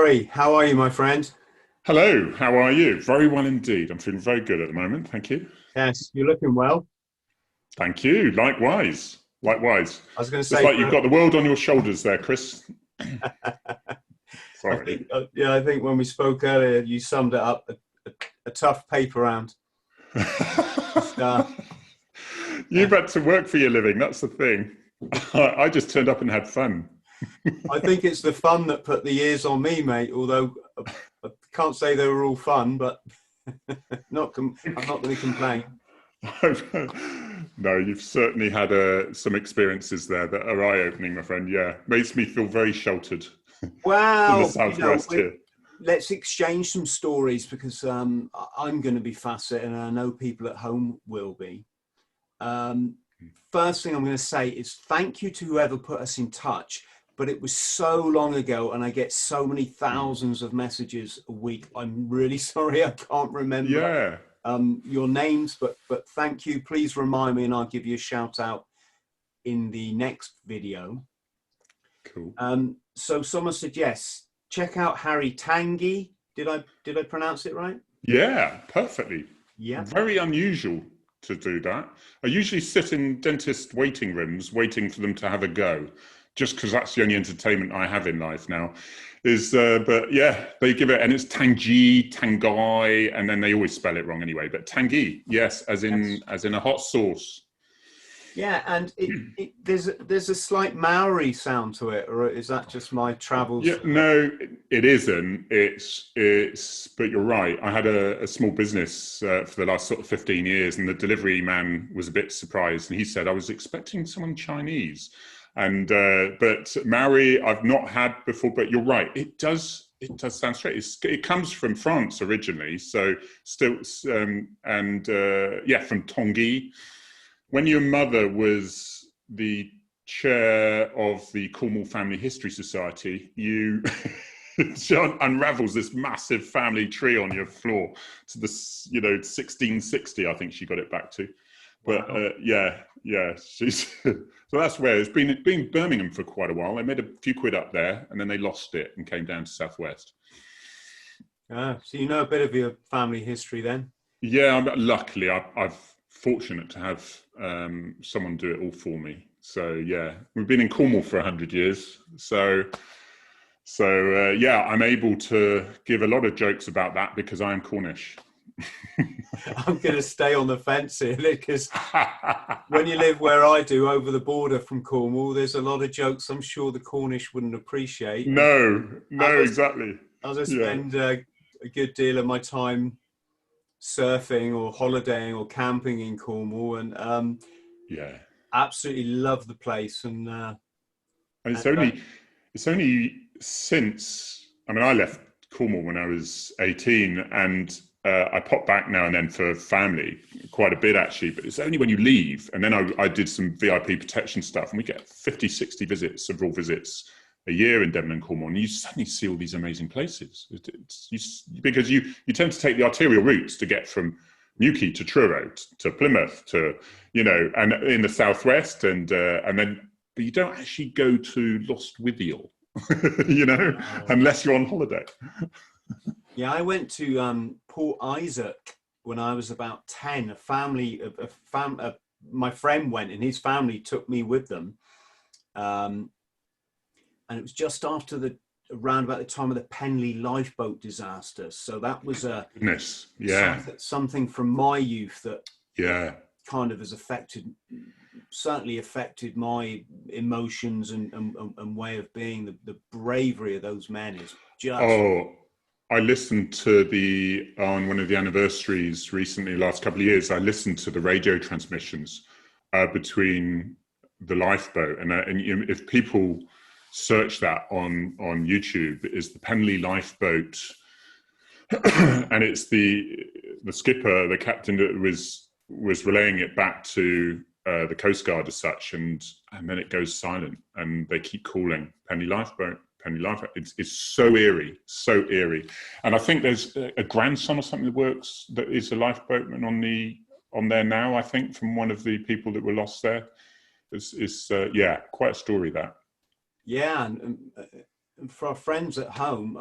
Harry, how are you, my friend? Hello, how are you? Very well indeed. I'm feeling very good at the moment. Thank you. Yes, you're looking well. Thank you. Likewise. Likewise. I was going to It's say, like you've got the world on your shoulders there, Chris. I Sorry. think, yeah, I think when we spoke earlier, you summed it up a tough paper round. Uh, You've had to work for your living. That's the thing. I just turned up and had fun. I think it's the fun that put the years on me, mate. Although I can't say they were all fun, but I'm not going to complain. No, you've certainly had some experiences there that are eye-opening, my friend. Yeah, makes me feel very sheltered in the Well, southwest here. let's exchange some stories because I'm going to be fascinated, and I know people at home will be. First thing I'm going to say is thank you to whoever put us in touch, but it was so long ago and I get so many thousands of messages a week. I'm really sorry I can't remember Yeah. your names, but thank you. Please remind me and I'll give you a shout out in the next video. Cool. So someone said, yes, check out Harry Tangye. Did I pronounce it right? Yeah, perfectly. Yeah. Very unusual to do that. I usually sit in dentist waiting rooms waiting for them to have a go, just because that's the only entertainment I have in life now. But yeah, they give it, and it's Tangye, Tangye, and then they always spell it wrong anyway. But Tangye, yes, as in a hot sauce. Yeah, and there's a slight Maori sound to it, or is that just my travels? Yeah, no, it isn't. But you're right. I had a small business for the last sort of 15 years, and the delivery man was a bit surprised, and he said, "I was expecting someone Chinese," but Maori I've not had before. But you're right. It does sound straight. It comes from France originally, so still, yeah, from Tangye. When your mother was the chair of the Cornwall Family History Society, you unravels this massive family tree on your floor to the 1660. I think she got it back to. But Wow. yeah. She's so that's where it's been Birmingham for quite a while. They made a few quid up there, and then they lost it and came down to Southwest. So you know a bit of your family history then? Yeah, luckily I've fortunate to have someone do it all for me. So yeah, we've been in Cornwall for 100 years. So yeah, I'm able to give a lot of jokes about that because I am Cornish. I'm going to stay on the fence here because when you live where I do, over the border from Cornwall, there's a lot of jokes I'm sure the Cornish wouldn't appreciate. No, exactly. As I spend a good deal of my time surfing or holidaying or camping in Cornwall, and yeah, absolutely love the place. And it's only since, I mean, I left Cornwall when I was 18, and I pop back now and then for family, quite a bit actually, but it's only when you leave. And then I did some VIP protection stuff, and we get 50, 60 visits, several visits a year in Devon and Cornwall, and you suddenly see all these amazing places. Because you tend to take the arterial routes to get from Newquay to Truro to Plymouth to, and in the southwest, and then, but you don't actually go to Lostwithiel, unless you're on holiday. Yeah, I went to Port Isaac when I was about 10. My friend went, and his family took me with them. And it was just after around about the time of the Penly lifeboat disaster. So that was something from my youth that kind of has certainly affected my emotions and way of being. The bravery of those men is just... Oh, I listened to on one of the anniversaries recently, last couple of years, I listened to the radio transmissions between the lifeboat. And if people search that on YouTube, is the Penly lifeboat, and it's the skipper, the captain, that was relaying it back to the Coast Guard as such, and then it goes silent, and they keep calling Penly lifeboat. Penly lifeboat. It's so eerie, and I think there's a grandson or something that is a lifeboatman on there now. I think from one of the people that were lost there. It's quite a story that. Yeah, and for our friends at home,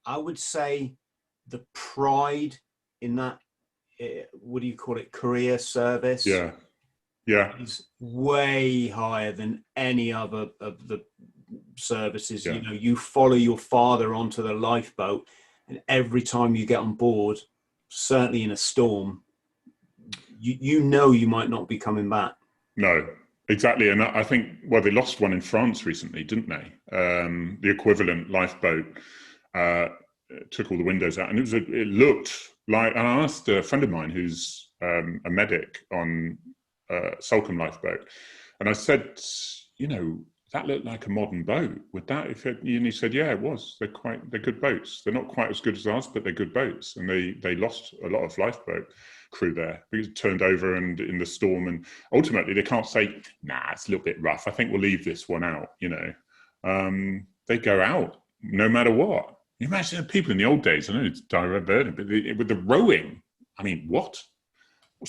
I would say the pride in that, what do you call it, career service, is way higher than any other of the services. You know, you follow your father onto the lifeboat, and every time you get on board, certainly in a storm, you know you might not be coming back. No, exactly. And I think, well, they lost one in France recently, didn't they? The equivalent lifeboat took all the windows out, and it looked like, and I asked a friend of mine who's a medic on Salcombe lifeboat, and I said, you know, that looked like a modern boat. Would that, and he said, yeah, it was. They're good boats. They're not quite as good as ours, but they're good boats. And they lost a lot of lifeboat crew there because it turned over and in the storm. And ultimately, they can't say, nah, it's a little bit rough. I think we'll leave this one out. You know, they go out no matter what. You imagine the people in the old days. I know it's diverted, but with the rowing, I mean, what's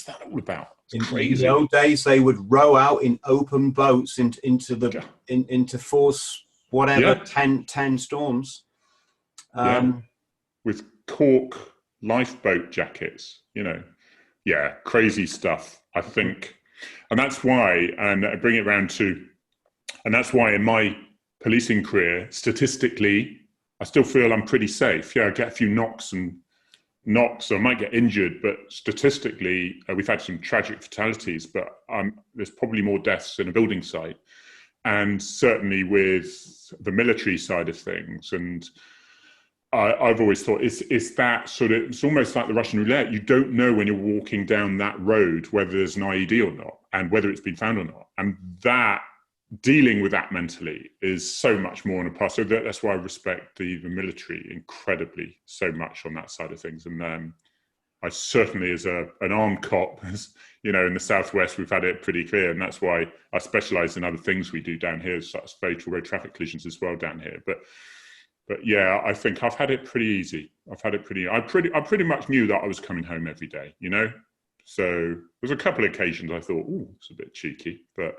that all about? It's crazy. In the old days, they would row out in open boats into force whatever 10 storms. With cork lifeboat jackets, you know. Yeah, crazy stuff, I think. And that's why, and I bring it round to, and that's why in my policing career, statistically, I still feel I'm pretty safe. Yeah, I get a few knocks, so I might get injured, but statistically, we've had some tragic fatalities, but there's probably more deaths in a building site. And certainly with the military side of things, and I've always thought it's that sort of, it's almost like the Russian roulette. You don't know when you're walking down that road whether there's an IED or not, and whether it's been found or not. And that, dealing with that mentally is so much more on a path. So that's why I respect the military incredibly so much on that side of things. And I certainly, as an armed cop, you know, in the Southwest, we've had it pretty clear. And that's why I specialise in other things we do down here, such as fatal road traffic collisions as well down here. But yeah, I think I've had it pretty easy. I pretty much knew that I was coming home every day, you know? So there's a couple of occasions I thought, oh, it's a bit cheeky, but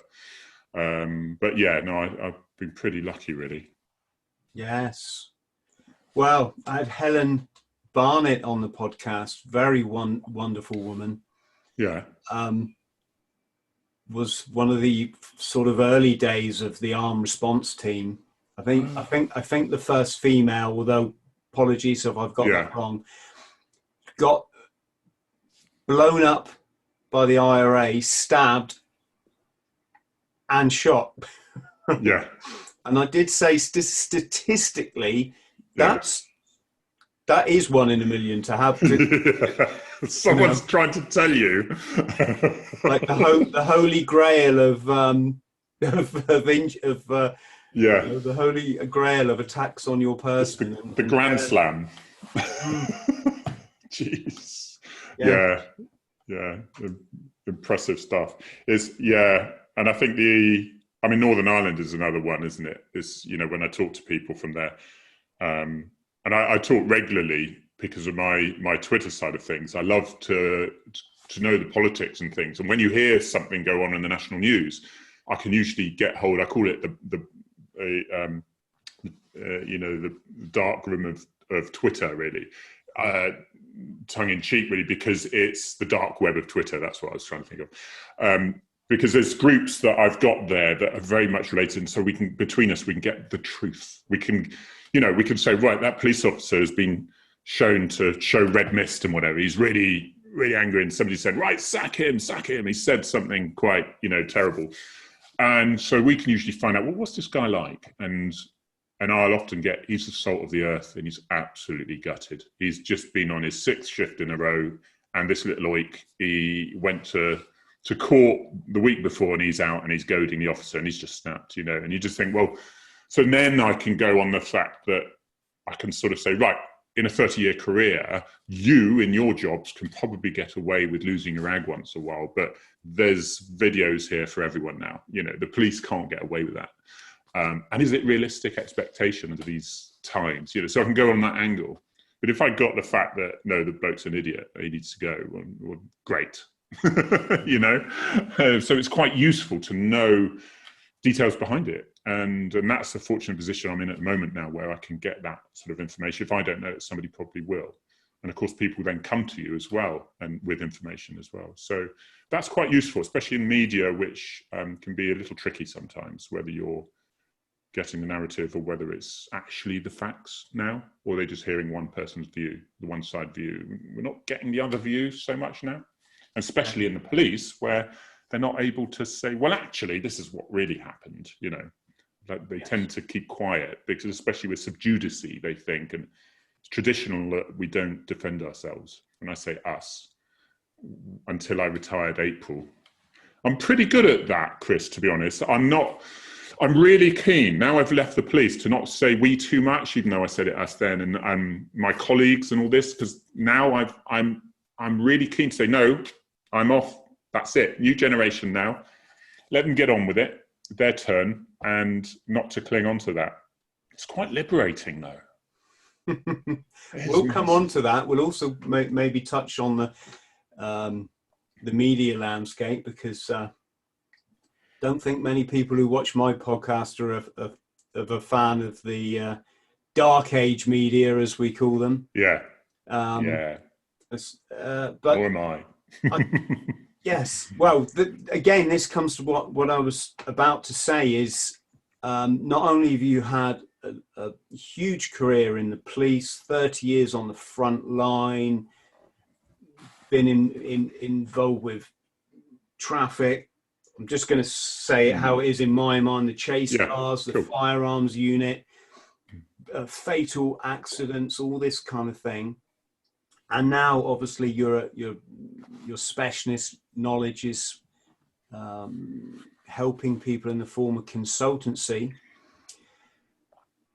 yeah, no, I've been pretty lucky, really. Yes. Well, I had Helen Barnett on the podcast, very wonderful woman. Yeah. Was one of the sort of early days of the armed response team. I think the first female, although apologies if I've got that wrong, got blown up by the IRA, stabbed and shot. Yeah. And I did say statistically, that is 1 in a million to have. Someone's trying to tell you. Like the holy grail of the holy grail of attacks on your person. The Grand Slam. Jeez. Yeah. Impressive stuff. And I think Northern Ireland is another one, isn't it? It's, you know, when I talk to people from there, and I talk regularly because of my Twitter side of things. I love to know the politics and things. And when you hear something go on in the national news, I can usually get hold. I call it the dark room of Twitter, really, tongue in cheek, really, because it's the dark web of Twitter. That's what I was trying to think of. Because there's groups that I've got there that are very much related, and so between us we can get the truth. We can say, right, that police officer has been shown to show red mist and whatever. He's really, really angry, and somebody said, right, sack him. He said something quite, terrible. And so we can usually find out, well, what's this guy like? And I'll often get, he's the salt of the earth, and he's absolutely gutted. He's just been on his 6th shift in a row, and this little oik, he went to court the week before, and he's out and he's goading the officer, and he's just snapped, and you just think, well, so then I can go on the fact that I can sort of say, right, in a 30-year career, you in your jobs can probably get away with losing your rag once in a while, but there's videos here for everyone now. The police can't get away with that. And is it realistic expectation under these times? So I can go on that angle. But if I got the fact that, no, the bloke's an idiot, he needs to go, well great. So it's quite useful to know details behind it. And that's a fortunate position I'm in at the moment now, where I can get that sort of information. If I don't know it, somebody probably will. And of course, people then come to you as well, and with information as well. So that's quite useful, especially in media, which can be a little tricky sometimes, whether you're getting the narrative or whether it's actually the facts now, or they're just hearing one person's view, the one side view. We're not getting the other view so much now, and especially in the police, where they're not able to say, well, actually, this is what really happened, you know. Like they tend to keep quiet, because especially with subjudice, they think, and it's traditional that we don't defend ourselves. When I say us, until I retired April, I'm pretty good at that, Chris, to be honest. I'm really keen, now I've left the police, to not say we too much, even though I said it us then, and my colleagues and all this, because now I'm really keen to say, no, I'm off, that's it, new generation now, let them get on with it, their turn, and not to cling on to that. It's quite liberating, though. We'll come on to that. We'll also maybe touch on the media landscape, because don't think many people who watch my podcast are a fan of the dark age media, as we call them. Yeah. But or am I? Yes. Well, again, this comes to what I was about to say is, not only have you had a huge career in the police, 30 years on the front line, been involved with traffic. I'm just going to say it how it is in my mind: the chase cars, the firearms unit, fatal accidents, all this kind of thing. And now, obviously, your specialist knowledge is helping people in the form of consultancy.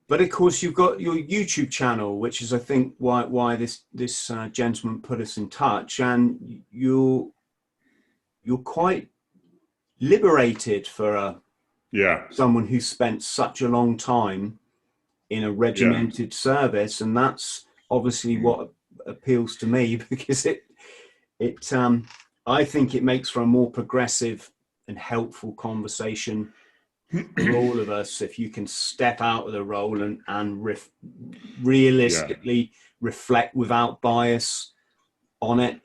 But of course, you've got your YouTube channel, which is, I think, why this gentleman put us in touch. And you're quite liberated for someone who spent such a long time in a regimented service, and that's obviously what appeals to me, because I think it makes for a more progressive and helpful conversation for all of us if you can step out of the role and realistically reflect without bias on it.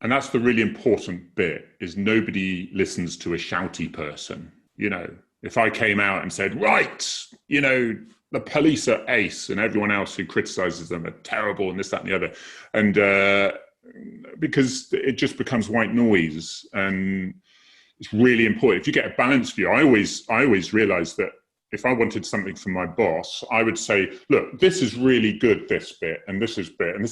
And that's the really important bit, is nobody listens to a shouty person. You know, if I came out and said, right, you know, the police are ace and everyone else who criticizes them are terrible and this, that, and the other. And because it just becomes white noise, and it's really important. If you get a balanced view, I always realized that if I wanted something from my boss, I would say, look, this is really good, this bit, and this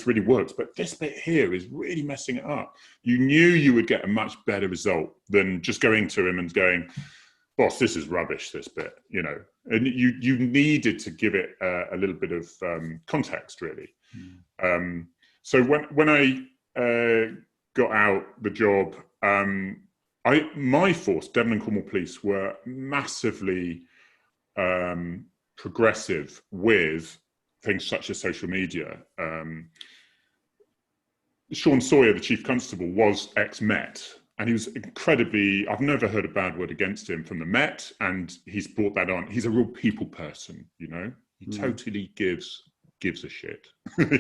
really works, but this bit here is really messing it up. You knew you would get a much better result than just going to him and going, boss, this is rubbish, this bit, you know. And you needed to give it a little bit of context, really. So when I got out the job, my force, Devon and Cornwall Police, were massively progressive with things such as social media. Sean Sawyer, the chief constable, was ex-Met, and he was incredibly, I've never heard a bad word against him from the Met, and he's brought that on. He's a real people person, you know. He totally gives a shit,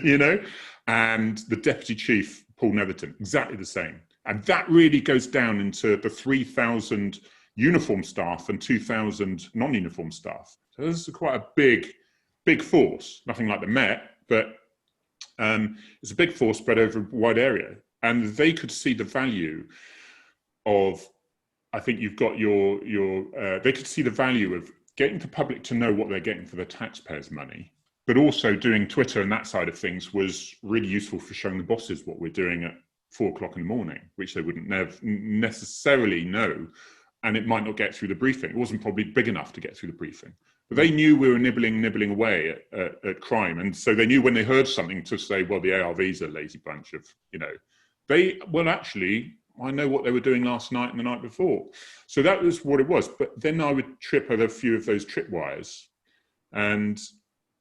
you know. And the deputy chief, Paul Netherton, exactly the same. And that really goes down into the 3,000 uniform staff and 2,000 non-uniform staff. So this is quite a big force. Nothing like the Met, but it's a big force spread over a wide area. And they could see the value of, I think you've got they could see the value of getting the public to know what they're getting for their taxpayers' money, but also doing Twitter and that side of things was really useful for showing the bosses what we're doing at 4 o'clock in the morning, which they wouldn't necessarily know. And it might not get through the briefing. It wasn't probably big enough to get through the briefing. But they knew we were nibbling away at crime. And so they knew when they heard something to say, well, the ARV's a lazy bunch of, you know, actually, I know what they were doing last night and the night before. So that was what it was. But then I would trip over a few of those tripwires. And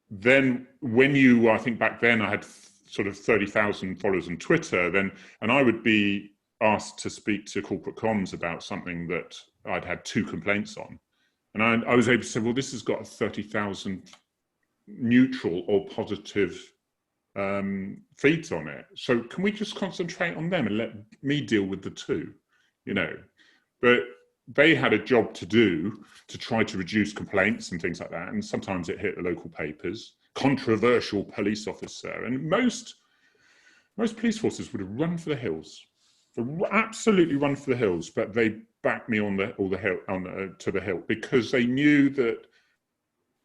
then when I think back then I had sort of 30,000 followers on Twitter, and I would be asked to speak to corporate comms about something that I'd had 2 complaints on. And I was able to say, well, this has got a 30,000 neutral or positive feeds on it. So can we just concentrate on them and let me deal with the two, you know? But they had a job to do to try to reduce complaints and things like that. And sometimes it hit the local papers, controversial police officer. And most police forces would have run for the hills, absolutely run for the hills, but they backed me on the hill, to the hill, because they knew that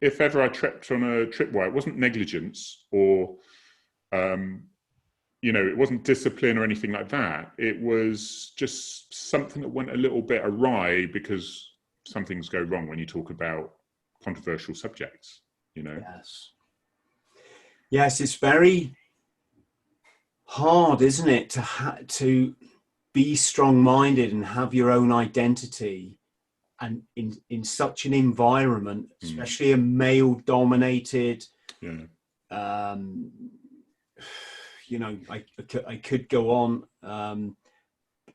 if ever I tripped on a tripwire, it wasn't negligence or, you know, it wasn't discipline or anything like that. It was just something that went a little bit awry, because some things go wrong when you talk about controversial subjects, you know? Yes, it's very hard, isn't it, to be strong-minded and have your own identity, and in such an environment, especially a male-dominated, you know, I could go on,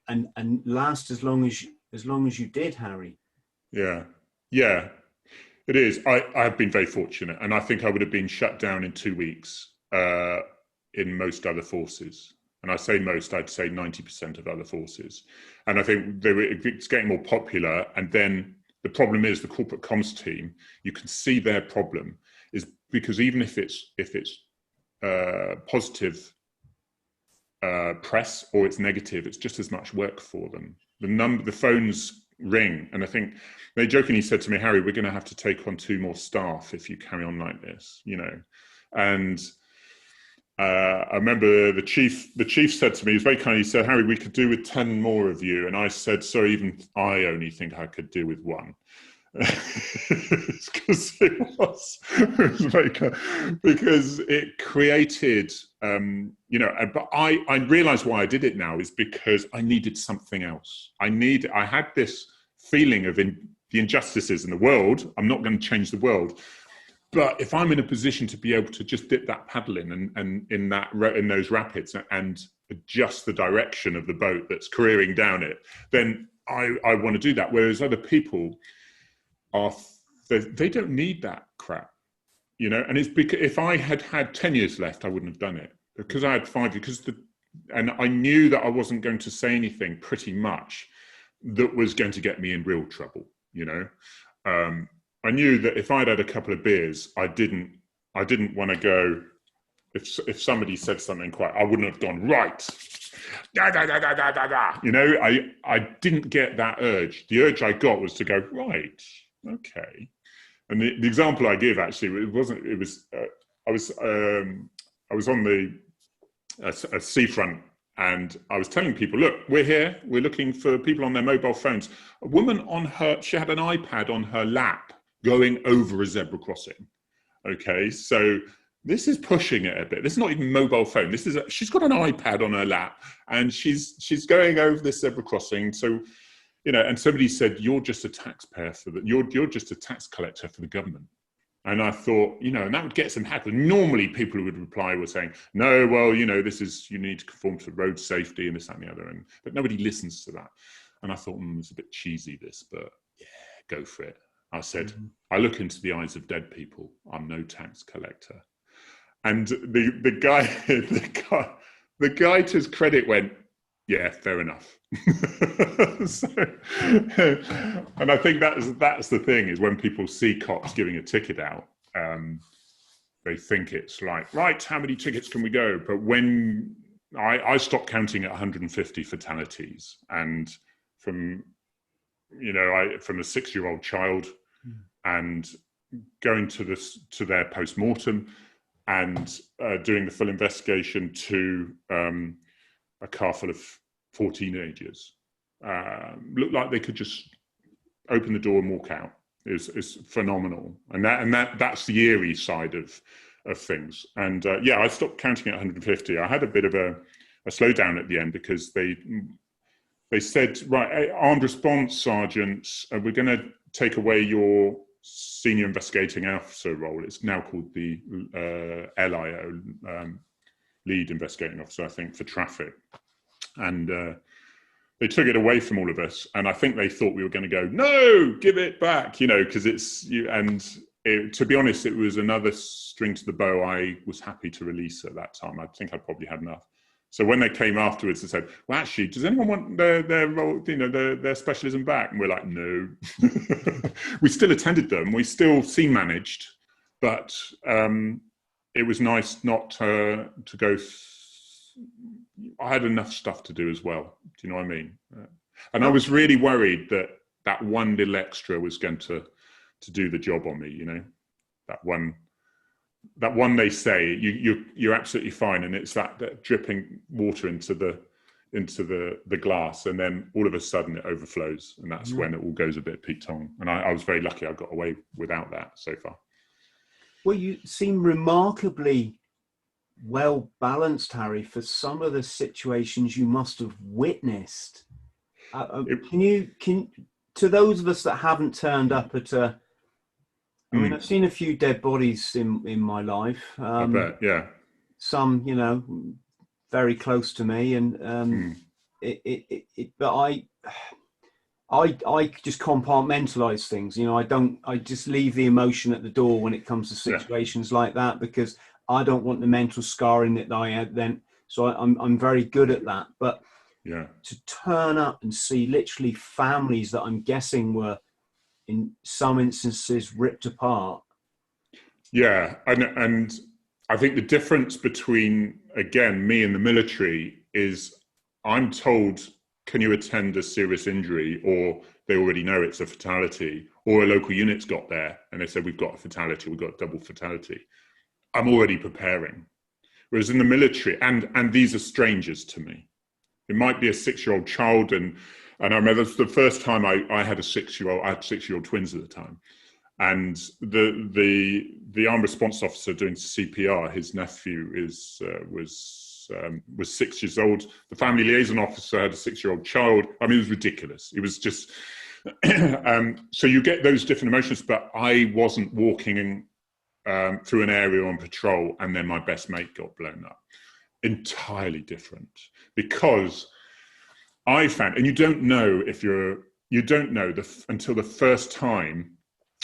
and last as long as you did, Harry. Yeah, it is. I have been very fortunate, and I think I would have been shut down in 2 weeks in most other forces. And I say most, I'd say 90% of other forces. And I think it's getting more popular. And then the problem is the corporate comms team, you can see their problem is because even if it's positive press or it's negative, it's just as much work for them. The phones ring. And I think they jokingly said to me, Harry, we're going to have to take on 2 more staff if you carry on like this, you know. And I remember the chief said to me, he was very kind, he said, Harry, we could do with 10 more of you. And I said, sorry, even I only think I could do with 1. Because it was very kind, because it created, you know, but I realized why I did it now is because I needed something else. I had this feeling of the injustices in the world. I'm not going to change the world. But if I'm in a position to be able to just dip that paddle in and in those rapids and adjust the direction of the boat that's careering down it, then I want to do that. Whereas other people they don't need that crap, you know. And it's because if I had had 10 years left, I wouldn't have done it, because I had 5 years. And I knew that I wasn't going to say anything pretty much that was going to get me in real trouble, you know. I knew that if I'd had a couple of beers, I didn't want to go. If somebody said something I wouldn't have gone right. Da, da, da, da, da, da, da. You know, I didn't get that urge. The urge I got was to go right. Okay. And the example I give actually, I was on a seafront, and I was telling people, look, we're here. We're looking for people on their mobile phones. A woman she had an iPad on her lap going over a zebra crossing. Okay, so this is pushing it a bit. This is not even mobile phone. She's got an iPad on her lap, and she's going over this zebra crossing. So, you know, and somebody said, you're just a taxpayer you're just a tax collector for the government. And I thought, you know, and that would get some heckles. Normally people who would reply were saying, no, well, you know, you need to conform to road safety and this, that, and the other. But nobody listens to that. And I thought, it's a bit cheesy, this, but yeah, go for it. I said, I look into the eyes of dead people. I'm no tax collector. And the guy to his credit went, yeah, fair enough. And I think that's the thing, is when people see cops giving a ticket out, they think it's like, right, how many tickets can we go? But when I stopped counting at 150 fatalities, and from a 6-year-old child and going to their post-mortem and doing the full investigation to a car full of 4 teenagers, looked like they could just open the door and walk out. Is phenomenal, and that's the eerie side of things. And I stopped counting at 150. I had a bit of a slowdown at the end, because they said, right, armed response sergeants, we're going to take away your senior investigating officer role. It's now called the LIO, lead investigating officer, I think, for traffic. And they took it away from all of us, and I think they thought we were going to go, no, give it back, you know, because it's you. And to be honest, it was another string to the bow I was happy to release at that time. I think I'd probably had enough. So when they came afterwards and said, well, actually, does anyone want their role, you know, their specialism back? And we're like, no. We still attended them. We still scene managed, but it was nice not to go. I had enough stuff to do as well. Do you know what I mean? And I was really worried that that one little extra was going to do the job on me, you know, that one they say you're absolutely fine, and it's that dripping water into the glass, and then all of a sudden it overflows, and that's when it all goes a bit Pete-tong. And I was very lucky I got away without that so far. Well, you seem remarkably well balanced, Harry, for some of the situations you must have witnessed. Can to those of us that haven't turned up at a, I mean, I've seen a few dead bodies in my life. I bet, yeah. Some, you know, very close to me, and but I just compartmentalize things. You know, I just leave the emotion at the door when it comes to situations like that, because I don't want the mental scarring that I had then. So I'm very good at that. But to turn up and see literally families that I'm guessing were in some instances ripped apart. Yeah, and I think the difference between, again, me and the military is I'm told, can you attend a serious injury, or they already know it's a fatality, or a local unit's got there and they said, we've got a fatality, we've got a double fatality. I'm already preparing. Whereas in the military, and these are strangers to me. It might be a 6-year-old child, and I remember the first time I had a 6-year-old, I had 6-year-old twins at the time. And the armed response officer doing CPR, his nephew was 6 years old. The family liaison officer had a 6-year-old child. I mean, it was ridiculous. It was just, so you get those different emotions, but I wasn't walking through an area on patrol and then my best mate got blown up. Entirely different, because I found, and you don't know until the first time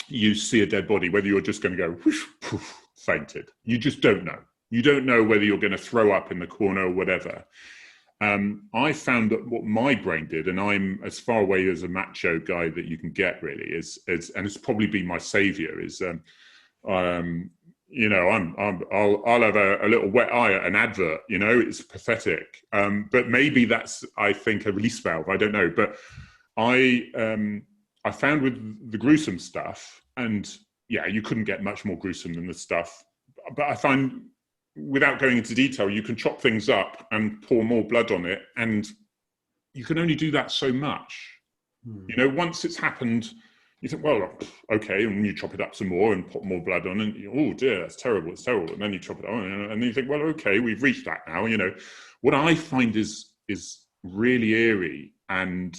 you see a dead body, whether you're just going to go whoosh, poof, fainted. You just don't know. You don't know whether you're going to throw up in the corner or whatever. I found that what my brain did, and I'm as far away as a macho guy that you can get, really, is and it's probably been my savior, is you know, I'll have a little wet eye at an advert, you know, it's pathetic. But maybe that's, I think, a release valve. I don't know. But I found with the gruesome stuff, and yeah, you couldn't get much more gruesome than the stuff. But I find, without going into detail, you can chop things up and pour more blood on it. And you can only do that so much. You know, once it's happened, you think, well, okay, and you chop it up some more and put more blood on, and oh dear, that's terrible, it's terrible. And then you chop it on, and then you think, well, okay, we've reached that now. You know, what I find is really eerie, and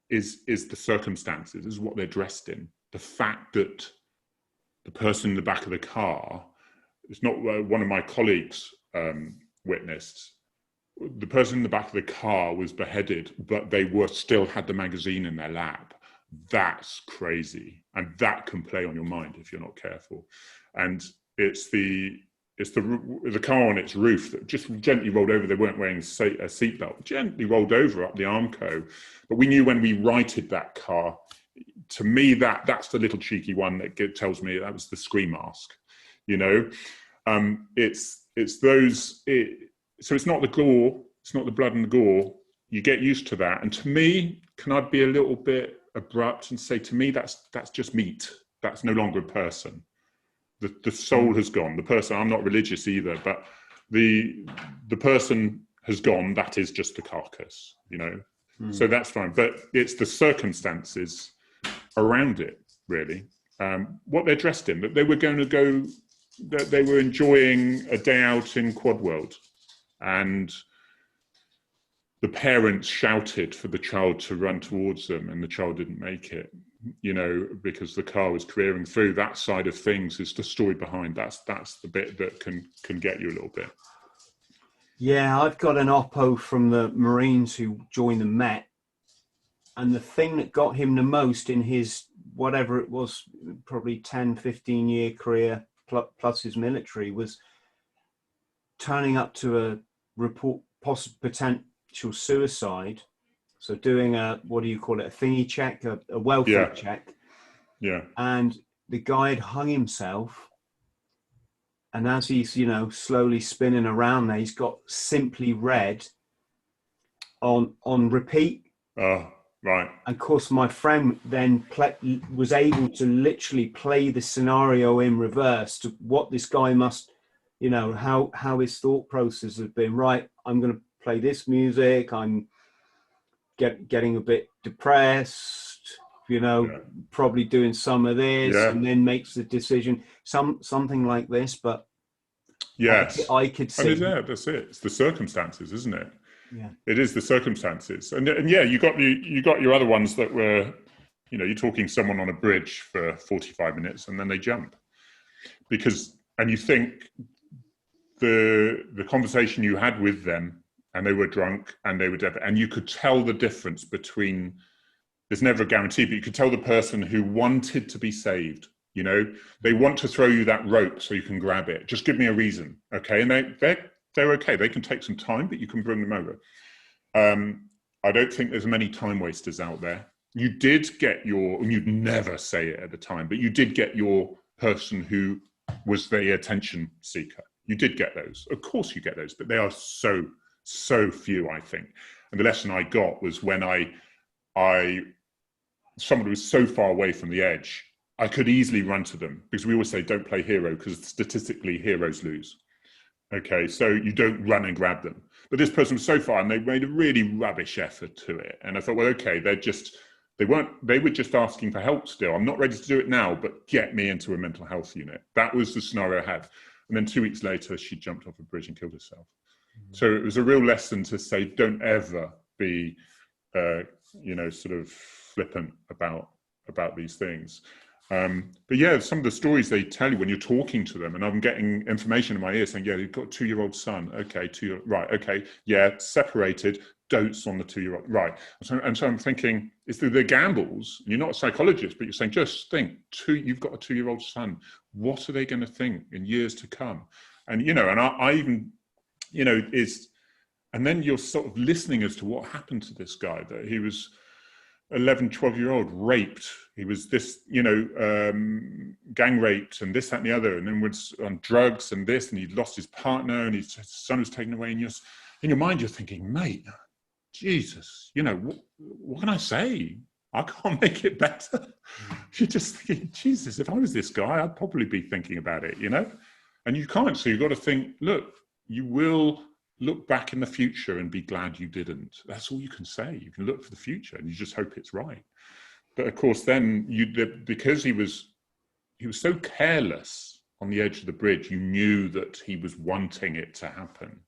is the circumstances, is what they're dressed in. The fact that the person in the back of the car, it's not one of my colleagues witnessed. The person in the back of the car was beheaded, but they still had the magazine in their lap. That's crazy, and that can play on your mind if you're not careful. And it's the car on its roof that just gently rolled over. They weren't wearing a seatbelt. Gently rolled over up the Armco. But we knew when we righted that car. To me, that's the little cheeky one that tells me that was the scream mask. You know, it's those. So it's not the gore. It's not the blood and the gore. You get used to that. And to me, can I be a little bit abrupt and say, to me, that's just meat. That's no longer a person. The soul has gone. The person, I'm not religious either, but the person has gone. That is just the carcass, you know. So that's fine. But it's the circumstances around it, really. What they're dressed in. That they were going to go. That they were enjoying a day out in Quad World, and the parents shouted for the child to run towards them, and the child didn't make it, you know, because the car was careering through. That side of things is the story behind. That's the bit that can get you a little bit. Yeah, I've got an oppo from the Marines who joined the Met, and the thing that got him the most in his, whatever it was, probably 10, 15-year career plus his military, was turning up to a report potential suicide. So doing a, what do you call it, a thingy check, a welfare check. Yeah. And the guy had hung himself. And as he's, slowly spinning around there, he's got Simply Red on repeat. Oh, right. And of course, my friend then was able to literally play the scenario in reverse to what this guy must, how his thought process has been. Right, I'm going to play this music. I'm getting a bit depressed, probably doing some of this, and then makes the decision, something like this. But yes, I could see. That's it. It's the circumstances, isn't it? Yeah, it is the circumstances, and yeah, you got your other ones that were, you're talking someone on a bridge for 45 minutes and then they jump and you think the conversation you had with them, and they were drunk and they were dead, and you could tell the difference between. There's never a guarantee, but you could tell the person who wanted to be saved. They want to throw you that rope so you can grab it. Just give me a reason, okay? And they're okay. They can take some time, but you can bring them over. I don't think there's many time wasters out there. You did get and you'd never say it at the time, but you did get your person who was the attention seeker. You did get those. Of course you get those, but they are so few, I think. And the lesson I got was when somebody was so far away from the edge, I could easily run to them, because we always say don't play hero, because statistically heroes lose. Okay, so you don't run and grab them. But this person was so far and they made a really rubbish effort to it. And I thought, well, okay, they were just asking for help still. I'm not ready to do it now, but get me into a mental health unit. That was the scenario I had. And then 2 weeks later, she jumped off a bridge and killed herself. Mm-hmm. So it was a real lesson to say, don't ever be, sort of flippant about these things. But yeah, some of the stories they tell you when you're talking to them, and I'm getting information in my ear saying, yeah, you've got a 2-year-old son. Okay, right. Okay. Yeah. Separated, dotes on the 2-year-old. Right. And so I'm thinking, it's the gambles. You're not a psychologist, but you're saying, just think, you've got a 2-year-old son. What are they going to think in years to come? And, and I even, and then you're sort of listening as to what happened to this guy, that he was 11, 12-year-old raped. He was this, gang raped and this, that, and the other, and then was on drugs and this, and he'd lost his partner, and his son was taken away. And in your mind, you're thinking, mate, Jesus, what can I say? I can't make it better. You're just thinking, Jesus, if I was this guy, I'd probably be thinking about it, And you can't. So you've got to think, look, you will look back in the future and be glad you didn't. That's all you can say. You can look for the future and you just hope it's right. But of course, then because he was so careless on the edge of the bridge, you knew that he was wanting it to happen,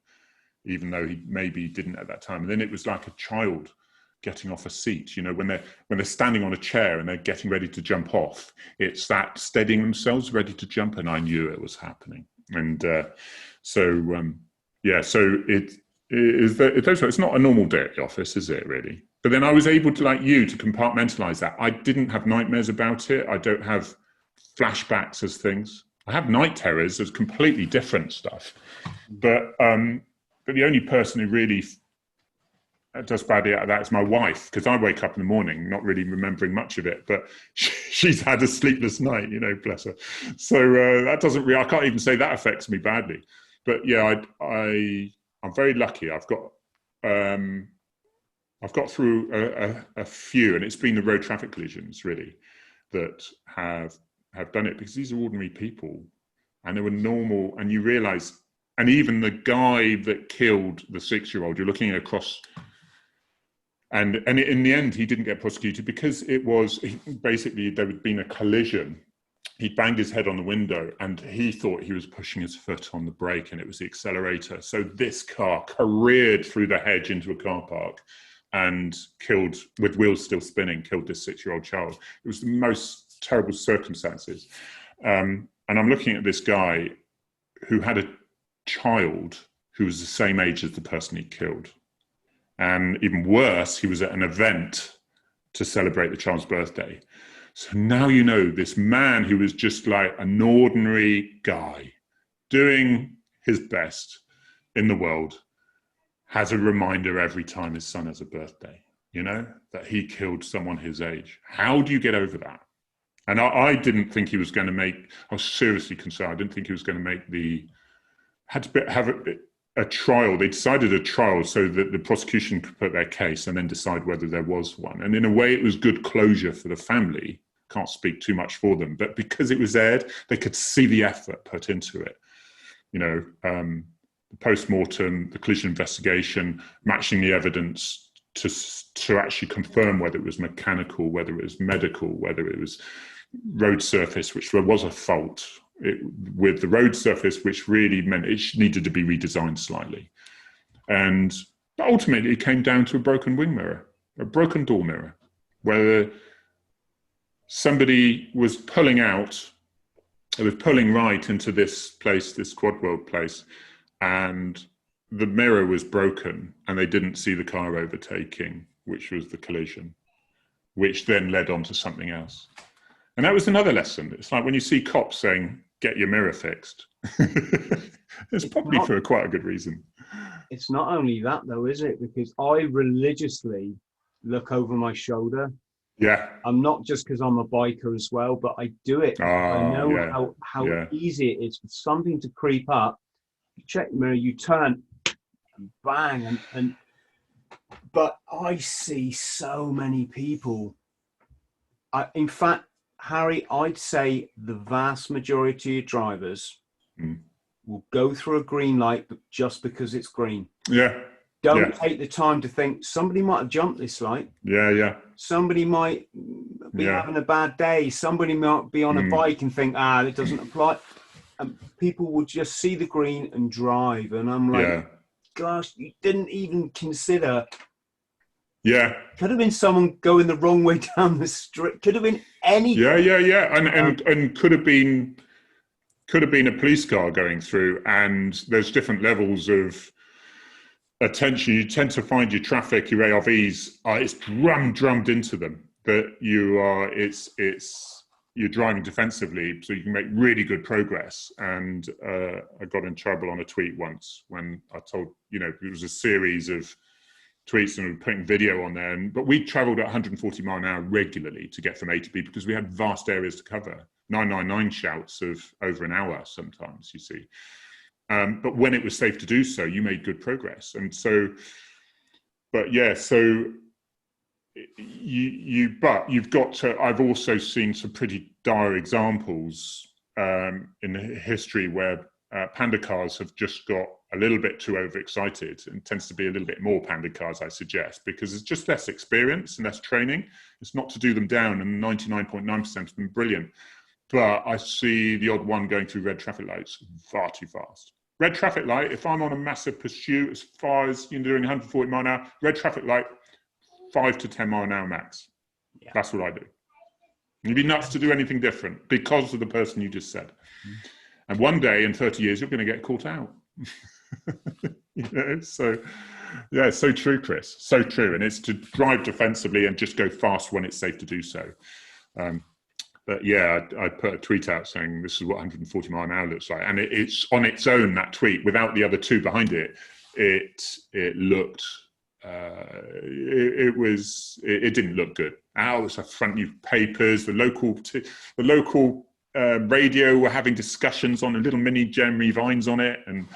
even though he maybe didn't at that time. And then it was like a child getting off a seat. When they're standing on a chair and they're getting ready to jump off, it's that steadying themselves, ready to jump. And I knew it was happening. And yeah, so it's not a normal day at the office, is it, really? But then I was able to, like you, to compartmentalize that. I didn't have nightmares about it. I don't have flashbacks as things. I have night terrors as completely different stuff. But the only person who really does badly out of that is my wife, because I wake up in the morning not really remembering much of it, but she's had a sleepless night, bless her. So that doesn't really, I can't even say that affects me badly. But yeah, I'm very lucky. I've got through a few, and it's been the road traffic collisions really that have done it, because these are ordinary people, and they were normal. And you realise, and even the guy that killed the 6-year-old, you're looking across, and in the end, he didn't get prosecuted because basically there had been a collision. He banged his head on the window and he thought he was pushing his foot on the brake, and it was the accelerator. So this car careered through the hedge into a car park and killed, with wheels still spinning, killed this 6-year-old child. It was the most terrible circumstances. And I'm looking at this guy who had a child who was the same age as the person he killed. And even worse, he was at an event to celebrate the child's birthday. So now you know this man who was just like an ordinary guy doing his best in the world has a reminder every time his son has a birthday, you know, that he killed someone his age. How do you get over that? And I didn't think he was going to make, I was seriously concerned, I didn't think he was going to make had to have a trial. They decided a trial so that the prosecution could put their case and then decide whether there was one. And in a way, it was good closure for the family. Can't speak too much for them, but because it was aired, they could see the effort put into it. You know, the post-mortem, the collision investigation, matching the evidence to actually confirm whether it was mechanical, whether it was medical, whether it was road surface, which there was a fault with the road surface, which really meant it needed to be redesigned slightly. And ultimately, it came down to a broken wing mirror, a broken door mirror, where somebody was pulling out, it was pulling right into this place, this quad world place, and the mirror was broken and they didn't see the car overtaking, which was the collision, which then led on to something else. And that was another lesson. It's like when you see cops saying, get your mirror fixed. It's probably for quite a good reason. It's not only that though, is it? Because I religiously look over my shoulder. Yeah. I'm not just because I'm a biker as well, but I do it. I know how easy it is for something to creep up. You check the mirror, you turn, and bang. But I see so many people. In fact, Harry, I'd say the vast majority of drivers will go through a green light just because it's green. Yeah. Don't take the time to think somebody might have jumped this light. Yeah. Somebody might be having a bad day. Somebody might be on a bike and think, it doesn't apply. And people will just see the green and drive. And I'm like, gosh, you didn't even consider. Yeah. Could have been someone going the wrong way down the street. Could have been any. Yeah. And could have been a police car going through, and there's different levels of attention. You tend to find your traffic, your ARVs, it's drummed into them that you're driving defensively, so you can make really good progress. And I got in trouble on a tweet once when I told, it was a series of tweets and we were putting video on there. But we traveled at 140 mile an hour regularly to get from A to B because we had vast areas to cover. 999 shouts of over an hour sometimes, you see. But when it was safe to do so, you made good progress. And so, but you've got to, I've also seen some pretty dire examples in history where panda cars have just got a little bit too overexcited, and tends to be a little bit more panda cars, I suggest, because it's just less experience and less training. It's not to do them down, and 99.9% have been brilliant. But I see the odd one going through red traffic lights far too fast. Red traffic light, if I'm on a massive pursuit as far as doing 140 mile an hour, red traffic light, 5 to 10 mile an hour max. Yeah. That's what I do. You'd be nuts to do anything different because of the person you just said. And one day in 30 years, you're going to get caught out. So true, Chris. So true. And it's to drive defensively and just go fast when it's safe to do so. But yeah, I put a tweet out saying this is what 140 mile an hour looks like. And it's on its own, that tweet, without the other two behind it, it looked, it didn't look good. It's a front newspapers, the local radio were having discussions on a little mini Jeremy Vines on it. And,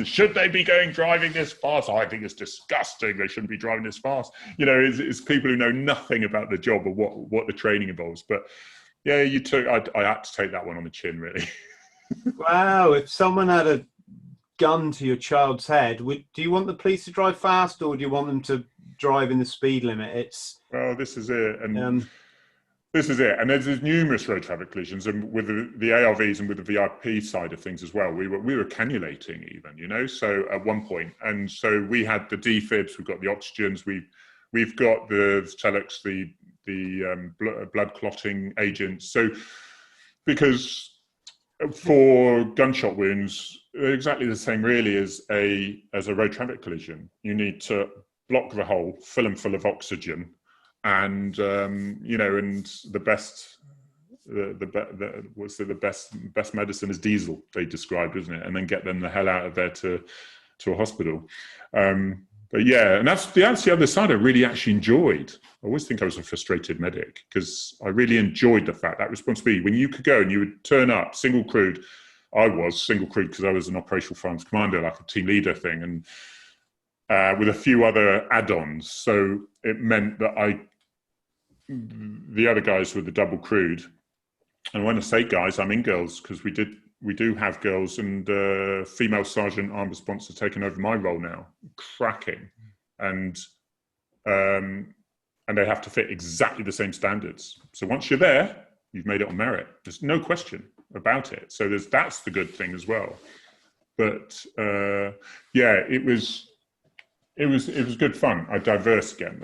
should they be driving this fast? I think it's disgusting. They shouldn't be driving this fast. It's people who know nothing about the job or what the training involves. But yeah, I had to take that one on the chin, really. Wow. If someone had a gun to your child's head, do you want the police to drive fast, or do you want them to drive in the speed limit? Well, this is it. And this is it. And there's numerous road traffic collisions, and with the ARVs and with the VIP side of things as well. We were cannulating even, so at one point. And so we had the defibs, we've got the oxygens, we've got the Telex, the blood clotting agents. So because For gunshot wounds, exactly the same really as a road traffic collision. You need to block the hole, fill them full of oxygen, and and the best medicine is diesel. They described, isn't it? And then get them the hell out of there to a hospital. But yeah, and that's the other side I really actually enjoyed. I always think I was a frustrated medic because I really enjoyed the fact, that responsibility, when you could go and you would turn up single crewed. I was single crewed because I was an operational firearms commander, like a team leader thing, and with a few other add-ons. So it meant that the other guys were the double crewed. And when I say guys, I mean girls, because we do have girls, and female sergeant armed response has taken over my role now. Cracking. And they have to fit exactly the same standards. So once you're there, you've made it on merit. There's no question about it. So that's the good thing as well. But it was good fun. I digress again.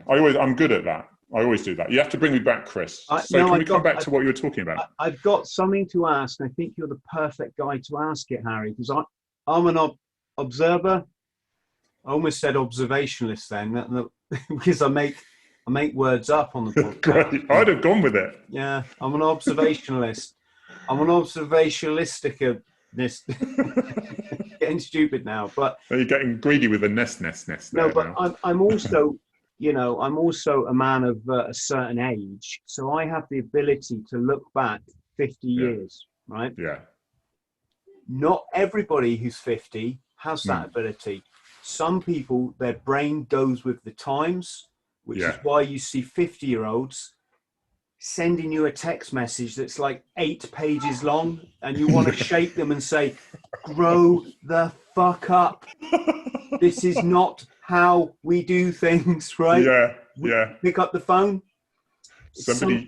I'm good at that. I always do that. You have to bring me back, Chris. Can we come back to what you were talking about? I've got something to ask, and I think you're the perfect guy to ask it, Harry, because I'm an observer. I almost said observationalist then, because I make words up on the podcast. Great. I'd have gone with it. Yeah, I'm an observationalist. I'm an observationalistic. Getting stupid now, but you're getting greedy with the nest. No, but I'm also. I'm also a man of a certain age, so I have the ability to look back 50 years, right? Yeah. Not everybody who's 50 has that ability. Some people, their brain goes with the times, which is why you see 50-year-olds sending you a text message that's like 8 pages long, and you want to shake them and say, grow the fuck up. This is not how we do things, right? Yeah. Pick up the phone.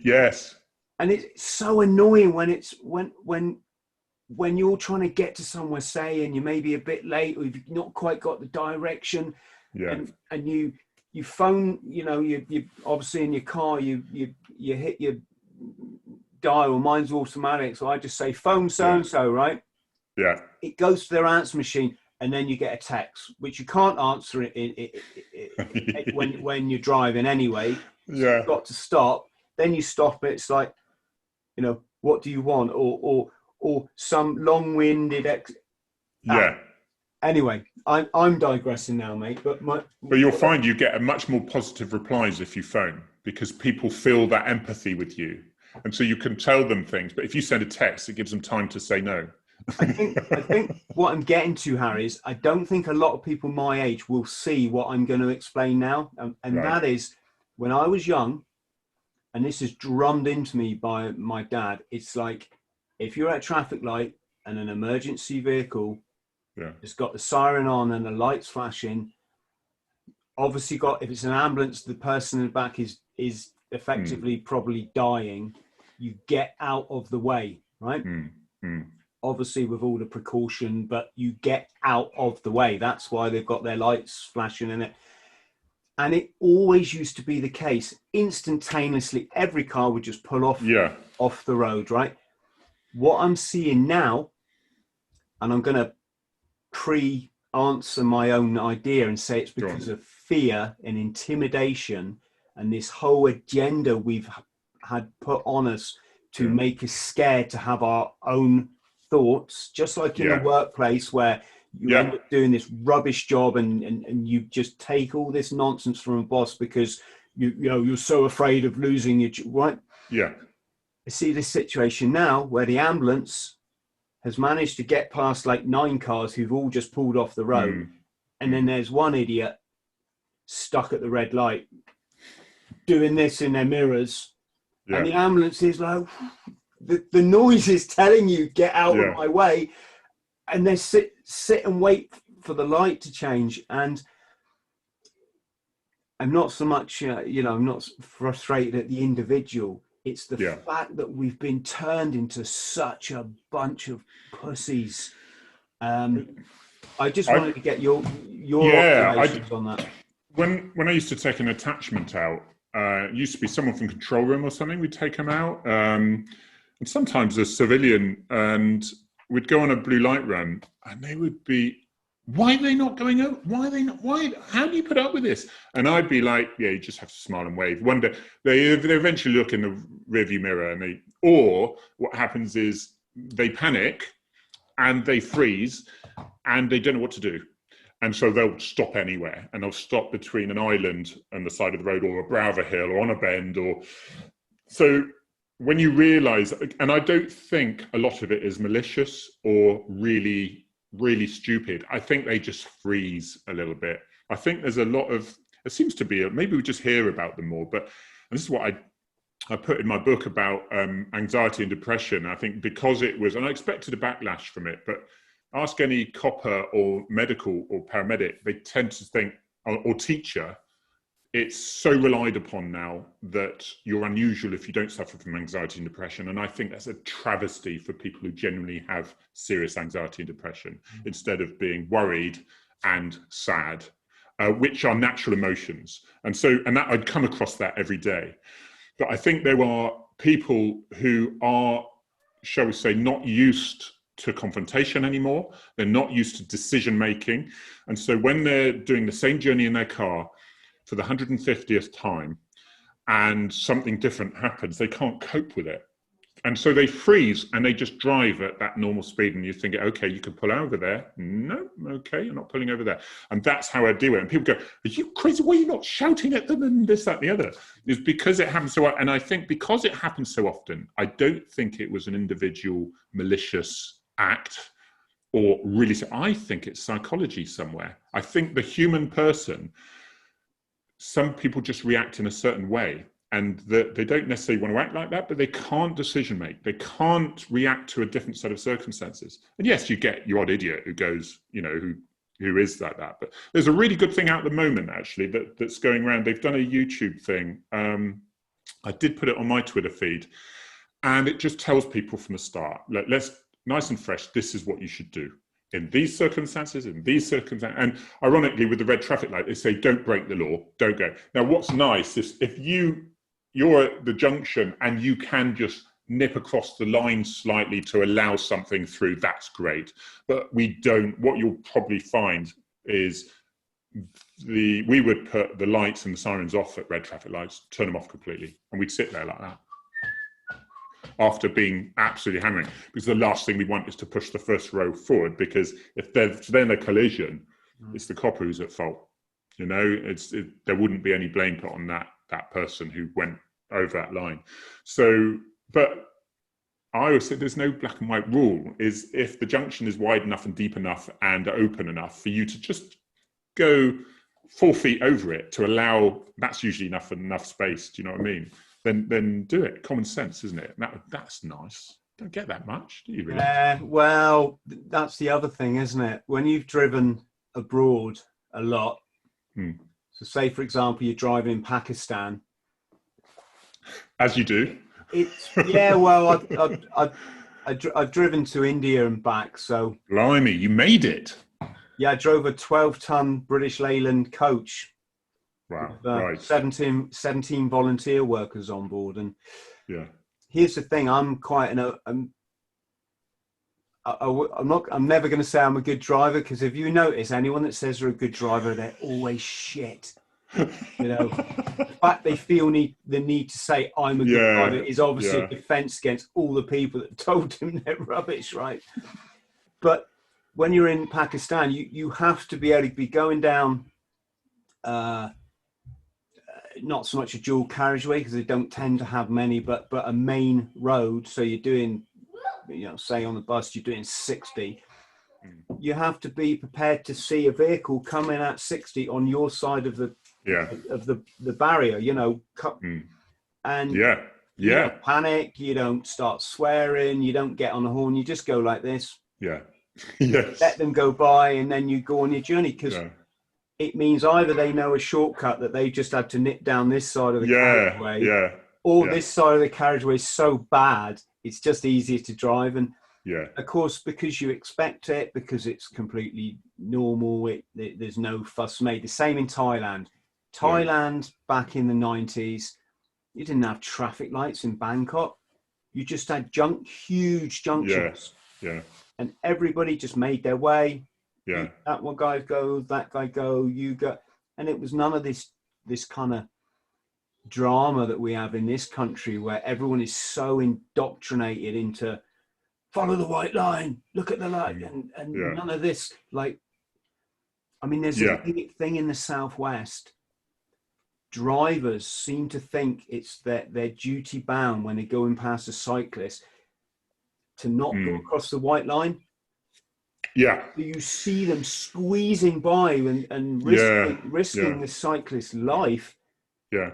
Yes. And it's so annoying when it's when you're trying to get to somewhere, say, and you may be a bit late, or you've not quite got the direction. Yeah. And you phone, you obviously in your car, you hit your dial. Mine's automatic, so I just say phone so and so, right? Yeah. It goes to their answer machine. And then you get a text, which you can't answer when you're driving anyway. So you've got to stop. Then you stop it. It's like, what do you want? Or some long-winded. Anyway, I'm digressing now, mate. But you'll find you get a much more positive replies if you phone, because people feel that empathy with you, and so you can tell them things. But if you send a text, it gives them time to say no. I think what I'm getting to, Harry, is I don't think a lot of people my age will see what I'm going to explain now. And that is, when I was young, and this is drummed into me by my dad, it's like, if you're at a traffic light and an emergency vehicle has got the siren on and the lights flashing, obviously if it's an ambulance, the person in the back is effectively probably dying, you get out of the way, right? Obviously with all the precaution, but you get out of the way. That's why they've got their lights flashing in it. And it always used to be the case. Instantaneously, every car would just pull off the road, right? What I'm seeing now, and I'm going to pre-answer my own idea and say it's because of fear and intimidation and this whole agenda we've had put on us to make us scared to have our own thoughts, just like in a workplace where you end up doing this rubbish job and you just take all this nonsense from a boss because you're so afraid of losing your right. I see this situation now where the ambulance has managed to get past like 9 cars who've all just pulled off the road, and then there's one idiot stuck at the red light doing this in their mirrors, and the ambulance is like, the noise is telling you get out of my way, and they sit and wait for the light to change. And I'm not so much I'm not frustrated at the individual, it's the fact that we've been turned into such a bunch of pussies. I just wanted to get your observations on that. When I used to take an attachment out, it used to be someone from control room or something, we'd take them out. and sometimes a civilian, and we'd go on a blue light run, and they would be, why are they not going out? Why are they not? Why? How do you put up with this? And I'd be like, yeah, you just have to smile and wave. One day, they eventually look in the rearview mirror, and or what happens is they panic and they freeze and they don't know what to do. And so they'll stop anywhere, and they'll stop between an island and the side of the road, or a brow of a hill, or on a bend, or so. When you realise, and I don't think a lot of it is malicious or really stupid. I think they just freeze a little bit. I think there's a lot of, it seems to be, maybe we just hear about them more, but and this is what I put in my book about anxiety and depression. I think because it was, and I expected a backlash from it, but ask any copper or medical or paramedic, they tend to think, or teacher, it's so relied upon now that you're unusual if you don't suffer from anxiety and depression. And I think that's a travesty for people who genuinely have serious anxiety and depression, instead of being worried and sad, which are natural emotions. And that I'd come across that every day. But I think there are people who are, shall we say, not used to confrontation anymore. They're not used to decision making. And so when they're doing the same journey in their car for the 150th time and something different happens, they can't cope with it. And so they freeze and they just drive at that normal speed, and you think, okay, you can pull over there. No, okay, you're not pulling over there. And that's how I do it. And people go, are you crazy? Why are you not shouting at them and this, that, and the other? It's because it happens so often. And I think because it happens so often, I don't think it was an individual malicious act or really, I think it's psychology somewhere. I think the human person, some people just react in a certain way, and they don't necessarily want to act like that, but they can't decision make. They can't react to a different set of circumstances. And yes, you get your odd idiot who goes, who is like that. But there's a really good thing out at the moment, actually, that's going around. They've done a YouTube thing. I did put it on my Twitter feed, and it just tells people from the start, let's nice and fresh, this is what you should do. In these circumstances, and ironically, with the red traffic light, they say, don't break the law, don't go. Now, what's nice is if you're at the junction and you can just nip across the line slightly to allow something through, that's great. But we don't, what you'll probably find is we would put the lights and the sirens off at red traffic lights, turn them off completely, and we'd sit there like that, after being absolutely hammering, because the last thing we want is to push the first row forward, because if there's then a collision, it's the copper who's at fault. There wouldn't be any blame put on that person who went over that line. So, but I always say there's no black and white rule. Is if the junction is wide enough and deep enough and open enough for you to just go 4 feet over it to allow, that's usually enough space. Do you know what I mean? Then do it. Common sense, isn't it? That's nice. Don't get that much, do you really? Yeah, well, that's the other thing, isn't it? When you've driven abroad a lot, so say, for example, you're driving in Pakistan. As you do. Well, I've driven to India and back, so... Blimey, you made it. Yeah, I drove a 12-ton British Leyland coach. Wow, with, right. 17 volunteer workers on board. And yeah, here's the thing, I'm quite I'm never going to say I'm a good driver, because if you notice, anyone that says they're a good driver, they're always shit. The fact they feel the need to say I'm a good driver is obviously a defense against all the people that told them they're rubbish, right? But when you're in Pakistan, you have to be able to be going down not so much a dual carriageway, because they don't tend to have many, but a main road. So you're doing, say on the bus, you're doing 60. You have to be prepared to see a vehicle coming at 60 on your side of the barrier, and you don't panic, you don't start swearing, you don't get on the horn, you just go like this. Yes. Let them go by, and then you go on your journey, because it means either they know a shortcut that they just had to nip down this side of the carriageway, or this side of the carriageway is so bad it's just easier to drive. And of course, because you expect it, because it's completely normal, there's no fuss made. The same in Thailand. Back in the 90s, you didn't have traffic lights in Bangkok. you just had huge junctions. Yeah. And everybody just made their way. Yeah. That one guy go, that guy go, you go. And it was none of this kind of drama that we have in this country where everyone is so indoctrinated into follow the white line, look at the light, and none of this. Like, I mean, there's a thing in the Southwest. Drivers seem to think it's their duty bound when they're going past a cyclist to not go across the white line. Yeah. So you see them squeezing by and risking the cyclist's life. Yeah.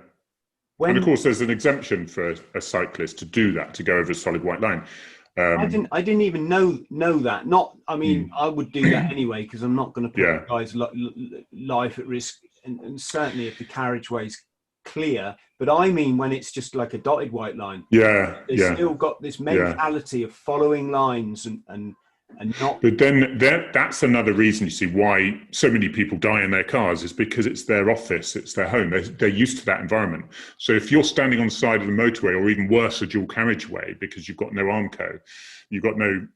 And of course, there's an exemption for a cyclist to do that, to go over a solid white line. I didn't even know that. Not, I mean, I would do that anyway because I'm not going to put a guy's life at risk, and certainly if the carriageway's clear. But I mean, when it's just like a dotted white line, they've still got this mentality of following lines and not. But then that's another reason, you see, why so many people die in their cars is because it's their office, it's their home. They're used to that environment. So if you're standing on the side of the motorway, or even worse, a dual carriageway, because you've got no Armco, you've got no,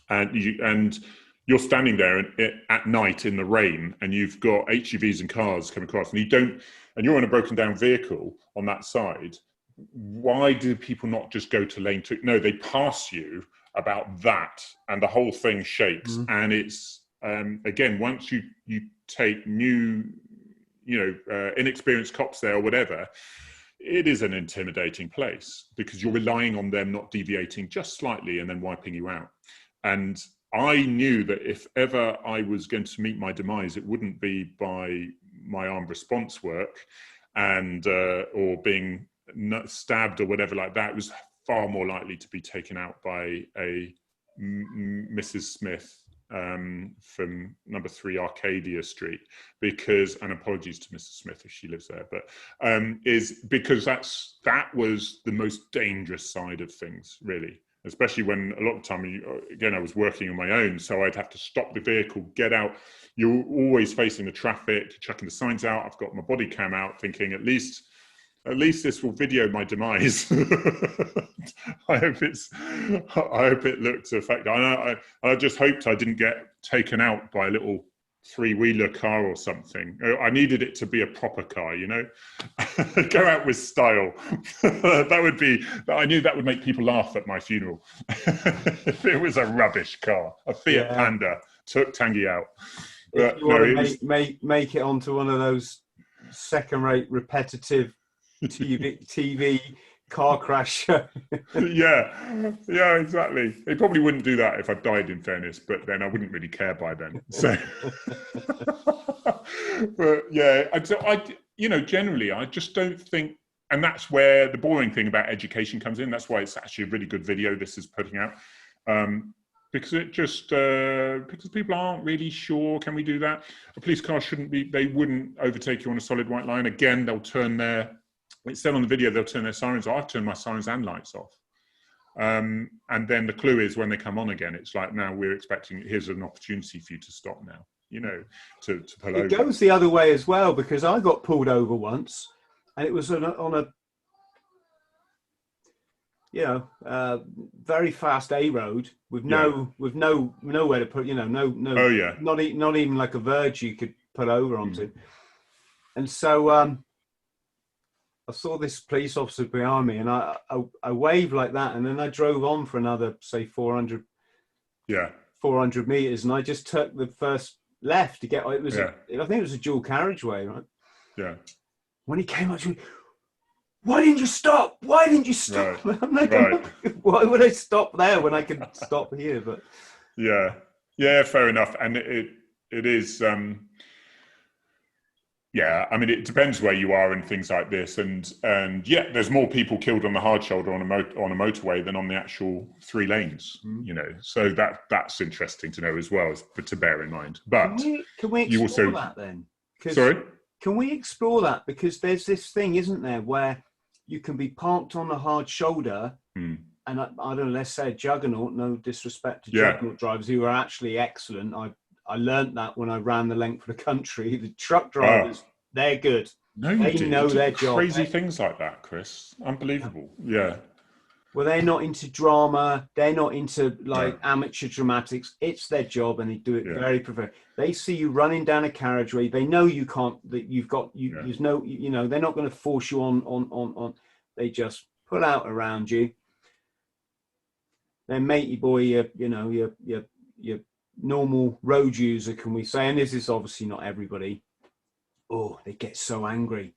and you're standing there at night in the rain, and you've got HGVs and cars coming across, and you're in a broken down vehicle on that side. Why do people not just go to lane 2? No, they pass you about that, and the whole thing shakes. And it's again, once you take new, inexperienced cops there or whatever, it is an intimidating place because you're relying on them not deviating just slightly and then wiping you out. And I knew that if ever I was going to meet my demise, it wouldn't be by my armed response work and or being stabbed or whatever like that. It was far more likely to be taken out by a Mrs. Smith from number 3 Arcadia Street, because, and apologies to Mrs. Smith if she lives there, but is because that was the most dangerous side of things, really. Especially when a lot of the time, again, I was working on my own, so I'd have to stop the vehicle, get out. You're always facing the traffic, checking the signs out. I've got my body cam out, thinking at least this will video my demise. I hope it looks effective. I just hoped I didn't get taken out by a little 3-wheeler car or something. I needed it to be a proper car, go out with style. I knew that would make people laugh at my funeral. If it was a rubbish car, a Fiat Panda took Tangye out. If you want to make it onto one of those second-rate repetitive TV car crash. yeah, exactly. They probably wouldn't do that if I died, in fairness, but then I wouldn't really care by then. So, but yeah, generally, I just don't think, and that's where the boring thing about education comes in. That's why it's actually a really good video this is putting out, because it just because people aren't really sure. Can we do that? A police car they wouldn't overtake you on a solid white line. Again, they'll turn it said on the video, they'll turn their sirens off. I've turned my sirens and lights off. And then the clue is when they come on again, it's like, now we're expecting, here's an opportunity for you to stop now, to pull over. It goes the other way as well, because I got pulled over once, and it was on a very fast A road with nowhere to put, not even like a verge you could pull over onto. And so, I saw this police officer behind me, and I waved like that, and then I drove on for another, say, 400 meters, and I just took the first left to get. I think it was a dual carriageway, right? Yeah. When he came up to me, why didn't you stop? Why didn't you stop? Right. I'm like, why would I stop there when I could stop here? But yeah, fair enough, and it is. Yeah, I mean, it depends where you are and things like this, and there's more people killed on the hard shoulder on a motorway than on the actual 3 lanes. So that's interesting to know as well, but to bear in mind. But can we explore that then? Sorry, can we explore that, because there's this thing, isn't there, where you can be parked on the hard shoulder, and I don't know, let's say a juggernaut. No disrespect to juggernaut drivers who are actually excellent. I learned that when I ran the length of the country. The truck drivers, they're good. No, you They did. know You did their job. crazy things like that, Chris. Unbelievable. Yeah. Well, they're not into drama. They're not into like amateur dramatics. It's their job, and they do it very professional. They see you running down a carriageway. They know you can't. That you've got you. There's no. You know, they're not going to force you on. They just pull out around you. Then, matey boy, your normal road user, can we say? And this is obviously not everybody. Oh, they get so angry.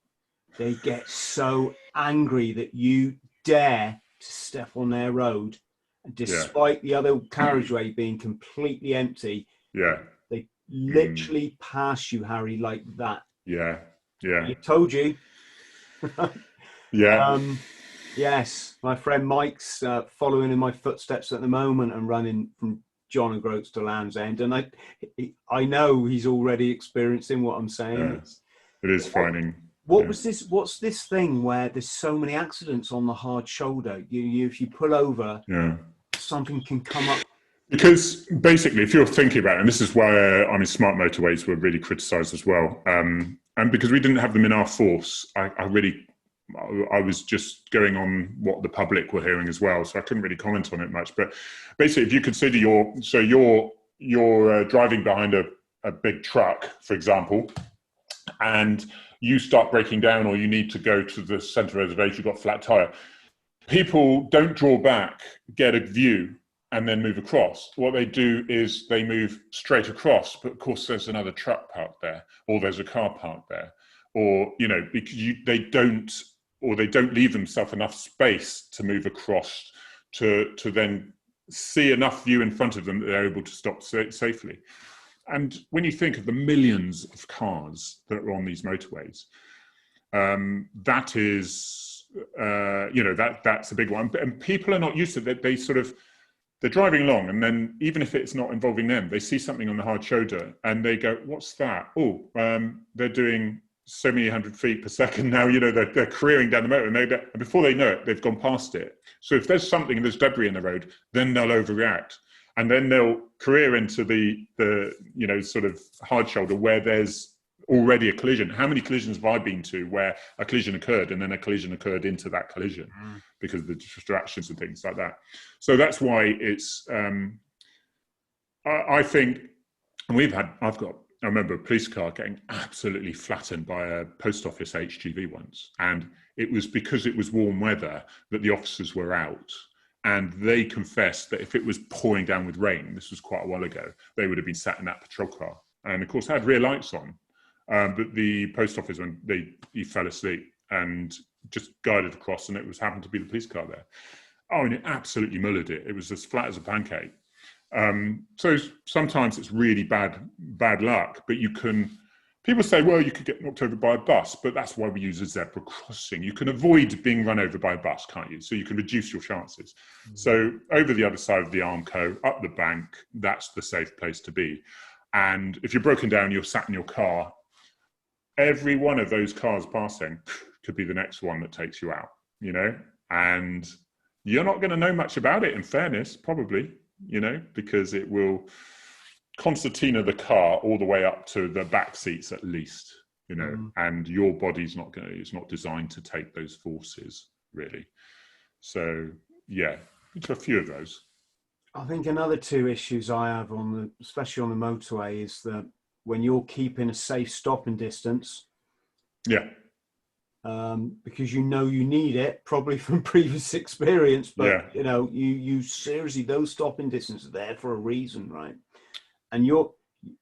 They get so angry that you dare to step on their road, and despite the other carriageway being completely empty, they literally pass you, Harry, like that. I told you. Yes, my friend Mike's following in my footsteps at the moment and running from John O'Groats to Land's End, and I know he's already experiencing what I'm saying. It is frightening. What's this thing where there's so many accidents on the hard shoulder? You if you pull over, something can come up. Because basically, if you're thinking about it, and this is why smart motorways were really criticised as well, and because we didn't have them in our force, I was just going on what the public were hearing as well, so I couldn't really comment on it much. But basically, if you consider you're driving behind a big truck, for example, and you start breaking down, or you need to go to the centre reservation, you've got a flat tyre. People don't draw back, get a view, and then move across. What they do is they move straight across, but of course there's another truck parked there, or there's a car parked there, or because they don't leave themselves enough space to move across to then see enough view in front of them that they're able to stop safely. And when you think of the millions of cars that are on these motorways, that is, that's a big one. And people are not used to it. They're driving along, and then even if it's not involving them, they see something on the hard shoulder and they go, "What's that?" Oh, they're doing so many 100 feet per second now. They're careering down the motor, and before they know it, they've gone past it. So if there's something and there's debris in the road, then they'll overreact. And then they'll career into the sort of hard shoulder where there's already a collision. How many collisions have I been to where a collision occurred and then a collision occurred into that collision because of the distractions and things like that? So that's why it's, I think, and I remember a police car getting absolutely flattened by a post office HGV once. And it was because it was warm weather that the officers were out. And they confessed that if it was pouring down with rain, this was quite a while ago, they would have been sat in that patrol car. And of course, they had rear lights on. But the post office, he fell asleep and just guided across, and it happened to be the police car there. Oh, and it absolutely mullered it. It was as flat as a pancake. So sometimes it's really bad luck, but people say, well, you could get knocked over by a bus, but that's why we use a zebra crossing. You can avoid being run over by a bus, can't you? So you can reduce your chances. So over the other side of the Armco, up the bank, that's the safe place to be. And if you're broken down, you're sat in your car, every one of those cars passing could be the next one that takes you out, and you're not going to know much about it, in fairness, probably, because it will concertina the car all the way up to the back seats at least, and your body's it's not designed to take those forces, really. So, yeah, it's a few of those. I think another two issues I have especially on the motorway, is that when you're keeping a safe stopping distance, because you need it, probably from previous experience, but you seriously, those stopping distances are there for a reason, right? And you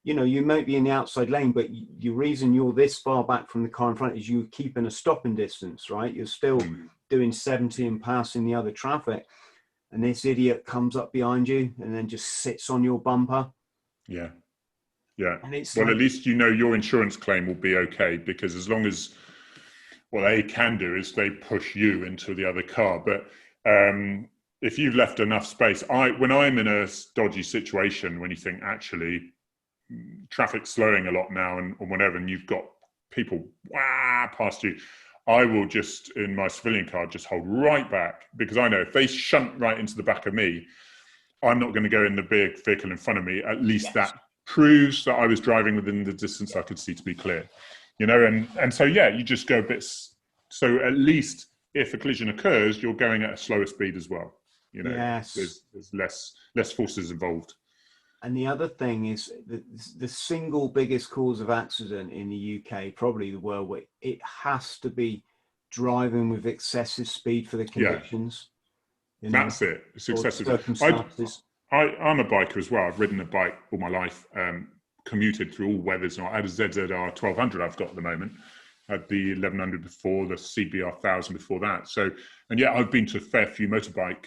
might be in the outside lane, but the reason you're this far back from the car in front is you're keeping a stopping distance, right? You're still doing 70 and passing the other traffic, and this idiot comes up behind you and then just sits on your bumper. Yeah. And it's at least your insurance claim will be okay, because as long as what they can do is they push you into the other car. But if you've left enough space, when I'm in a dodgy situation, when you think actually traffic's slowing a lot now or whatever, and you've got people past you, I will just, in my civilian car, just hold right back, because I know if they shunt right into the back of me, I'm not going to go in the big vehicle in front of me. At least that proves that I was driving within the distance I could see to be clear. you know, and so, yeah, you just go a bit, so at least if a collision occurs, you're going at a slower speed as well. You know, yes. there's less forces involved. And the other thing is the single biggest cause of accident in the UK, probably the world, where it has to be driving with excessive speed for the conditions. Yeah. You know, that's it. It's excessive. Circumstances. I'm a biker as well. I've ridden a bike all my life, commuted through all weathers. I had a ZZR 1200 I've got at the moment. I had the 1100 before, the CBR 1000 before that. So, and yeah, I've been to a fair few motorbike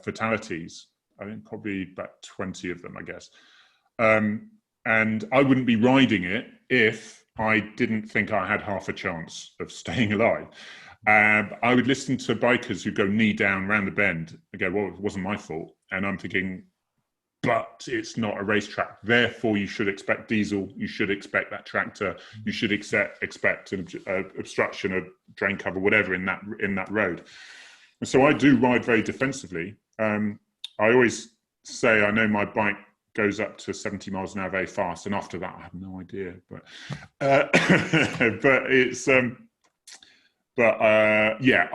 fatalities. I think probably about 20 of them, I guess. And I wouldn't be riding it if I didn't think I had half a chance of staying alive. I would listen to bikers who go knee down around the bend and go, well, it wasn't my fault. And I'm thinking, but it's not a racetrack. Therefore, you should expect diesel. You should expect that tractor. You should expect an obstruction, a drain cover, whatever in that road. And so I do ride very defensively. I always say I know my bike goes up to 70 miles an hour very fast, and after that I have no idea. But but it's yeah,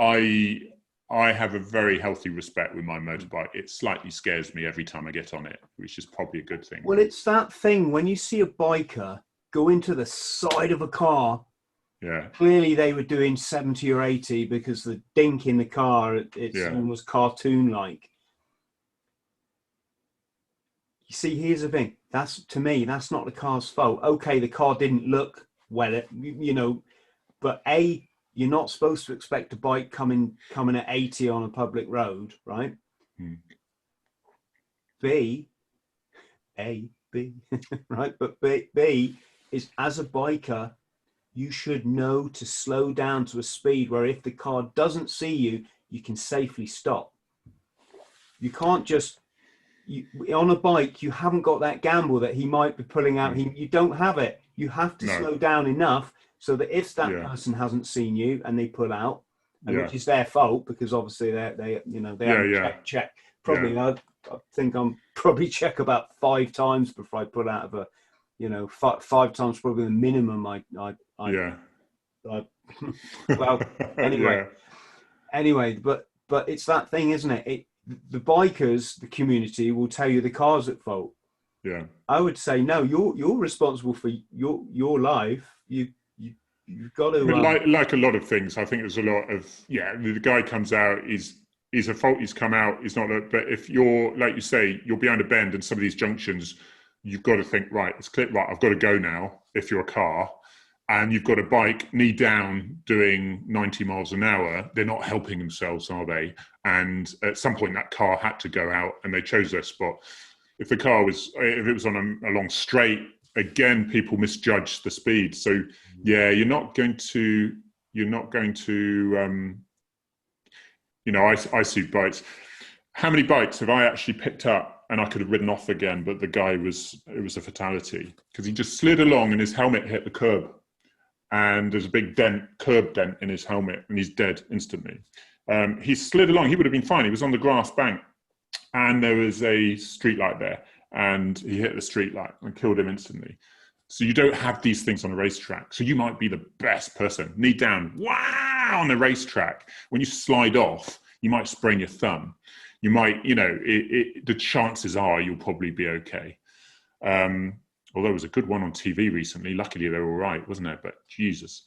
I have a very healthy respect with my motorbike. It slightly scares me every time I get on it, which is probably a good thing. Well, it's that thing when you see a biker go into the side of a car. Yeah. Clearly they were doing 70 or 80 because the dink in the car, it's almost cartoon-like. You see, here's the thing. To me, that's not the car's fault. Okay, the car didn't look well, you know, but you're not supposed to expect a bike coming at 80 on a public road, right? B, right? But B is, as a biker, you should know to slow down to a speed where if the car doesn't see you, you can safely stop. You can't just... on a bike, you haven't got that gamble that he might be pulling out. You don't have it. You have to slow down enough so that if that person hasn't seen you and they pull out, which is their fault because obviously they haven't checked. Probably I think I'm probably check about 5 times before I pull out of a, you know, 5 times probably the minimum. Well, anyway, but it's that thing, isn't it? The bikers, the community will tell you the car's at fault. Yeah. I would say no. You're responsible for your life. You've got to. Like a lot of things, I think there's a lot of the guy comes out. He's a fault. He's come out. He's not. But if you're, like you say, you're behind a bend and some of these junctions, you've got to think, right, it's clear. Right, I've got to go now. If you're a car, and you've got a bike knee down doing 90 miles an hour, they're not helping themselves, are they? And at some point that car had to go out and they chose their spot. If it was on a long straight, again, people misjudge the speed. So yeah, you're not going to, you know, I see bikes. How many bikes have I actually picked up and I could have ridden off again, but the guy it was a fatality because he just slid along and his helmet hit the curb. And there's a big curb dent in his helmet, and he's dead instantly. He slid along. He would have been fine. He was on the grass bank, and there was a street light there, and he hit the street light and killed him instantly. So you don't have these things on a racetrack. So you might be the best person, knee down, wow, on a racetrack. When you slide off, you might sprain your thumb. You might, you know, the chances are you'll probably be okay. Although there was a good one on TV recently. Luckily, they were all right, wasn't there? But Jesus.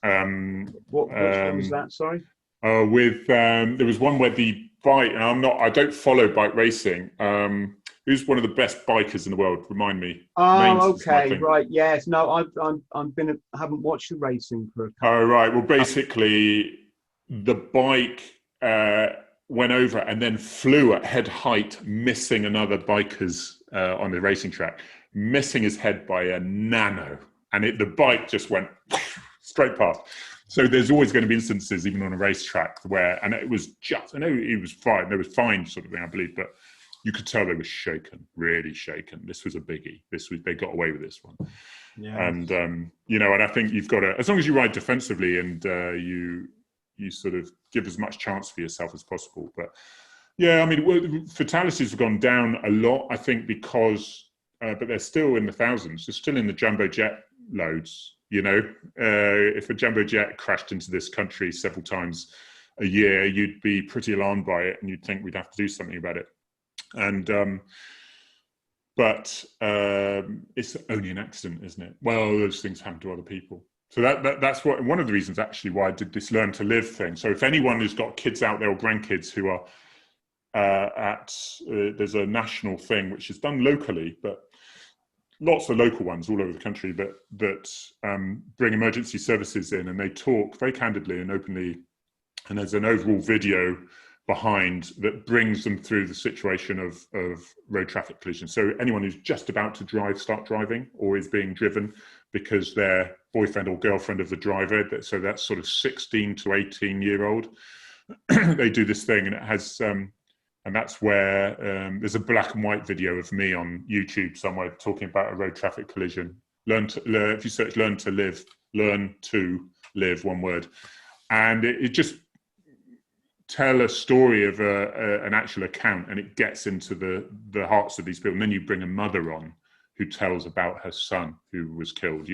What was that? Sorry. There was one where the bike, and I don't follow bike racing. Who's one of the best bikers in the world? Remind me. Oh, okay, right. Yes. No, I haven't watched the racing for. Oh, right. Well, basically, the bike went over and then flew at head height, missing another biker's on the racing track. Missing his head by a nano, and the bike just went straight past. So there's always going to be instances, even on a racetrack, where, and it was just, I know he was fine, there was fine sort of thing, I believe, but you could tell they were shaken, really shaken. This was a biggie. They got away with this one. Yeah. And, you know, and I think you've got to, as long as you ride defensively and you sort of give as much chance for yourself as possible. But yeah, I mean, fatalities have gone down a lot, I think, because, but they're still in the thousands. They're still in the jumbo jet loads. If a jumbo jet crashed into this country several times a year, you'd be pretty alarmed by it, and you'd think we'd have to do something about it. And but it's only an accident, isn't it? Well, those things happen to other people. So that's one of the reasons actually why I did this Learn to Live thing. So if anyone who's got kids out there or grandkids who are there's a national thing which is done locally, but lots of local ones all over the country that bring emergency services in, and they talk very candidly and openly, and there's an overall video behind that brings them through the situation of road traffic collision. So anyone who's just about to start driving, or is being driven because their boyfriend or girlfriend of the driver, so that's sort of 16 to 18-year-old, they do this thing, and it has and that's where there's a black and white video of me on YouTube somewhere talking about a road traffic collision. If you search Learn to Live, one word, and it just tell a story of an actual account, and it gets into the hearts of these people. And then you bring a mother on who tells about her son who was killed,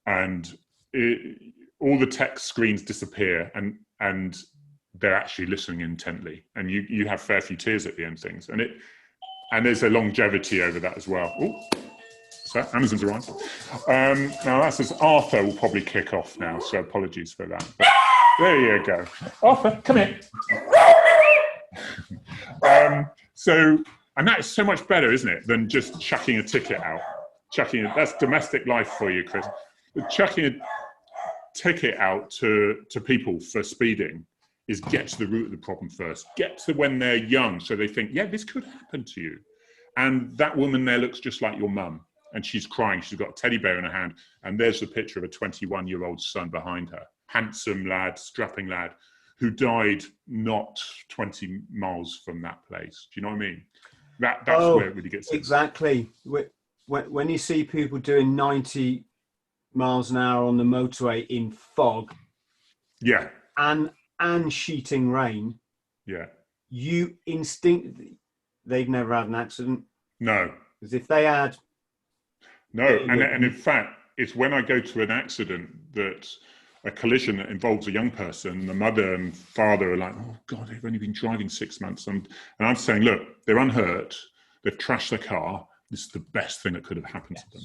and all the text screens disappear, and they're actually listening intently, and you have fair few tears at the end of things, and there's a longevity over that as well. Ooh, so Amazon's arrived. Now that says Arthur will probably kick off now, so apologies for that. But there you go, Arthur, come here. And that's so much better, isn't it, than just chucking a ticket out. That's domestic life for you, Chris. Chucking a ticket out to people for speeding is get to the root of the problem first. Get to when they're young, so they think, yeah, this could happen to you. And that woman there looks just like your mum, and she's crying. She's got a teddy bear in her hand, and there's the picture of a 21-year-old son behind her. Handsome lad, strapping lad, who died not 20 miles from that place. Do you know what I mean? That's where it really gets exactly. When you see people doing 90 miles an hour on the motorway in fog, yeah, and sheeting rain, yeah, you instinctively, they've never had an accident. No, because if they had, no, and in fact, it's when I go to an accident, that a collision that involves a young person, the mother and father are like, oh God, they've only been driving 6 months, and I'm saying, look, they're unhurt, they've trashed their car. This is the best thing that could have happened to them,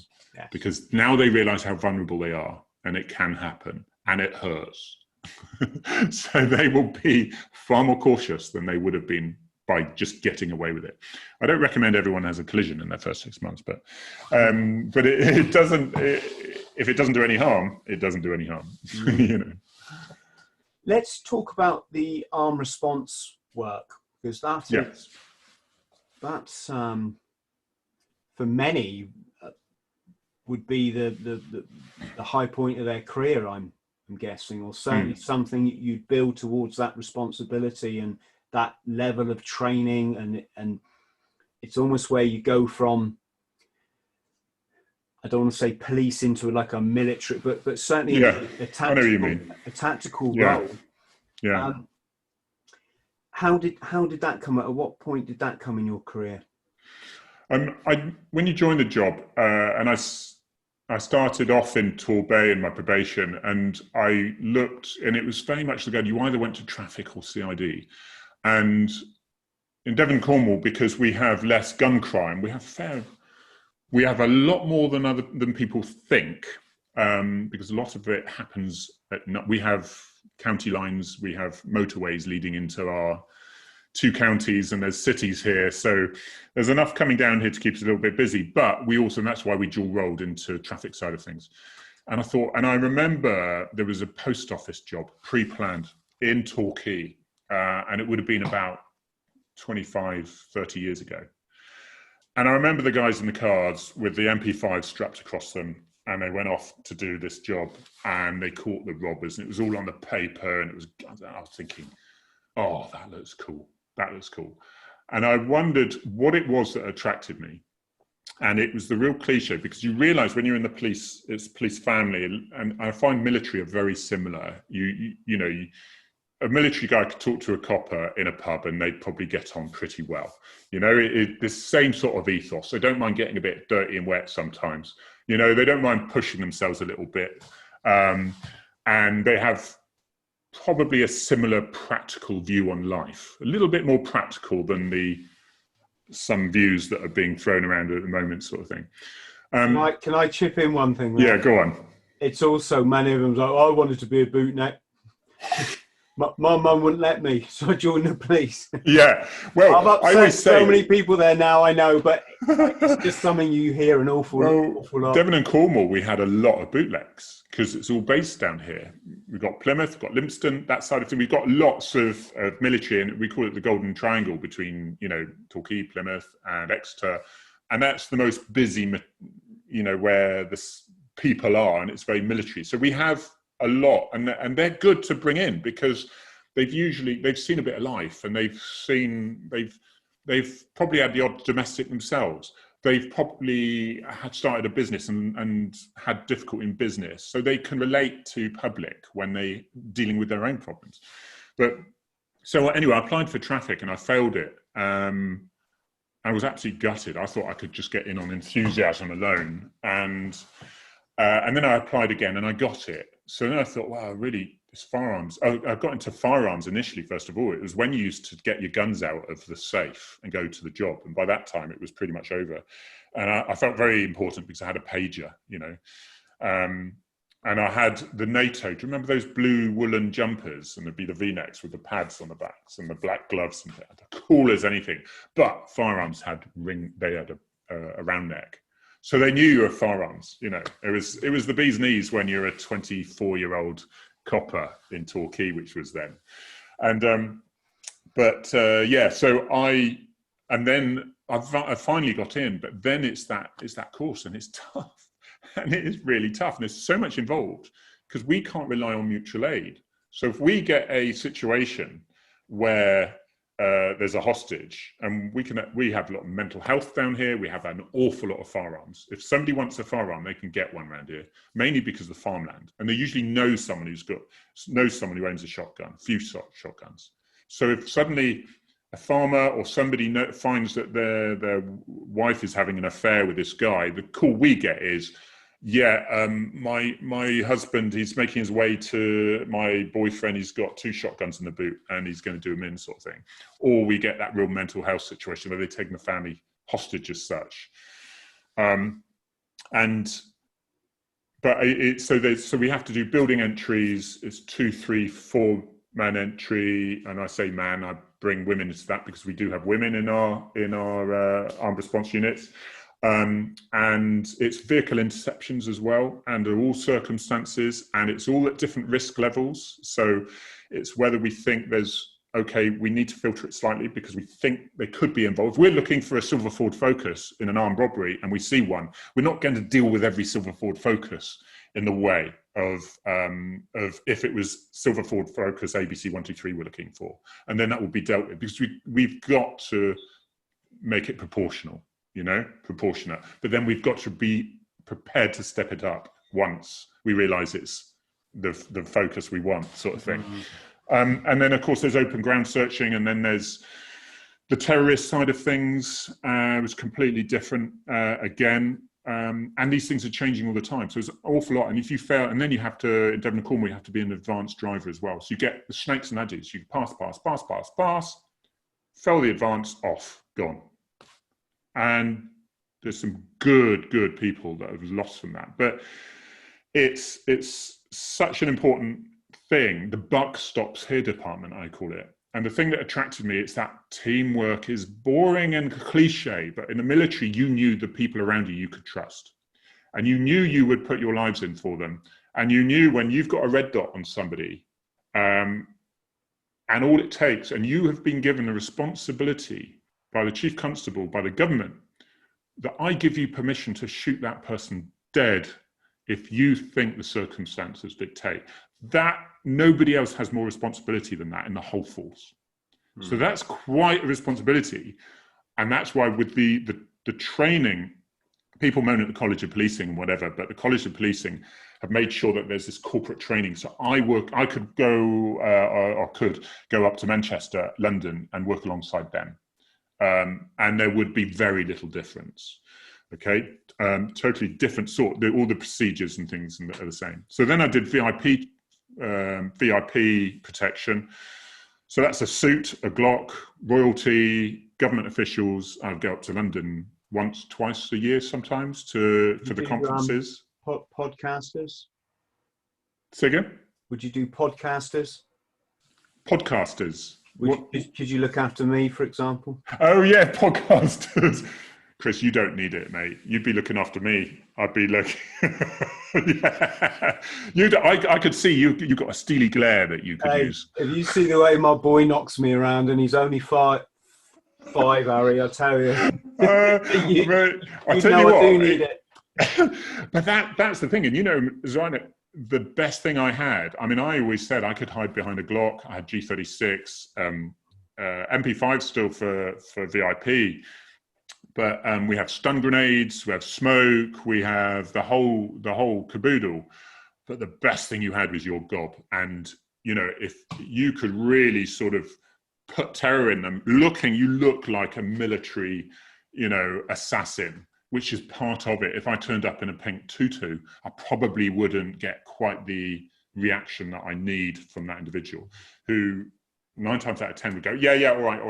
because now they realise how vulnerable they are, and it can happen, and it hurts. So they will be far more cautious than they would have been by just getting away with it. I don't recommend everyone has a collision in their first 6 months, but it doesn't. If it doesn't do any harm, it doesn't do any harm. Let's talk about the arm response work, because that's for many would be the high point of their career. I'm guessing, or certainly something you'd build towards that responsibility and that level of training, and it's almost where you go from, I don't want to say police into like a military, but certainly a tactical role. Yeah. How did that come? At what point did that come in your career? When you join the job, and I started off in Torbay in my probation, and I looked, and it was very much the guide. You either went to traffic or CID. And in Devon, Cornwall, because we have less gun crime, we have a lot more than people think, because a lot of it happens we have county lines, we have motorways leading into our 2 counties, and there's cities here, so there's enough coming down here to keep us a little bit busy. But we also, and that's why we dual rolled into traffic side of things. And I remember there was a post office job pre-planned in Torquay, and it would have been about 25, 30 years ago. And I remember the guys in the cars with the MP5 strapped across them, and they went off to do this job, and they caught the robbers, and it was all on the paper, and I was thinking, oh, that looks cool. That looks cool. And I wondered what it was that attracted me. And it was the real cliche, because you realise when you're in the police, it's police family, and I find military are very similar. A military guy could talk to a copper in a pub and they'd probably get on pretty well. This same sort of ethos. They don't mind getting a bit dirty and wet sometimes. You know, they don't mind pushing themselves a little bit. And they have probably a similar practical view on life, a little bit more practical than some views that are being thrown around at the moment, sort of thing. Can I chip in one thing there? Yeah, go on. It's also, many of them like, I wanted to be a bootneck. My mum wouldn't let me, so I joined the police. Yeah, well, I've upset so many people there now, I know, but it's just something you hear an awful lot. Devon and Cornwall, we had a lot of bootlegs because it's all based down here. We've got Plymouth, we've got Lympstone, that side of thing. We've got lots of military, and we call it the Golden Triangle between, you know, Torquay, Plymouth, and Exeter, and that's the most busy, you know, where the people are, and it's very military. So we have a lot, and they're good to bring in because they've seen a bit of life, and they've probably had the odd domestic themselves. They've probably had started a business and had difficulty in business, so they can relate to public when they dealing with their own problems. But so anyway, I applied for traffic and I failed it. I was absolutely gutted. I thought I could just get in on enthusiasm alone, and then I applied again and I got it. So then I thought, wow, really, this firearms. I got into firearms initially, first of all. It was when you used to get your guns out of the safe and go to the job. And by that time, it was pretty much over. And I felt very important because I had a pager, you know. And I had the NATO. Do you remember those blue woolen jumpers? And there'd be the V-necks with the pads on the backs and the black gloves, and cool as anything. But firearms had a round neck. So they knew you were firearms, you know. It was the bee's knees when you're a 24-year-old copper in Torquay, which was then. And so I finally got in, but then it's that course, and it's tough, and it is really tough, and there's so much involved because we can't rely on mutual aid. So if we get a situation where there's a hostage, and we have a lot of mental health down here. We have an awful lot of firearms. If somebody wants a firearm, they can get one around here, mainly because of the farmland, and they usually know someone who owns a shotgun, few shotguns. So if suddenly a farmer or somebody finds that their wife is having an affair with this guy, the call we get is, my husband, he's making his way to my boyfriend, he's got 2 shotguns in the boot and he's going to do him in, sort of thing. Or we get that real mental health situation where they're taking the family hostage as such. So we have to do building entries. It's 2, 3, 4 man entry, and I say man, I bring women into that because we do have women in our armed response units. And it's vehicle interceptions as well, under all circumstances, and it's all at different risk levels. So it's whether we think we need to filter it slightly because we think they could be involved. We're looking for a silver Ford Focus in an armed robbery and we see one. We're not going to deal with every silver Ford Focus in the way of if it was silver Ford Focus ABC 123 we're looking for. And then that will be dealt with because we've got to make it proportional. Proportionate. But then we've got to be prepared to step it up once we realise it's the focus we want, sort of thing. Mm-hmm. And then, of course, there's open ground searching, and then there's the terrorist side of things, was completely different again. And these things are changing all the time. So there's an awful lot. And if you fail, and then you have to, in Devon and Cornwall, you have to be an advanced driver as well. So you get the snakes and ladders. You pass, fail the advance, off, gone. And there's some good people that have lost from that. But it's such an important thing. The buck stops here department, I call it. And the thing that attracted me, it's that teamwork is boring and cliche, but in the military, you knew the people around you could trust. And you knew you would put your lives in for them. And you knew when you've got a red dot on somebody, and all it takes, and you have been given the responsibility by the chief constable, by the government, that I give you permission to shoot that person dead if you think the circumstances dictate. That nobody else has more responsibility than that in the whole force. Mm. So that's quite a responsibility. And that's why with the training, people moan at the College of Policing and whatever, but the College of Policing have made sure that there's this corporate training. So I could go up to Manchester, London, and work alongside them. And there would be very little difference. Okay, totally different sort. All the procedures and things are the same. So then I did VIP protection. So that's a suit, a Glock, royalty, government officials. I'd go up to London once, twice a year sometimes for the conferences. Podcasters? Say again? Would you do podcasters? Podcasters. Could you look after me, for example? Oh, yeah, podcasters. Chris, you don't need it, mate. You'd be looking after me. I'd be looking. Yeah. I could see you've got a steely glare that you could use. If you see the way my boy knocks me around, and he's only five, Harry, I'll tell you. I'll tell you what. I do need it. But that's the thing. And Zaina, the best thing I had, I mean, I always said I could hide behind a Glock. I had G36, MP5 still for VIP. But we have stun grenades, we have smoke, we have the whole caboodle. But the best thing you had was your gob. And, if you could really sort of put terror in them, you look like a military, assassin, which is part of it. If I turned up in a pink tutu, I probably wouldn't get quite the reaction that I need from that individual, who 9 times out of 10 would go, yeah, all right.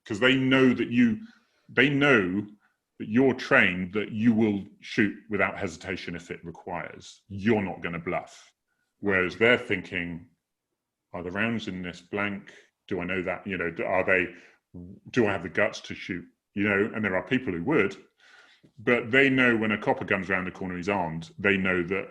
Because they know that you're trained that you will shoot without hesitation if it requires. You're not going to bluff. Whereas they're thinking, are the rounds in this blank? Do I know that? Do I have the guts to shoot? And there are people who would, but they know when a copper comes around the corner, he's armed. They know that.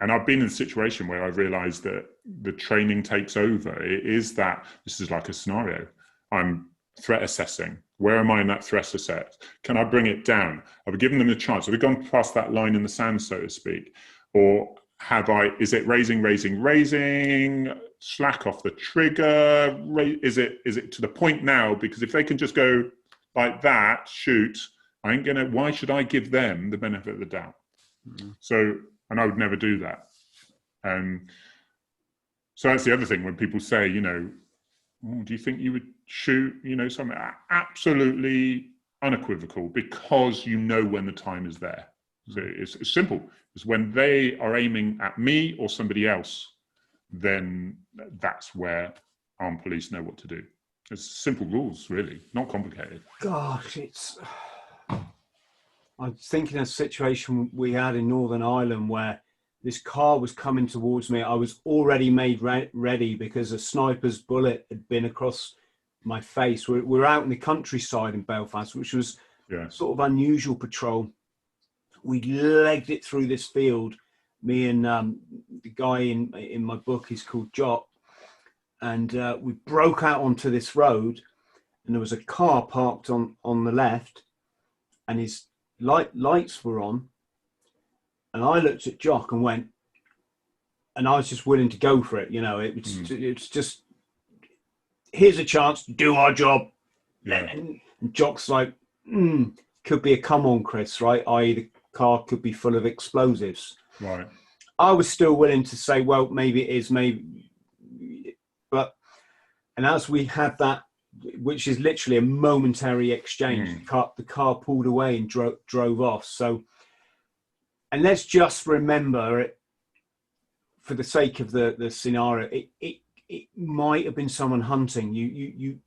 And I've been in a situation where I've realized that the training takes over. It is that this is like a scenario. I'm threat assessing. Where am I in that threat assess? Can I bring it down? Have I given them the chance? Have we gone past that line in the sand, so to speak? Or is it raising, slack off the trigger? Is it to the point now? Because if they can just go like that, shoot, why should I give them the benefit of the doubt? Mm-hmm. So, and I would never do that. So that's the other thing when people say, do you think you would shoot, something absolutely unequivocal, because when the time is there. So it's simple. It's when they are aiming at me or somebody else, then that's where armed police know what to do. It's simple rules, really, not complicated. Gosh, I'm thinking of a situation we had in Northern Ireland where this car was coming towards me. I was already made ready because a sniper's bullet had been across my face. We're out in the countryside in Belfast, which was sort of unusual patrol. We legged it through this field. Me and the guy in my book is called Jock. And we broke out onto this road, and there was a car parked on the left, and his lights were on. And I looked at Jock and went, and I was just willing to go for it. It's just, here's a chance to do our job. Yeah. And Jock's like, could be a come on, Chris, right? I.e. the car could be full of explosives. Right. I was still willing to say, well, maybe it is, maybe. And as we had that, which is literally a momentary exchange, the car pulled away and drove off. So, and let's just remember it, for the sake of the scenario, it might have been someone hunting. You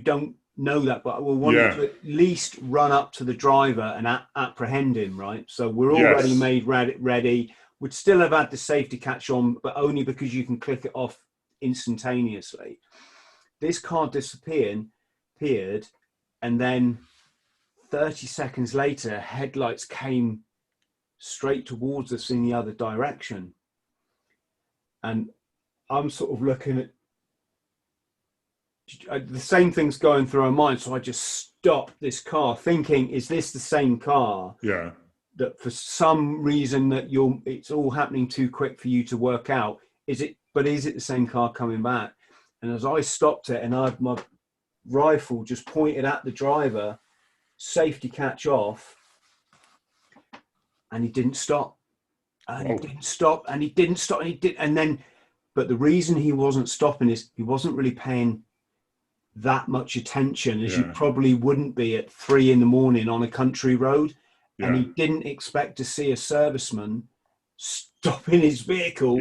don't know that, but we wanted to at least run up to the driver and apprehend him, right? So we're already made ready. We'd still have had the safety catch on, but only because you can click it off instantaneously. This car disappeared, and then 30 seconds later, headlights came straight towards us in the other direction. And I'm sort of looking at the same things going through our mind. So I just stopped this car thinking, is this the same car? Yeah. That for some reason it's all happening too quick for you to work out. Is it the same car coming back? And as I stopped it and I had my rifle just pointed at the driver, safety catch off, and he didn't stop. And he didn't stop, and he didn't stop, but the reason he wasn't stopping is he wasn't really paying that much attention as you probably wouldn't be at 3 a.m. on a country road. And he didn't expect to see a serviceman stopping his vehicle.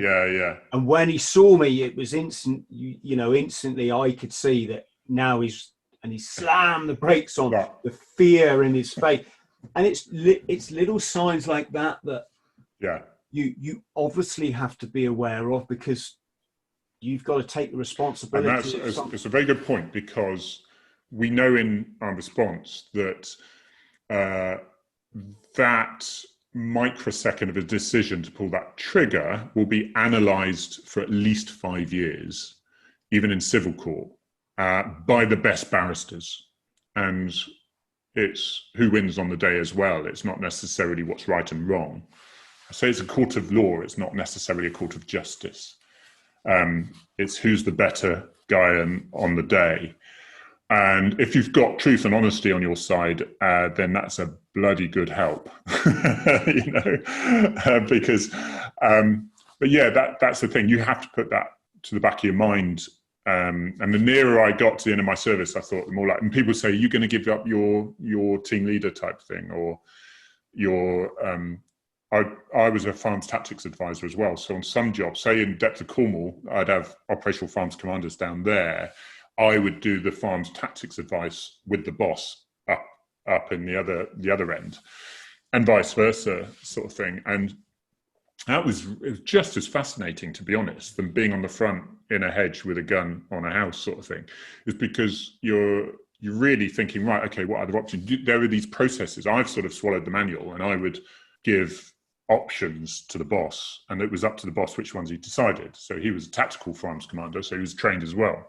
And when he saw me, it was instant, instantly I could see that now he slammed the brakes on, the fear in his face. And it's little signs like that you obviously have to be aware of, because you've got to take the responsibility. And it's a very good point, because we know in our response that that microsecond of a decision to pull that trigger will be analysed for at least 5 years, even in civil court, by the best barristers. And it's who wins on the day as well. It's not necessarily what's right and wrong. I say it's a court of law. It's not necessarily a court of justice. It's who's the better guy on the day. And if you've got truth and honesty on your side, then that's a bloody good help, because, but yeah, that's the thing. You have to put that to the back of your mind. And the nearer I got to the end of my service, I thought the more like, and people say, are you going to give up your team leader type thing, or I was a farms tactics advisor as well. So on some jobs, say in depth of Cornwall, I'd have operational farms commanders down there. I would do the farms tactics advice with the boss up in the other end, and vice versa, sort of thing. And it was just as fascinating, to be honest, than being on the front in a hedge with a gun on a house, sort of thing. Is because you're really thinking, right, okay, what other options? There are these processes. I've sort of swallowed the manual, and I would give options to the boss, and it was up to the boss which ones he decided. So he was a tactical farms commander, so he was trained as well.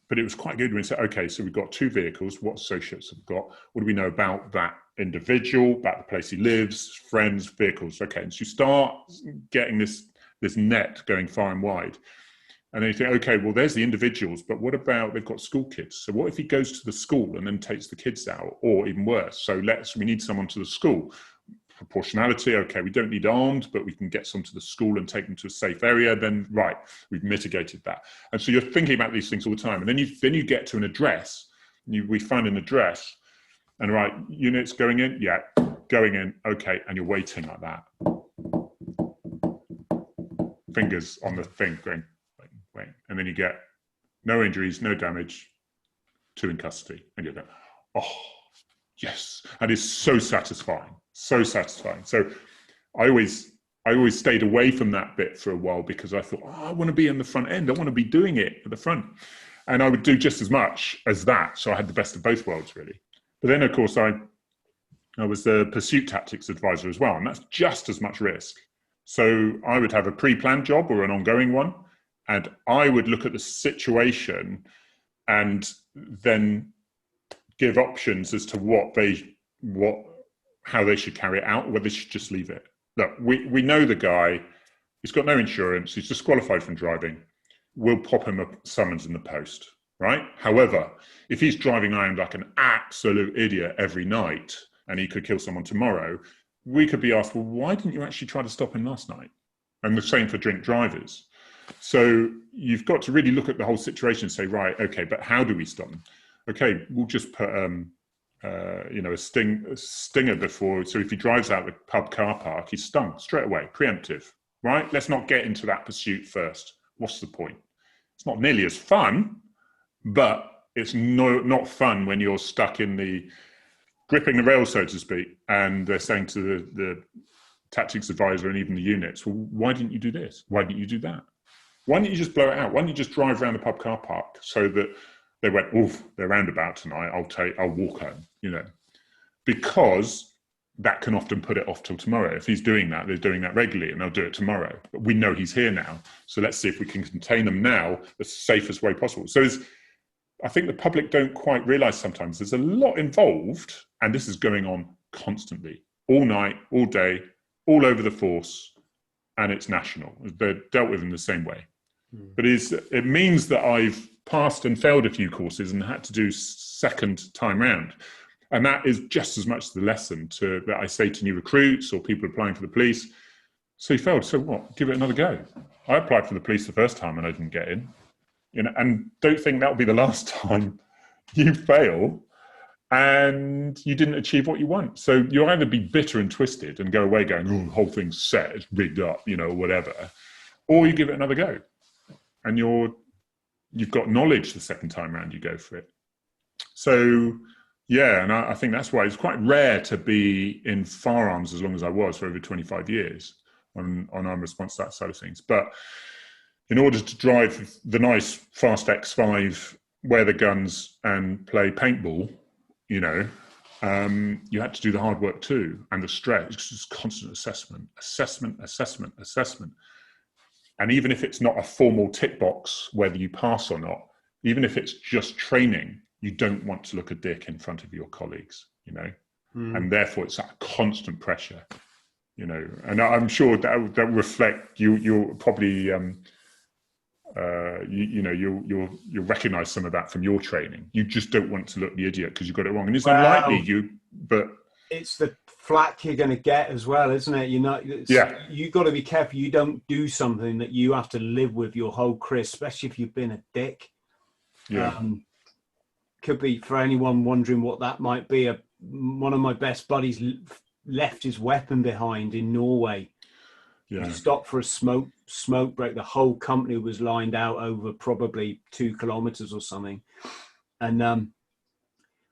But it was quite good when we said, okay, so we've got 2 vehicles. What associates have we got? What do we know about that individual, about the place he lives, friends, vehicles? Okay, and so you start getting this net going far and wide. And then you think, okay, well, there's the individuals, but what about, they've got school kids. So what if he goes to the school and then takes the kids out, or even worse? So we need someone to the school. Proportionality, okay, we don't need armed, but we can get some to the school and take them to a safe area. Then, right, we've mitigated that. And so you're thinking about these things all the time. And then you get to an address. We find an address, and right, units going in, yeah, going in, okay, and you're waiting like that. Fingers on the thing, going, wait. And then you get no injuries, no damage, 2 in custody. And you go, oh, yes. And it's so satisfying. So satisfying. So I always stayed away from that bit for a while, because I thought, I want to be in the front end. I want to be doing it at the front. And I would do just as much as that. So I had the best of both worlds, really. But then, of course, I was the pursuit tactics advisor as well. And that's just as much risk. So I would have a pre-planned job or an ongoing one. And I would look at the situation and then give options as to how they should carry it out, or whether they should just leave it. Look, we know the guy, he's got no insurance, he's disqualified from driving. We'll pop him a summons in the post, right? However, if he's driving around like an absolute idiot every night and he could kill someone tomorrow, we could be asked, well, why didn't you actually try to stop him last night? And the same for drink drivers. So you've got to really look at the whole situation and say, right, okay, but how do we stop them? Okay, we'll just put a stinger before. So if he drives out the pub car park, he's stung straight away, preemptive, right? Let's not get into that pursuit first. What's the point? It's not nearly as fun, but it's not fun when you're stuck in the gripping the rail, so to speak, and they're saying to the tactics advisor and even the units, well, why didn't you do this? Why didn't you do that? Why didn't you just blow it out? Why didn't you just drive around the pub car park so that they went, oof, they're roundabout tonight, I'll walk home, because that can often put it off till tomorrow. If he's doing that, they're doing that regularly, and they'll do it tomorrow. But we know he's here now, so let's see if we can contain them now the safest way possible. So I think the public don't quite realise sometimes there's a lot involved, and this is going on constantly, all night, all day, all over the force, and it's national. They're dealt with in the same way. But it means that I've passed and failed a few courses and had to do second time round. And that is just as much the lesson that I say to new recruits or people applying for the police. So you failed, so what? Give it another go. I applied for the police the first time and I didn't get in. you know, and don't think that'll be the last time you fail and you didn't achieve what you want. So you'll either be bitter and twisted and go away going, oh, the whole thing's set, it's rigged up, you know, whatever, or you give it another go, and you've got knowledge the second time around you go for it. So yeah, and I think that's why it's quite rare to be in firearms as long as I was, for over 25 years on armed response, that side of things. But in order to drive the nice fast X5, wear the guns and play paintball, you know, you had to do the hard work too, and the stress. It's just constant assessment. And even if it's not a formal tick box, whether you pass or not, even if it's just training, you don't want to look a dick in front of your colleagues, you know, and therefore it's that constant pressure, you know. And I'm sure that reflect you'll probably you'll recognize some of that from your training. You just don't want to look the idiot because you got it wrong, and it's unlikely but it's the flack you're going to get as well, isn't it? You know, you got to be careful you don't do something that you have to live with your whole career, especially if you've been a dick. Could be, for anyone wondering what that might be, one of my best buddies left his weapon behind in Norway. He stopped for a smoke break. The whole company was lined out over probably 2 kilometers or something, and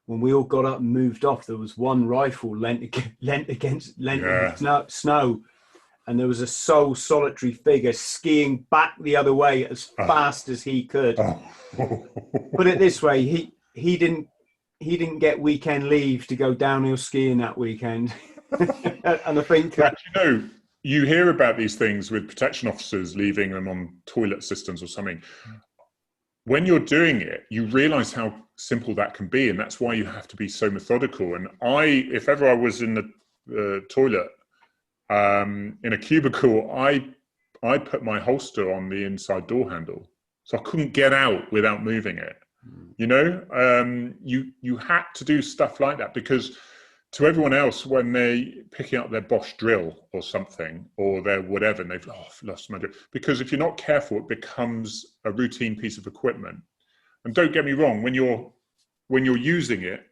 when we all got up and moved off, there was one rifle lent against the snow, and there was a sole solitary figure skiing back the other way as fast as he could. Put it this way, he didn't get weekend leave to go downhill skiing that weekend. And I think but, you know, you hear about these things with protection officers leaving them on toilet systems or something. When you're doing it, you realize how simple that can be, and that's why you have to be so methodical. And if ever I was in the toilet in a cubicle, I put my holster on the inside door handle, so I couldn't get out without moving it. You know, you had to do stuff like that, because to everyone else, when they're picking up their Bosch drill or something, or their whatever, and they've lost my drill, because if you're not careful, it becomes a routine piece of equipment. And don't get me wrong, when you're using it,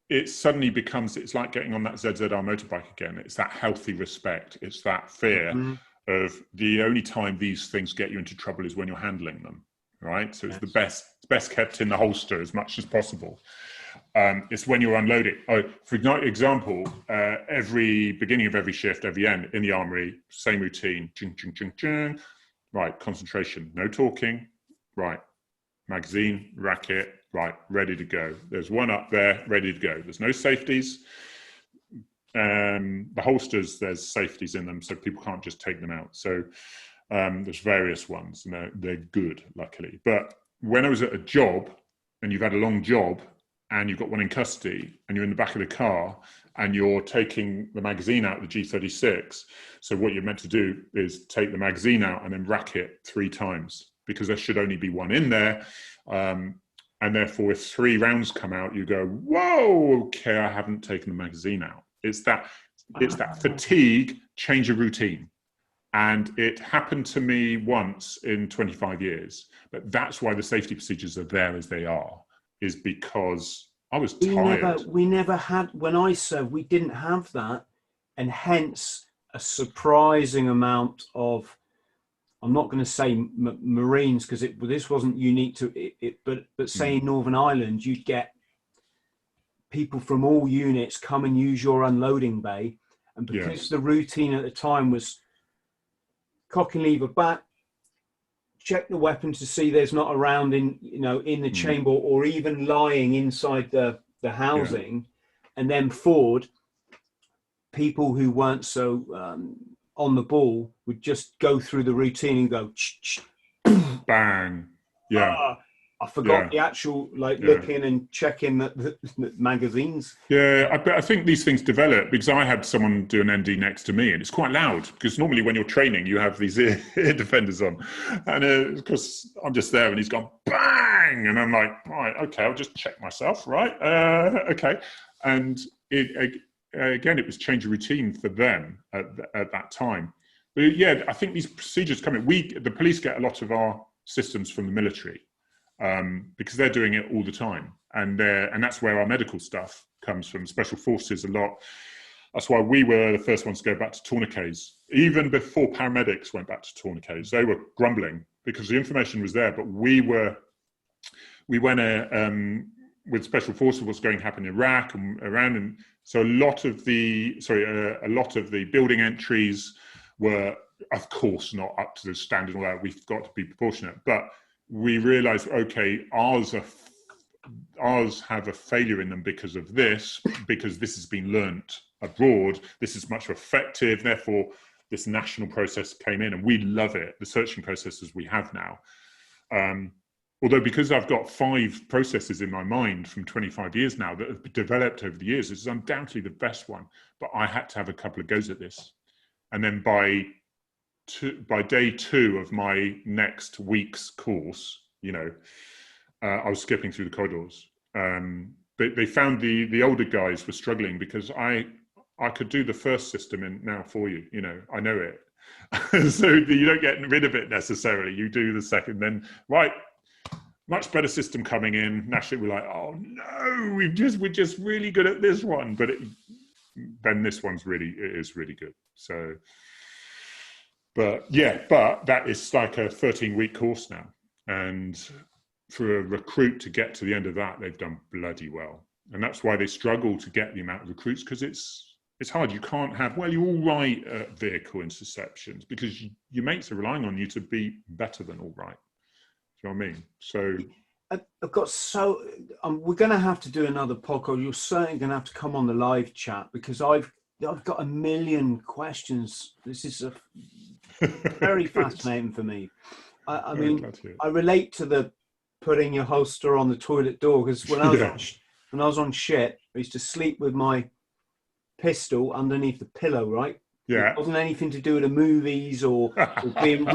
it suddenly becomes, it's like getting on that ZZR motorbike again. It's that healthy respect. It's that fear of the only time these things get you into trouble is when you're handling them, right? So it's the best kept in the holster as much as possible. It's when you're unloading. For example, every beginning of every shift, every end in the armory, same routine. Ching, ching, ching, ching. Right, concentration, no talking. Right, magazine, racket. Right, ready to go. There's one up there, ready to go. There's no safeties. The holsters, there's safeties in them, so people can't just take them out. So there's various ones, and they're good, luckily. But when I was at a job, and you've had a long job, and you've got one in custody, and you're in the back of the car, and you're taking the magazine out of the G36. So what you're meant to do is take the magazine out and then rack it 3 times, because there should only be one in there. And therefore, if 3 rounds come out, you go, whoa, okay, I haven't taken the magazine out. It's that fatigue, change of routine. And it happened to me once in 25 years. But that's why the safety procedures are there as they are, is because I was tired. We never had, when I served, we didn't have that. And hence a surprising amount of, I'm not going to say Marines, because this wasn't unique to it, but say in Northern Ireland, you'd get people from all units come and use your unloading bay. And because the routine at the time was cock and lever back, check the weapon to see there's not a round in the chamber, or even lying inside the housing, and then forward, people who weren't so on the ball would just go through the routine and go bang. I forgot the actual looking and checking the magazines. I think these things develop, because I had someone do an ND next to me, and it's quite loud, because normally when you're training you have these ear defenders on, and because I'm just there and he's gone bang, and I'm like, right, okay, I'll just check myself, right, okay. And again, it was change of routine for them at that time. But I think these procedures come in. The police get a lot of our systems from the military, because they're doing it all the time. And that's where our medical stuff comes from, special forces a lot. That's why we were the first ones to go back to tourniquets. Even before paramedics went back to tourniquets, they were grumbling because the information was there, but we went with special forces, what's going to happen in Iraq and around. And so a lot of the building entries were, of course, not up to the standard and all that. We've got to be proportionate. But we realized, okay, ours have a failure in them because of this, because this has been learnt abroad. This is much more effective. Therefore, this national process came in, and we love it, the searching processes we have now. Although, because I've got 5 processes in my mind from 25 years now that have developed over the years, this is undoubtedly the best one. But I had to have a couple of goes at this. And then by day 2 of my next week's course, I was skipping through the corridors. They found the older guys were struggling because I could do the first system now for you. I know it. So you don't get rid of it necessarily. You do the second, then right. Much better system coming in. Naturally, we're like, oh no, we're just really good at this one. But then this one's is really good. So, but that is like a 13-week course now. And for a recruit to get to the end of that, they've done bloody well. And that's why they struggle to get the amount of recruits, because it's hard. You can't have, well, you're all right at vehicle interceptions because your mates are relying on you to be better than all right. Do you know what I mean? So I've got we're going to have to do another podcast. You're certainly going to have to come on the live chat, because I've got a million questions. This is very fascinating for me. I mean, I relate to the putting your holster on the toilet door, because when I was on shit, I used to sleep with my pistol underneath the pillow, right? Yeah. It wasn't anything to do with the movies or being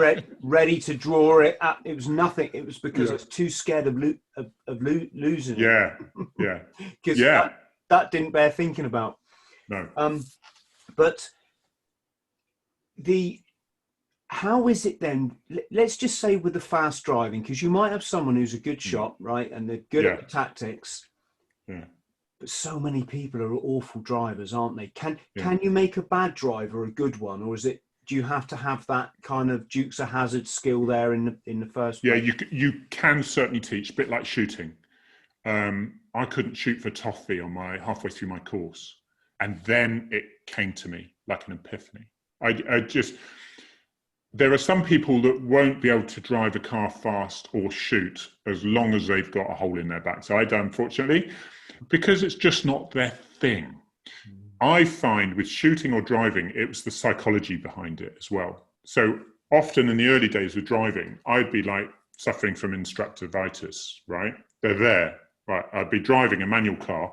ready to draw it. It was nothing. It was because I was too scared of losing it. Yeah. Because that didn't bear thinking about. No. But how is it then? Let's just say with the fast driving, because you might have someone who's a good shot, right, and they're good at the tactics. Yeah. But so many people are awful drivers, aren't they? Can you make a bad driver a good one, or do you have to have that kind of Dukes of Hazzard skill there in the first place? Yeah, you can certainly teach, a bit like shooting. I couldn't shoot for toffee on halfway through my course, and then it came to me like an epiphany. There are some people that won't be able to drive a car fast or shoot as long as they've got a hole in their backside, unfortunately, because it's just not their thing. I find with shooting or driving, it was the psychology behind it as well. So often in the early days with driving, I'd be like suffering from instructoritis, right? They're there, right? I'd be driving a manual car,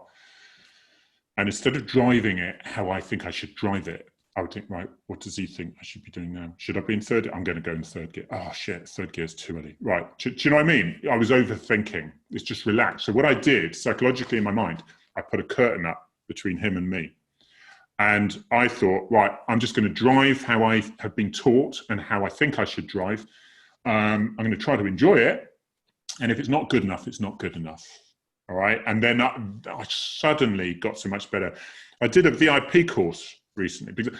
and instead of driving it how I think I should drive it, I would think, right, what does he think I should be doing now? Should I be in third? I'm going to go in third gear. Oh, shit, third gear is too early. Right, do you know what I mean? I was overthinking. It's just relaxed. So what I did, psychologically in my mind, I put a curtain up between him and me. And I thought, right, I'm just going to drive how I have been taught and how I think I should drive. I'm going to try to enjoy it. And if it's not good enough, it's not good enough. All right? And then I suddenly got so much better. I did a VIP course recently, because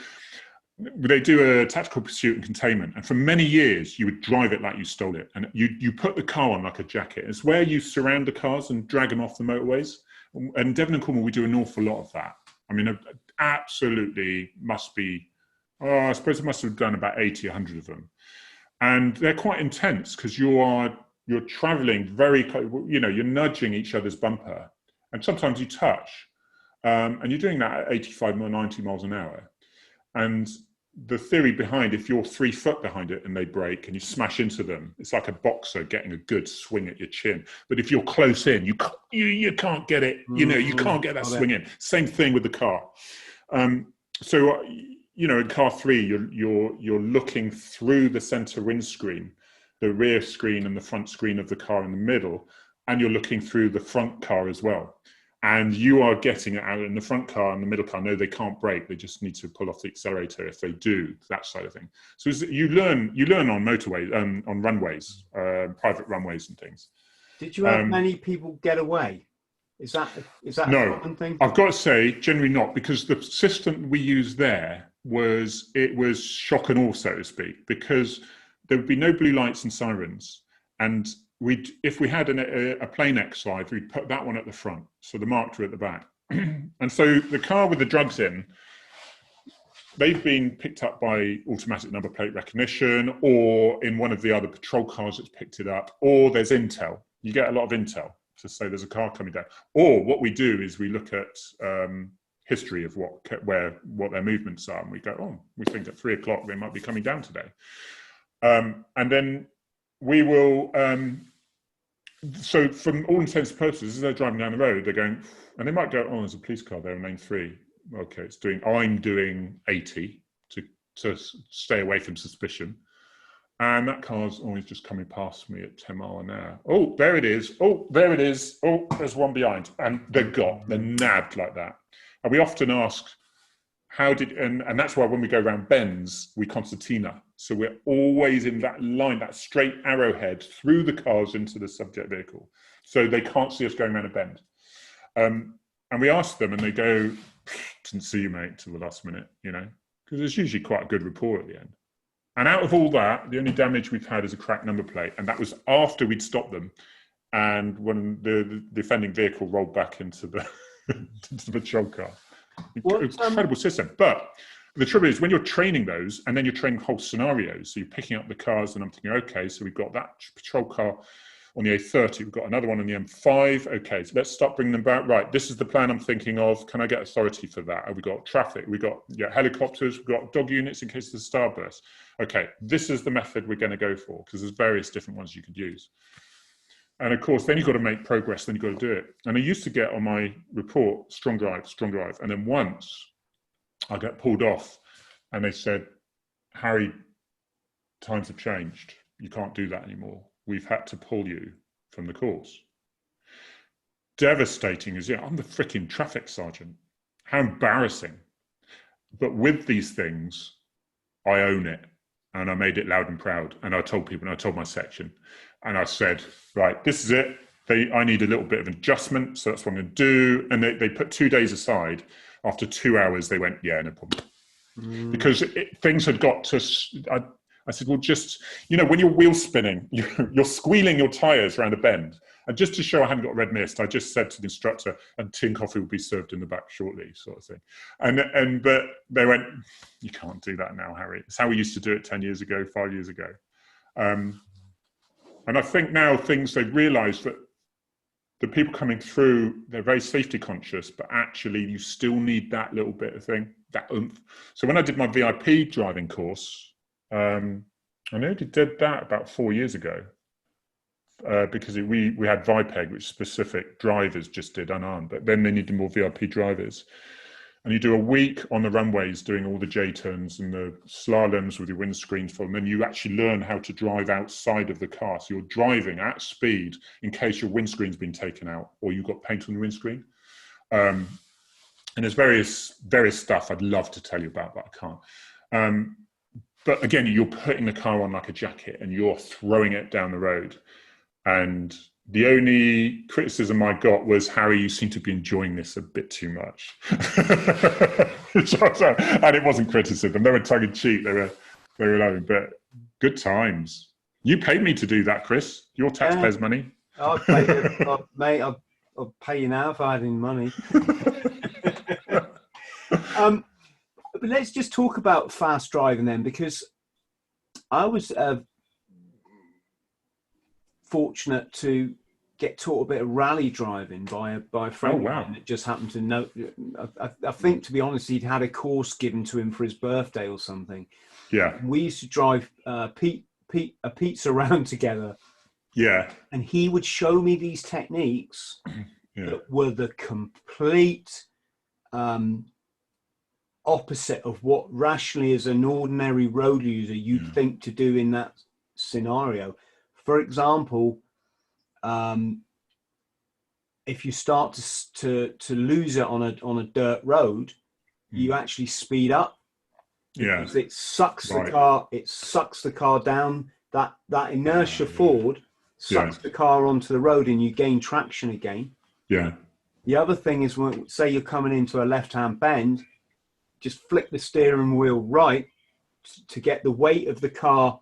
they do a tactical pursuit and containment, and for many years you would drive it like you stole it, and you put the car on like a jacket. It's where you surround the cars and drag them off the motorways, and Devon and Cornwall, we do an awful lot of that. I mean, absolutely must be, I suppose it must have done about 80, 100 of them, and they're quite intense because you're traveling very, you're nudging each other's bumper, and sometimes you touch. And you're doing that at 85 or 90 miles an hour. And the theory behind, if you're 3 foot behind it and they brake and you smash into them, it's like a boxer getting a good swing at your chin. But if you're close in, you can't get it, you can't get that swing in. Same thing with the car. So in car 3, you're looking through the center windscreen, the rear screen and the front screen of the car in the middle, and you're looking through the front car as well. and you are getting it out in the front car and the middle car. No, they can't brake. They just need to pull off the accelerator if they do, that side of thing. So you learn on motorways, on runways, private runways and things. Did you have many people get away? Is that no, a common thing? I've got to say, generally not, because the system we used there was shock and awe, so to speak, because there would be no blue lights and sirens. And if we had a plane X slide, we'd put that one at the front, so the marked were at the back. And so the car with the drugs in, they've been picked up by automatic number plate recognition, or in one of the other patrol cars that's picked it up, or there's intel. You get a lot of intel to say there's a car coming down. Or what we do is we look at history of what their movements are, and we go, oh, we think at 3 o'clock they might be coming down today. And then we will, so from all intents and purposes, as they're driving down the road, they're going, and they might go, oh, there's a police car there in lane 3. Okay, I'm doing 80 to stay away from suspicion. And that car's always just coming past me at 10 miles an hour. Oh, there it is. Oh, there it is. Oh, there's one behind. And they're nabbed like that. And we often ask, and that's why when we go around bends, we concertina. So we're always in that line, that straight arrowhead through the cars into the subject vehicle. So they can't see us going around a bend. And we ask them and they go, didn't see you, mate, till the last minute, because there's usually quite a good rapport at the end. And out of all that, the only damage we've had is a cracked number plate. And that was after we'd stopped them. And when the offending vehicle rolled back into the patrol car. Incredible system. But the trouble is when you're training those, and then you're training whole scenarios, so you're picking up the cars, and I'm thinking, okay, so we've got that patrol car on the A30, we've got another one on the M5. Okay, so let's start bringing them back. Right, this is the plan I'm thinking of. Can I get authority for that? Have we got traffic? We've got helicopters. We've got dog units in case there's a starburst. Okay, this is the method we're going to go for, because there's various different ones you could use. And of course, then you've got to make progress, then you've got to do it. And I used to get on my report, strong drive. And then once I got pulled off and they said, Harry, times have changed. You can't do that anymore. We've had to pull you from the course. Devastating as, I'm the freaking traffic sergeant. How embarrassing. But with these things, I own it. And I made it loud and proud. And I told people, and I told my section, and I said, right, this is it. I need a little bit of adjustment, so that's what I'm going to do. And they put 2 days aside. After 2 hours, they went, yeah, no problem. Because things had got to, I said, well, just, when you're wheel spinning, you're squealing your tires around a bend. And just to show I hadn't got red mist, I just said to the instructor, and tin coffee will be served in the back shortly, sort of thing. But they went, you can't do that now, Harry. It's how we used to do it 10 years ago, 5 years ago. And I think now they've realised that the people coming through, they're very safety conscious, but actually you still need that little bit of thing, that oomph. So when I did my VIP driving course, I only did that about 4 years ago. Because we had VIPEG, which specific drivers just did unarmed, but then they needed more VIP drivers. And you do a week on the runways doing all the J-turns and the slaloms with your windscreens full, and then you actually learn how to drive outside of the car. So you're driving at speed in case your windscreen's been taken out or you've got paint on the windscreen. And there's various stuff I'd love to tell you about, but I can't. But again, you're putting the car on like a jacket and you're throwing it down the road. And the only criticism I got was, Harry, you seem to be enjoying this a bit too much. And it wasn't criticism. They were tongue-in-cheek. They were loving, but good times. You paid me to do that, Chris. Your taxpayers' money. I'll pay you, mate. I'll pay you now if I had any money. But let's just talk about fast driving then, because I was fortunate to get taught a bit of rally driving by a friend of mine that just happened to know. I think, to be honest, he'd had a course given to him for his birthday or something. Yeah. We used to drive a pizza round together. Yeah. And he would show me these techniques that were the complete opposite of what rationally as an ordinary road user you'd think to do in that scenario. For example, if you start to lose it on a dirt road, you actually speed up, because it sucks the car. It sucks the car down. That inertia forward sucks the car onto the road, and you gain traction again. Yeah. The other thing is, when, say you're coming into a left-hand bend, just flick the steering wheel right to get the weight of the car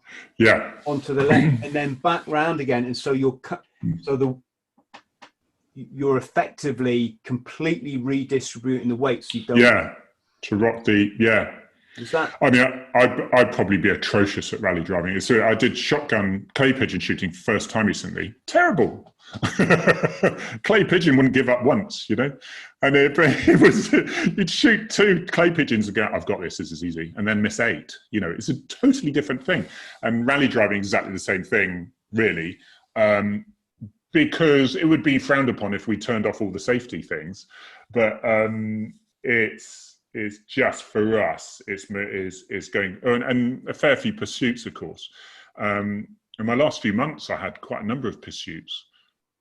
onto the left, and then back round again. And so you're effectively completely redistributing the weight. So you don't. To rock the Is that? I mean, I'd probably be atrocious at rally driving. So I did shotgun clay pigeon shooting first time recently. Terrible. Clay pigeon wouldn't give up once, you know. And it was, you'd shoot 2 clay pigeons and go, I've got this is easy, and then miss 8. You know, it's a totally different thing. And rally driving is exactly the same thing, really, because it would be frowned upon if we turned off all the safety things. But it's just for us, it's going, and a fair few pursuits, of course. In my last few months, I had quite a number of pursuits.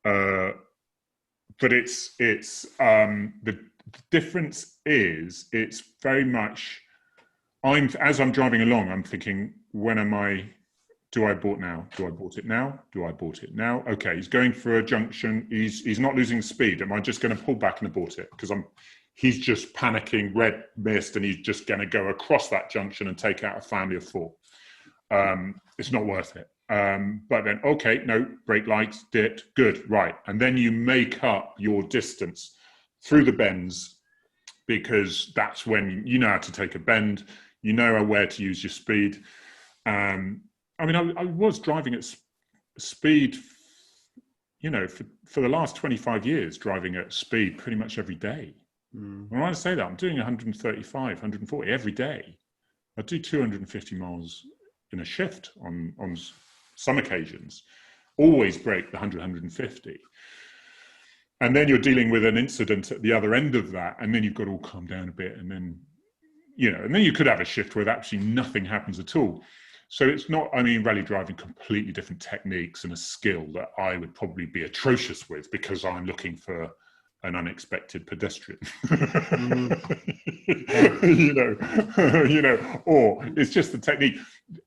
But it's the difference is, it's very much, as I'm driving along, I'm thinking, do I abort now? Do I abort it now? Do I abort it now? Okay, he's going for a junction. He's not losing speed. Am I just going to pull back and abort it? Because he's just panicking, red mist, and he's just going to go across that junction and take out a family of 4. It's not worth it. But then, okay, no, brake lights, dipped, good, right. And then you make up your distance through the bends, because that's when you know how to take a bend, you know where to use your speed. I mean, I was driving at speed, you know, for the last 25 years, driving at speed pretty much every day. When I say that, I'm doing 135, 140 every day. I do 250 miles in a shift on some occasions, always break the 100, 150. And then you're dealing with an incident at the other end of that, and then you've got to all calm down a bit, and then, you know, and then you could have a shift where actually nothing happens at all. So it's not, I mean, rally driving, completely different techniques and a skill that I would probably be atrocious with, because I'm looking for an unexpected pedestrian. you know, or it's just the technique.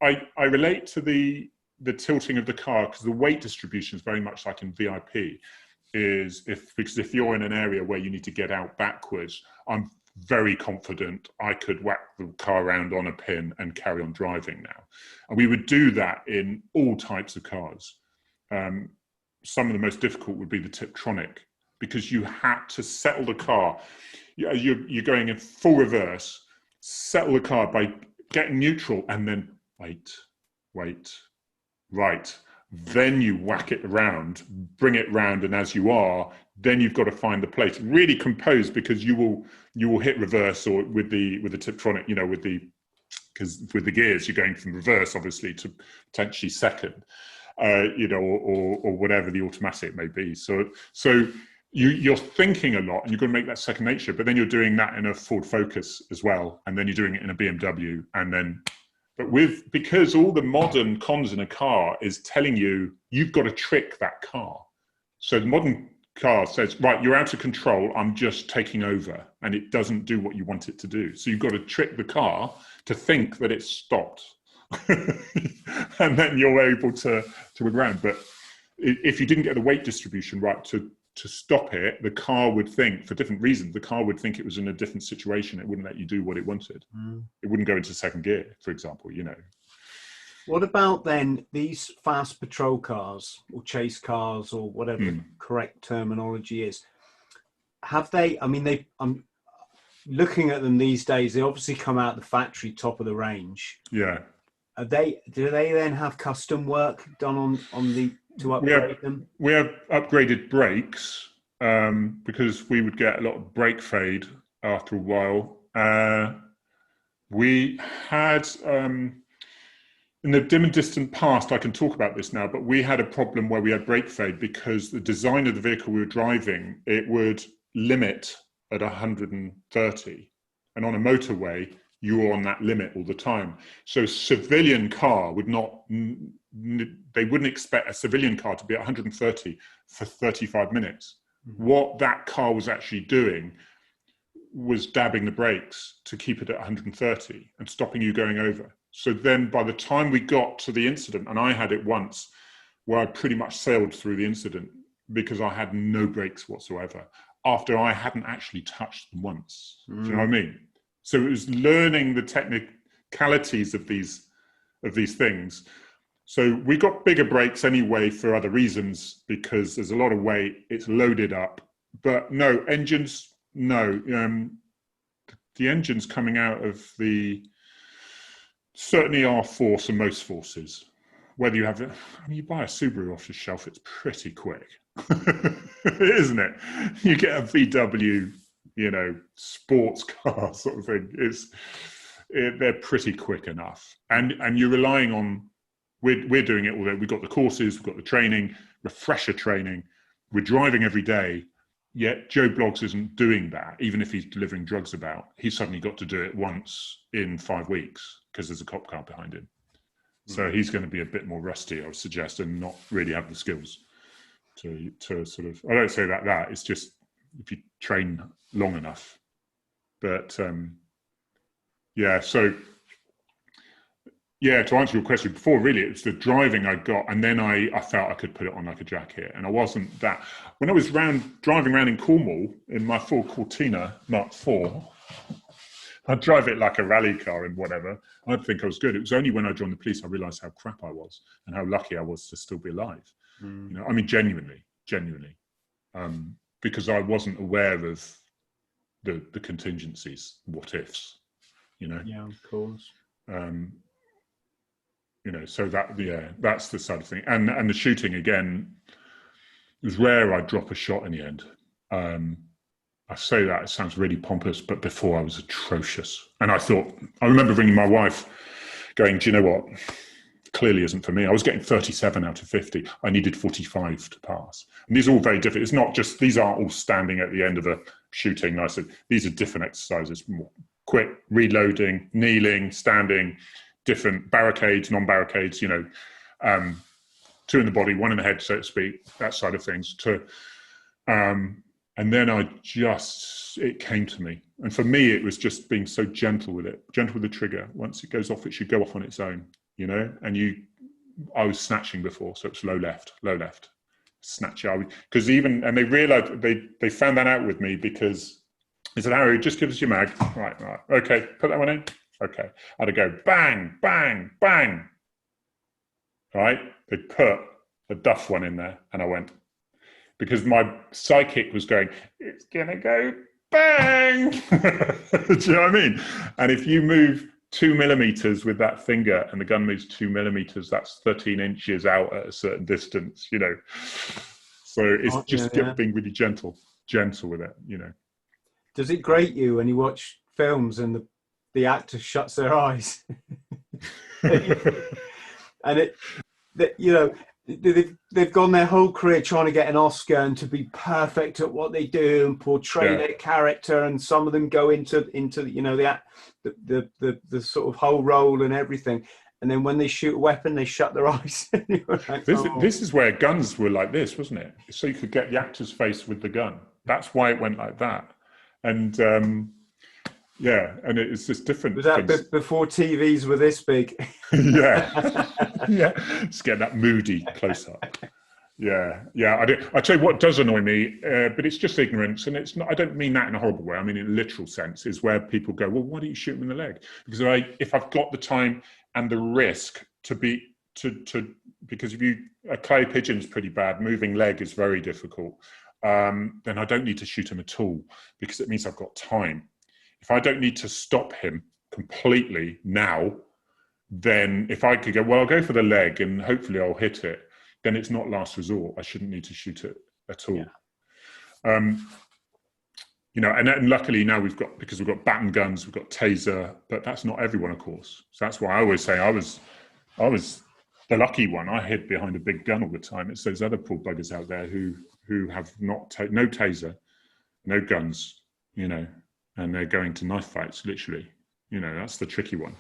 I relate to the tilting of the car, because the weight distribution is very much like in VIP, because if you're in an area where you need to get out backwards, I'm very confident I could whack the car around on a pin and carry on driving now. And we would do that in all types of cars. Some of the most difficult would be the Tiptronic, because you had to settle the car. You're going in full reverse, settle the car by getting neutral, and then wait, right. Then you whack it around, bring it round, and as you are, then you've got to find the place. Really compose, because you will hit reverse, or with the Tiptronic, you know, because with the gears you're going from reverse obviously to potentially second, you know, or whatever the automatic may be. So you're thinking a lot, and you're going to make that second nature. But then you're doing that in a Ford Focus as well, and then you're doing it in a BMW, and then. But because all the modern comms in a car is telling you, you've got to trick that car. So the modern car says, right, you're out of control, I'm just taking over. And it doesn't do what you want it to do. So you've got to trick the car to think that it's stopped. And then you're able to go around. But if you didn't get the weight distribution right to stop it, the car would think, for different reasons, the car would think it was in a different situation. It wouldn't let you do what it wanted. It wouldn't go into second gear, for example, you know. What about then these fast patrol cars or chase cars, or whatever the correct terminology is? Have they, I mean, I'm looking at them these days, they obviously come out the factory top of the range. Yeah. Do they then have custom work done on the, to upgrade them? We have upgraded brakes, because we would get a lot of brake fade after a while. We had, in the dim and distant past, I can talk about this now, but we had a problem where we had brake fade because the design of the vehicle we were driving, it would limit at 130. And on a motorway, you were on that limit all the time. So a civilian car would not, they wouldn't expect a civilian car to be at 130 for 35 minutes. What that car was actually doing was dabbing the brakes to keep it at 130 and stopping you going over. So then by the time we got to the incident, and I had it once where I pretty much sailed through the incident because I had no brakes whatsoever after I hadn't actually touched them once. Do you know what I mean? So it was learning the technicalities of these things. So we got bigger brakes anyway for other reasons because there's a lot of weight, it's loaded up. But no, engines, no. The engines coming out of certainly our force and most forces, whether you have, you buy a Subaru off the shelf, it's pretty quick, isn't it? You get a VW, sports car sort of thing. They're pretty quick enough. And you're relying on, we're doing it, although we've got the courses, we've got the training, refresher training, we're driving every day, yet Joe Bloggs isn't doing that, even if he's delivering drugs about. He's suddenly got to do it once in 5 weeks because there's a cop car behind him. So he's going to be a bit more rusty, I would suggest, and not really have the skills to sort of, I don't say that, it's just if you train long enough. But to answer your question before, really, it's the driving I got, and then I felt I could put it on like a jacket, and I wasn't that. When I was driving around in Cornwall in my Ford Cortina Mark IV, I'd drive it like a rally car and whatever. I'd think I was good. It was only when I joined the police I realised how crap I was and how lucky I was to still be alive. I mean, genuinely, because I wasn't aware of the contingencies, what ifs, Yeah, of course. So that's the side of thing. And the shooting, again, it was rare I'd drop a shot in the end. I say that, it sounds really pompous, but before I was atrocious. And I remember ringing my wife going, do you know what? Clearly isn't for me. I was getting 37 out of 50. I needed 45 to pass. And these are all very different. It's not just, these aren't all standing at the end of a shooting. I said, these are different exercises, more quick, reloading, kneeling, standing, different barricades, non-barricades, 2 in the body, 1 in the head, so to speak, that side of things. And then it came to me. And for me, it was just being so gentle with it, gentle with the trigger. Once it goes off, it should go off on its own, and I was snatching before, so it's low left, snatch. Because and they realized, they found that out with me because they said, Harry, just give us your mag. Right, okay, put that one in. Okay, I had to go bang, bang, bang. All right, they put a Duff one in there, and I went, because my psychic was going, it's gonna go bang. Do you know what I mean? And if you move 2 millimeters with that finger, and the gun moves 2 millimeters, that's 13 inches out at a certain distance. So it's being really gentle with it. Does it grate you when you watch films and the actor shuts their eyes? And they've gone their whole career trying to get an Oscar and to be perfect at what they do and portray their character, and some of them go into the sort of whole role and everything, and then when they shoot a weapon they shut their eyes. Like, this is where guns were like this, wasn't it? So you could get the actor's face with the gun. That's why it went like that. And and it's just different. Was that before TVs were this big? Yeah. Just get that moody close up. Yeah. I tell you what does annoy me, but it's just ignorance, and it's not. I don't mean that in a horrible way. I mean in a literal sense. Is where people go, well, why don't you shoot him in the leg? Because if I've got the time and the risk because if a clay pigeon's pretty bad, moving leg is very difficult. Then I don't need to shoot him at all, because it means I've got time. If I don't need to stop him completely now, then if I could go, well, I'll go for the leg and hopefully I'll hit it, then it's not last resort. I shouldn't need to shoot it at all. Yeah. And luckily now because we've got baton guns, we've got taser, but that's not everyone, of course. So that's why I always say I was the lucky one. I hid behind a big gun all the time. It's those other poor buggers out there who have no taser, no guns, and they're going to knife fights, literally. That's the tricky one.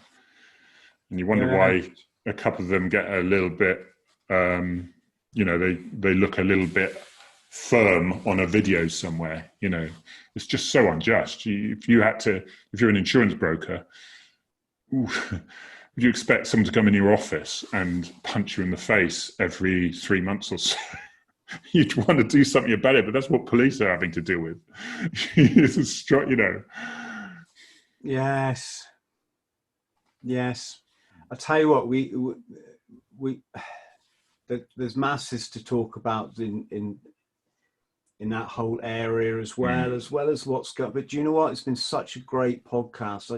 And you wonder why a couple of them get a little bit, they look a little bit firm on a video somewhere. You know, it's just so unjust. If you're an insurance broker, would you expect someone to come in your office and punch you in the face every 3 months or so? You'd want to do something about it, but that's what police are having to deal with. It's you know. Yes. I tell you what, there's masses to talk about in that whole area as well as what's going. But do you know what? It's been such a great podcast.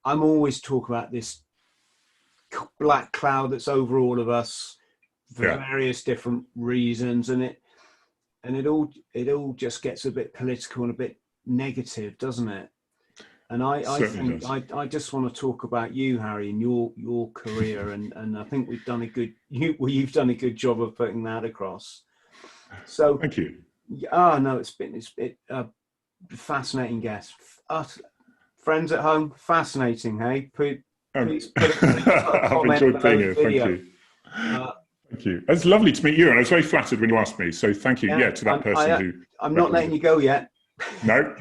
I'm always talking about this black cloud that's over all of us for various different reasons, and it all just gets a bit political and a bit negative, doesn't it? And I think I just want to talk about you, Harry, and your career, and I think you've done a good job of putting that across. So thank you. No, it's been a fascinating guest. Friends at home, fascinating. Hey, please put I've enjoyed being here. Thank you. Thank you. It's lovely to meet you, and I was very flattered when you asked me. So thank you. To that person I'm not letting you go yet. No.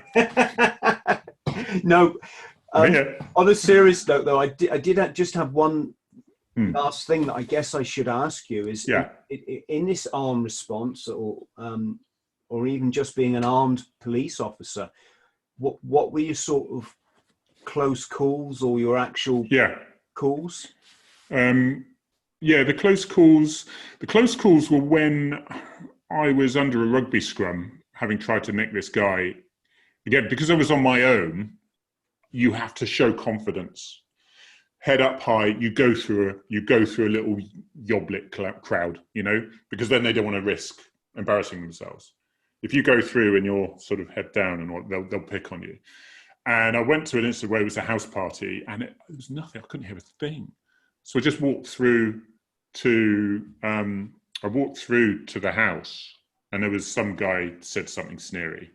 No. On a serious note, though, I did just have one last thing that I guess I should ask you is in this armed response, or even just being an armed police officer, what were your sort of close calls or your actual calls? The close calls were when I was under a rugby scrum, having tried to nick this guy. Again, because I was on my own, you have to show confidence. Head up high, you go through a little yoblet crowd, you know, because then they don't want to risk embarrassing themselves. If you go through and you're sort of head down, and they'll pick on you. And I went to an incident where it was a house party, and it was nothing. I couldn't hear a thing. So I just walked through to the house, and there was some guy said something sneery.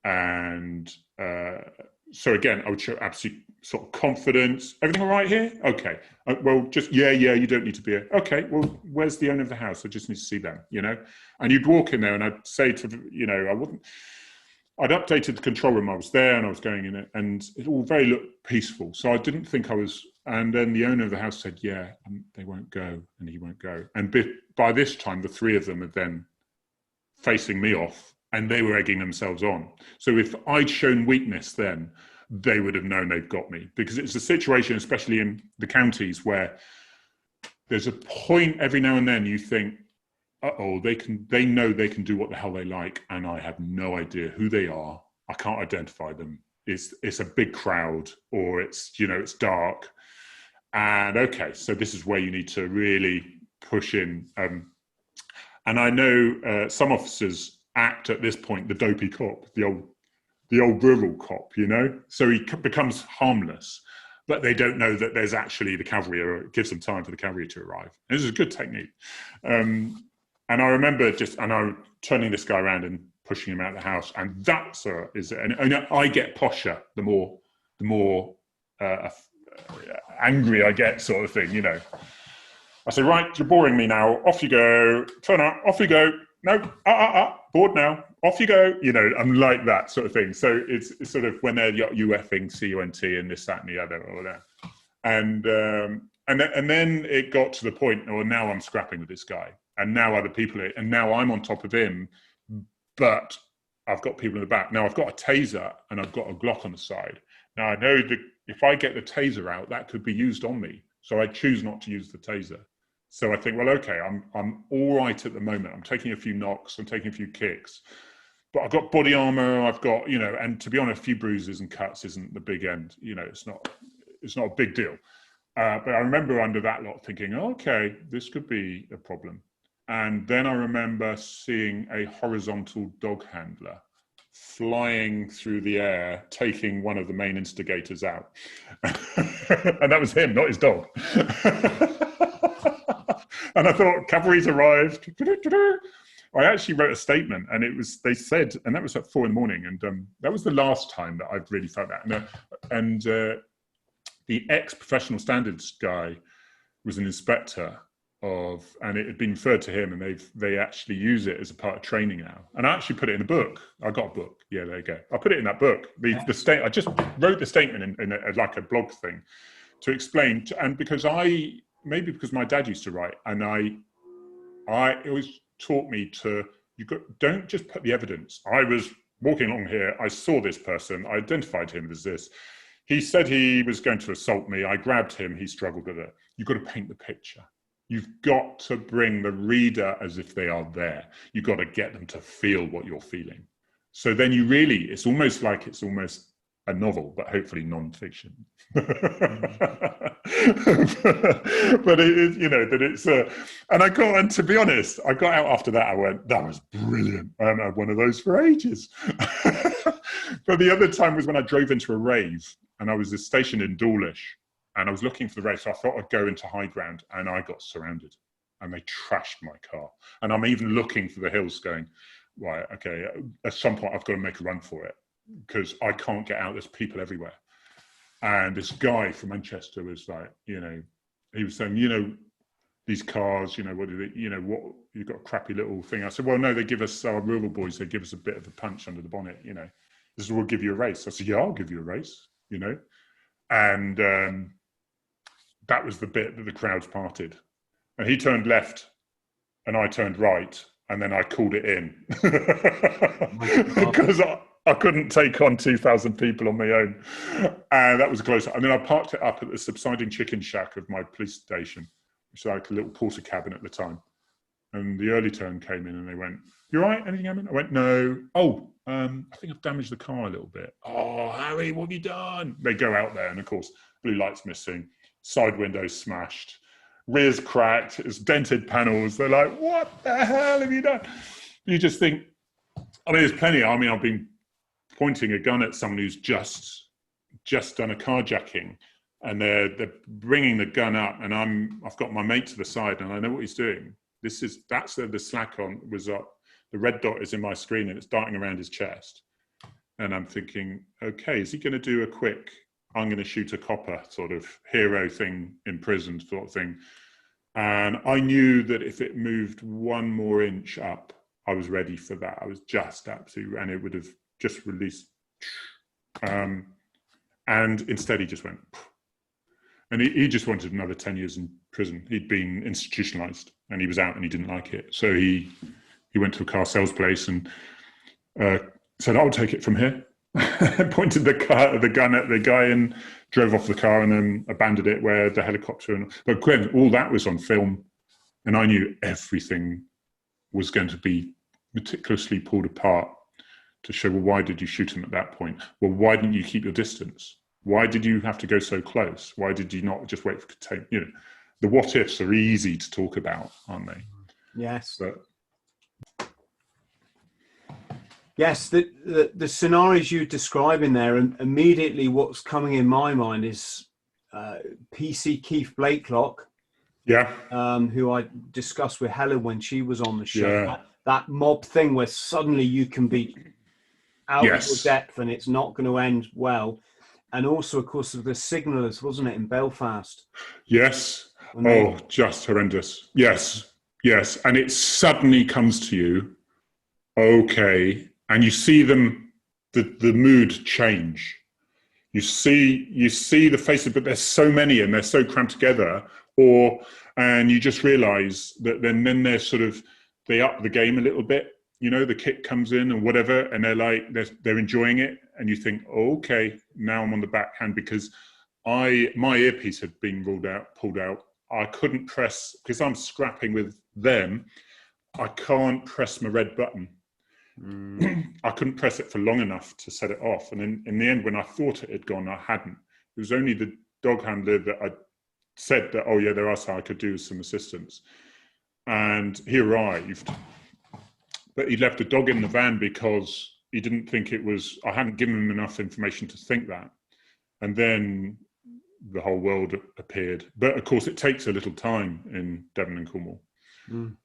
And so again, I would show absolute sort of confidence. Everything all right here? Okay. Well, just, you don't need to be here. Okay, well, where's the owner of the house? I just need to see them, you know? And you'd walk in there and I'd say to, you know, I'd updated the control room. I was there and I was going in it, and it all very looked peaceful. So I didn't think I was, and then the owner of the house said, they won't go, and he won't go. And by this time, the three of them had then facing me off, and they were egging themselves on. So if I'd shown weakness then, they would have known they'd got me, because it's a situation, especially in the counties, where there's a point every now and then you think, they know they can do what the hell they like, and I have no idea who they are. I can't identify them. It's a big crowd, or it's, you know, it's dark. And okay, so this is where you need to really push in. And I know some officers act at this point the dopey cop, the old rural cop, you know, so he becomes harmless, but they don't know that there's actually the cavalry, or it gives them time for the cavalry to arrive. And this is a good technique. And I remember turning this guy around and pushing him out of the house, and that's and I get posher the more angry I get, sort of thing, you know. I say, right, you're boring me now. Off you go. Turn up. Off you go. No, bored now. Off you go. You know, I'm like that sort of thing. So it's sort of when they're UFing CUNT and this, that, and the other, or whatever. And then it got to the point, well, now I'm scrapping with this guy, and now other people, and now I'm on top of him, but I've got people in the back. Now I've got a taser and I've got a Glock on the side. Now I know that if I get the taser out, that could be used on me. So I choose not to use the taser. So I think, well, okay, I'm all right at the moment. I'm taking a few knocks, I'm taking a few kicks, but I've got body armor, I've got, you know, and to be honest, a few bruises and cuts isn't the big end. You know, it's not a big deal. But I remember under that lot thinking, okay, this could be a problem. And then I remember seeing a horizontal dog handler flying through the air, taking one of the main instigators out. And that was him, not his dog. And I thought, cavalry's arrived. I actually wrote a statement, and they said, and that was at 4 a.m, and that was the last time that I've really felt that. And the ex-professional standards guy was an inspector and it had been referred to him, and they actually use it as a part of training now. And I actually put it in a book. I got a book. Yeah, there you go. I put it in that book. I just wrote the statement in like a blog thing to explain. And because my dad used to write, and it always taught me to, don't just put the evidence. I was walking along here, I saw this person, I identified him as this. He said he was going to assault me. I grabbed him, he struggled with it. You've got to paint the picture. You've got to bring the reader as if they are there. You've got to get them to feel what you're feeling. So then it's almost a novel, but hopefully non-fiction. But and to be honest, I got out after that. I went, that was brilliant. I haven't had one of those for ages. But the other time was when I drove into a rave, and I was stationed in Dawlish, and I was looking for the rave. So I thought I'd go into high ground, and I got surrounded, and they trashed my car. And I'm even looking for the hills, going, right, okay, at some point I've got to make a run for it, because I can't get out. There's people everywhere. And this guy from Manchester was like, he was saying, these cars, what do they, you've got a crappy little thing. I said, well, no, they give us, our rural boys, they give us a bit of a punch under the bonnet, This is, we'll give you a race. I said, yeah, I'll give you a race, And that was the bit that the crowds parted. And he turned left and I turned right, and then I called it in. Because I couldn't take on 2,000 people on my own. And that was close. And then I parked it up at the subsiding chicken shack of my police station, which was like a little porter cabin at the time. And the early turn came in and they went, you all right? Anything happened? I went, no. Oh, I think I've damaged the car a little bit. Oh, Harry, what have you done? They go out there and, of course, blue lights missing, side windows smashed, rear's cracked, it's dented panels. They're like, what the hell have you done? You just think, there's plenty. I've been pointing a gun at someone who's just done a carjacking, and they're bringing the gun up, and I've got my mate to the side, and I know what he's doing. That's the slack on was up. The red dot is in my screen, and it's darting around his chest. And I'm thinking, okay, is he going to do a quick, I'm going to shoot a copper sort of hero thing in prison sort of thing? And I knew that if it moved one more inch up, I was ready for that. I was just absolutely, and it would have just released. And instead he just went, and he just wanted another 10 years in prison. He'd been institutionalized and he was out and he didn't like it. So he went to a car sales place and said, I'll take it from here. Pointed the gun at the guy and drove off the car, and then abandoned it where the helicopter. But Gwen, all that was on film, and I knew everything was going to be meticulously pulled apart to show, well, why did you shoot him at that point? Well, why didn't you keep your distance? Why did you have to go so close? Why did you not just wait for containment? The what ifs are easy to talk about, aren't they? Yes. Yes, the scenarios you describe in there, and immediately what's coming in my mind is PC Keith Blakelock, who I discussed with Helen when she was on the show. Yeah. That mob thing where suddenly you can be out of your depth and it's not going to end well. And also, of course, the Signallers, wasn't it, in Belfast? Yes. Just horrendous. Yes. And it suddenly comes to you, okay, and you see them, the mood change. You see the faces, but there's so many and they're so cramped together, and you just realise that then they're they up the game a little bit. The kick comes in and whatever, and they're like, they're enjoying it. And you think, okay, now I'm on the backhand, because my earpiece had been pulled out. I couldn't press, because I'm scrapping with them, I can't press my red button. I couldn't press it for long enough to set it off. And then in the end, when I thought it had gone, I hadn't. It was only the dog handler that I said that, oh yeah, there are some I could do with some assistance. And he arrived, but he left the dog in the van because he didn't think I hadn't given him enough information to think that. And then the whole world appeared. But of course, it takes a little time in Devon and Cornwall.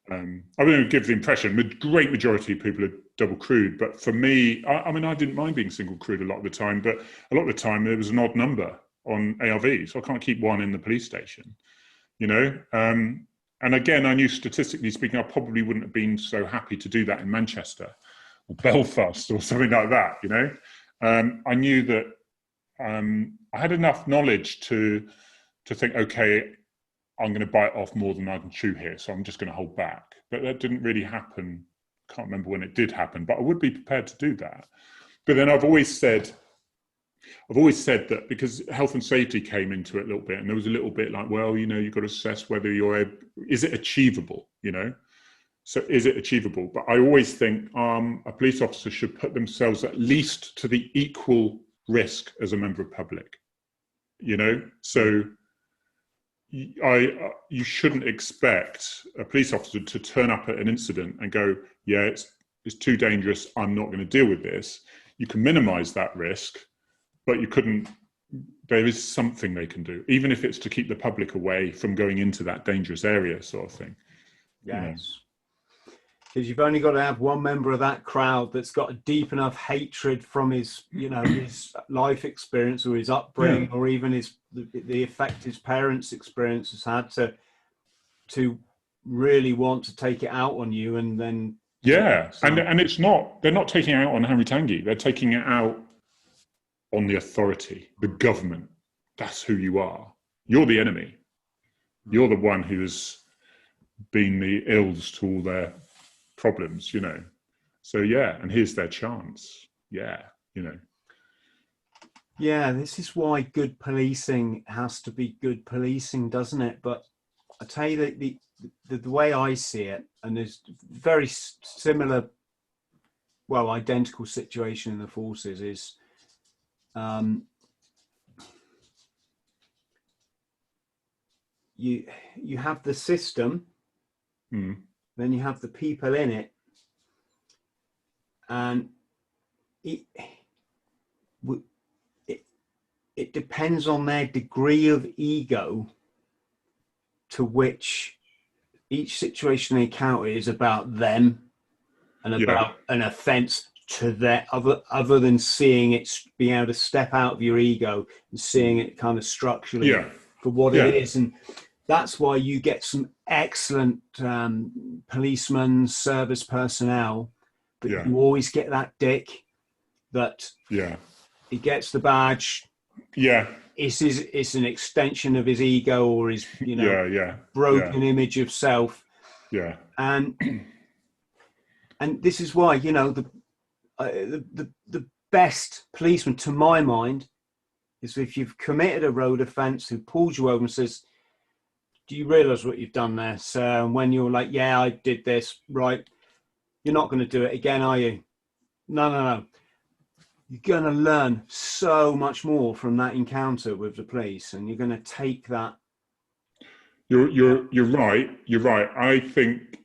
I would give the impression the great majority of people are double crewed, but for me, I didn't mind being single crewed a lot of the time, but a lot of the time there was an odd number on ARV, so I can't keep one in the police station, And again, I knew statistically speaking, I probably wouldn't have been so happy to do that in Manchester or Belfast or something like that, you know. I knew that I had enough knowledge to think, okay, I'm going to bite off more than I can chew here, so I'm just going to hold back. But that didn't really happen. Can't remember when it did happen, but I would be prepared to do that. But then I've always said that because health and safety came into it a little bit, and there was a little bit like, well, you know, you've got to assess whether is it achievable, you know? So is it achievable? But I always think a police officer should put themselves at least to the equal risk as a member of public, you know? So you shouldn't expect a police officer to turn up at an incident and go, yeah, it's too dangerous, I'm not going to deal with this. You can minimize that risk, but there is something they can do, even if it's to keep the public away from going into that dangerous area, sort of thing. Yes. Because you've only got to have one member of that crowd that's got a deep enough hatred from his, you know, his life experience or his upbringing, or even the effect his parents' experience has had to really want to take it out on you, and then and they're not taking it out on Harry Tangye, they're taking it out on the authority, the government. That's who you are. You're the enemy. You're the one who's been the ills to all their problems, you know. So and here's their chance. You know. Yeah, this is why good policing has to be good policing, doesn't it? But I tell you that the way I see it, and there's very similar, well, identical situation in the forces, is you have the system, then you have the people in it, and it depends on their degree of ego to which each situation they encounter is about them and about an offence to their other than seeing it, being able to step out of your ego and seeing it kind of structurally for what it is. And that's why you get some excellent policemen, service personnel, but you always get that dick that he gets the badge. It's an extension of his ego or his, you know, broken image of self. And this is why, you know, the best policeman, to my mind, is if you've committed a road offence, who pulls you over and says, do you realise what you've done there? So when you're like, yeah, I did this, right, you're not going to do it again, are you? No. You're going to learn so much more from that encounter with the police, and you're going to take that. You're right. I think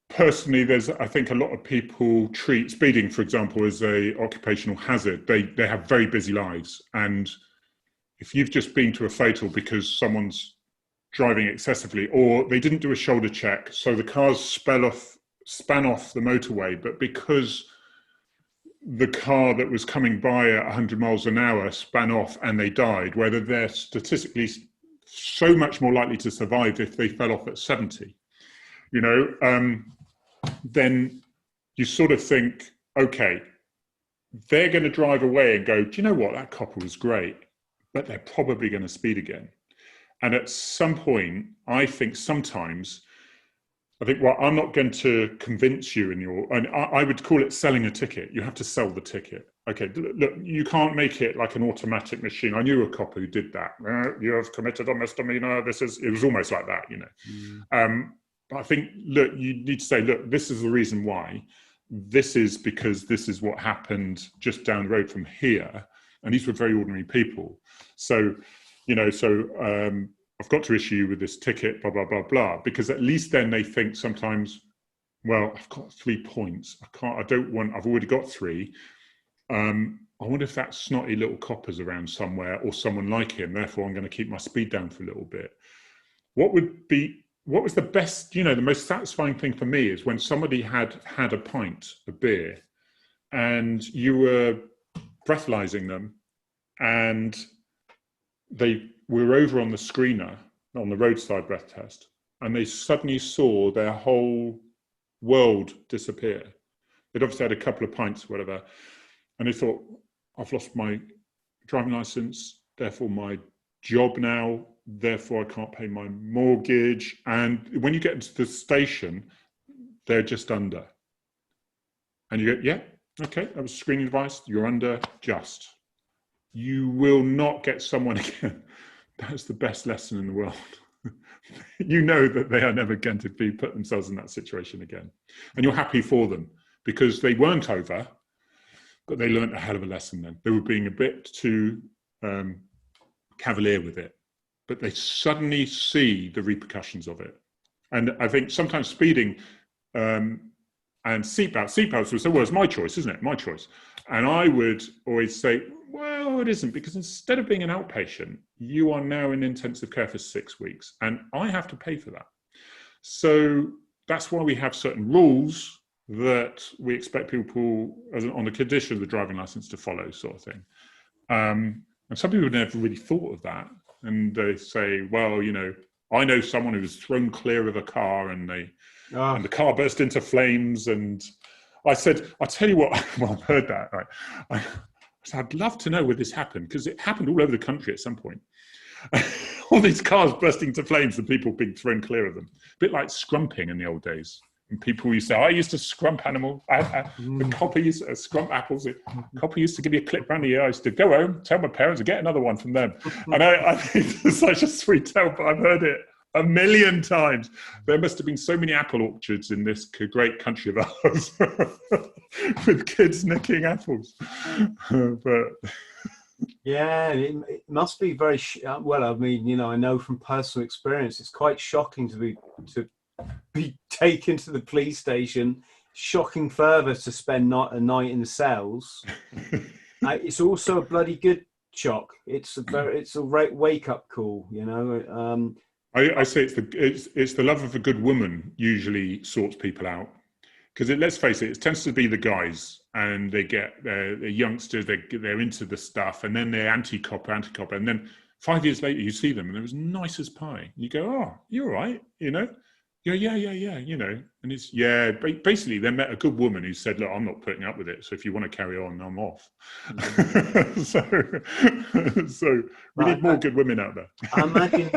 personally, I think a lot of people treat speeding, for example, as a occupational hazard. They have very busy lives, and if you've just been to a fatal because someone's driving excessively, or they didn't do a shoulder check, so the cars span off the motorway, but because the car that was coming by at 100 miles an hour span off and they died, whether they're statistically so much more likely to survive if they fell off at 70, you know, then you sort of think, okay, they're going to drive away and go, do you know what, that copper was great, but they're probably going to speed again. And at some point, I think sometimes, well, I'm not going to convince you and I would call it selling a ticket. You have to sell the ticket. Okay, look, you can't make it like an automatic machine. I knew a cop who did that. You have committed a misdemeanor. It was almost like that, you know. But I think, look, you need to say, look, this is the reason why. This is because this is what happened just down the road from here. And these were very ordinary people. So, you know, I've got to issue you with this ticket, blah, blah, blah, blah, because at least then they think sometimes, well, I've got 3 points. I've already got 3. I wonder if that snotty little copper's around somewhere or someone like him. Therefore, I'm going to keep my speed down for a little bit. What was the best, you know, the most satisfying thing for me is when somebody had a pint of beer and you were breathalyzing them and we were over on the screener on the roadside breath test, and they suddenly saw their whole world disappear. They'd obviously had a couple of pints, whatever, and they thought, I've lost my driving license, therefore my job now, therefore I can't pay my mortgage. And when you get into the station, they're just under. And you go, yeah, okay, that was a screening device, you're under just. You will not get someone again. That's the best lesson in the world. You know that they are never going to put themselves in that situation again. And you're happy for them because they weren't over, but they learned a hell of a lesson then. They were being a bit too cavalier with it, but they suddenly see the repercussions of it. And I think sometimes speeding and seatbelts would say, well, it's my choice, isn't it? My choice. And I would always say, well, it isn't, because instead of being an outpatient, you are now in intensive care for 6 weeks, and I have to pay for that. So that's why we have certain rules that we expect people, on the condition of the driving license, to follow, sort of thing. And some people never really thought of that, and they say, well, you know, I know someone who was thrown clear of a car, and and the car burst into flames, and I said, I'll tell you what, well, I've heard that, right? I said, I'd love to know where this happened, because it happened all over the country at some point. All these cars bursting into flames and people being thrown clear of them. A bit like scrumping in the old days. And people used to say, I used to scrump animals. The copper used to scrump apples. The copper used to give you a clip round the ear. I used to go home, tell my parents to get another one from them. And I think it's such a sweet tale, but I've heard it a million times. There must have been so many apple orchards in this great country of ours with kids nicking apples. But yeah, it must be very well. I mean, you know, I know from personal experience, it's quite shocking to be taken to the police station. Shocking further to spend a night in the cells. It's also a bloody good shock. It's a wake up call, you know. I say it's the love of a good woman usually sorts people out, because let's face it tends to be the guys, and they're youngsters, they're into the stuff, and then they're anti-copper, and then 5 years later you see them and they're as nice as pie. You go, oh, you're right, you know. Yeah, you know, and it's, basically they met a good woman who said, look, I'm not putting up with it, so if you want to carry on, I'm off. So we need more good women out there. I imagine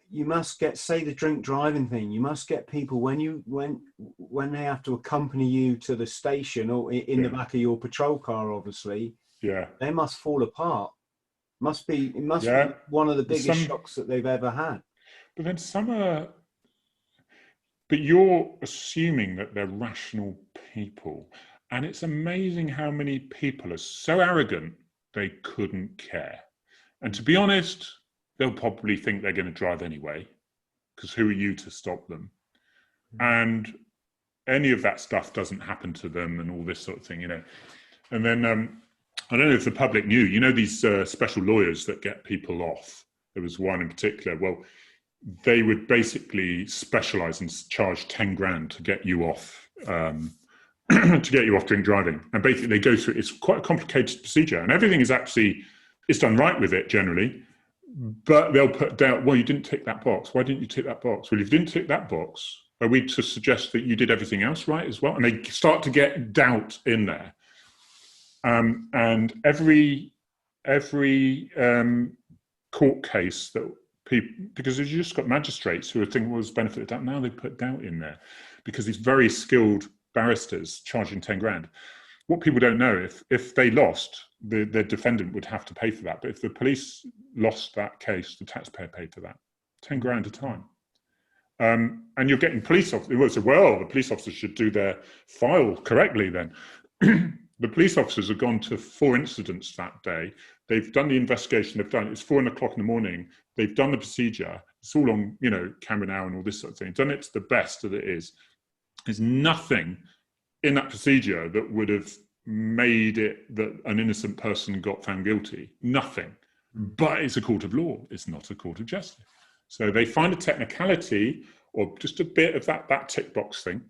you must get, say, the drink driving thing, you must get people when they have to accompany you to the station or in the back of your patrol car, obviously, they must fall apart. It must be one of the biggest shocks that they've ever had. But then but you're assuming that they're rational people. And it's amazing how many people are so arrogant they couldn't care. And to be honest, they'll probably think they're going to drive anyway, because who are you to stop them? And any of that stuff doesn't happen to them and all this sort of thing, you know. And then, I don't know if the public knew, you know, these special lawyers that get people off. There was one in particular, well, they would basically specialize and charge 10 grand to get you off, to get you off drink driving. And basically they go through, it's quite a complicated procedure, and everything is actually, it's done right with it generally, but they'll put down, well, you didn't tick that box. Why didn't you tick that box? Well, if you didn't tick that box, are we to suggest that you did everything else right as well? And they start to get doubt in there. And every court case that people, because you just got magistrates who are thinking, well, there's benefit of doubt. Now they put doubt in there because these very skilled barristers charging 10 grand. What people don't know, if they lost, the defendant would have to pay for that. But if the police lost that case, the taxpayer paid for that, 10 grand a time. And you're getting police officers who say, well, the police officers should do their file correctly then. The police officers have gone to 4 incidents that day. They've done the investigation. It's 4 o'clock in the morning. They've done the procedure. It's all on, you know, camera now and all this sort of thing. Done it to the best that it is. There's nothing in that procedure that would have made it that an innocent person got found guilty. Nothing. But it's a court of law. It's not a court of justice. So they find a technicality or just a bit of that tick box thing.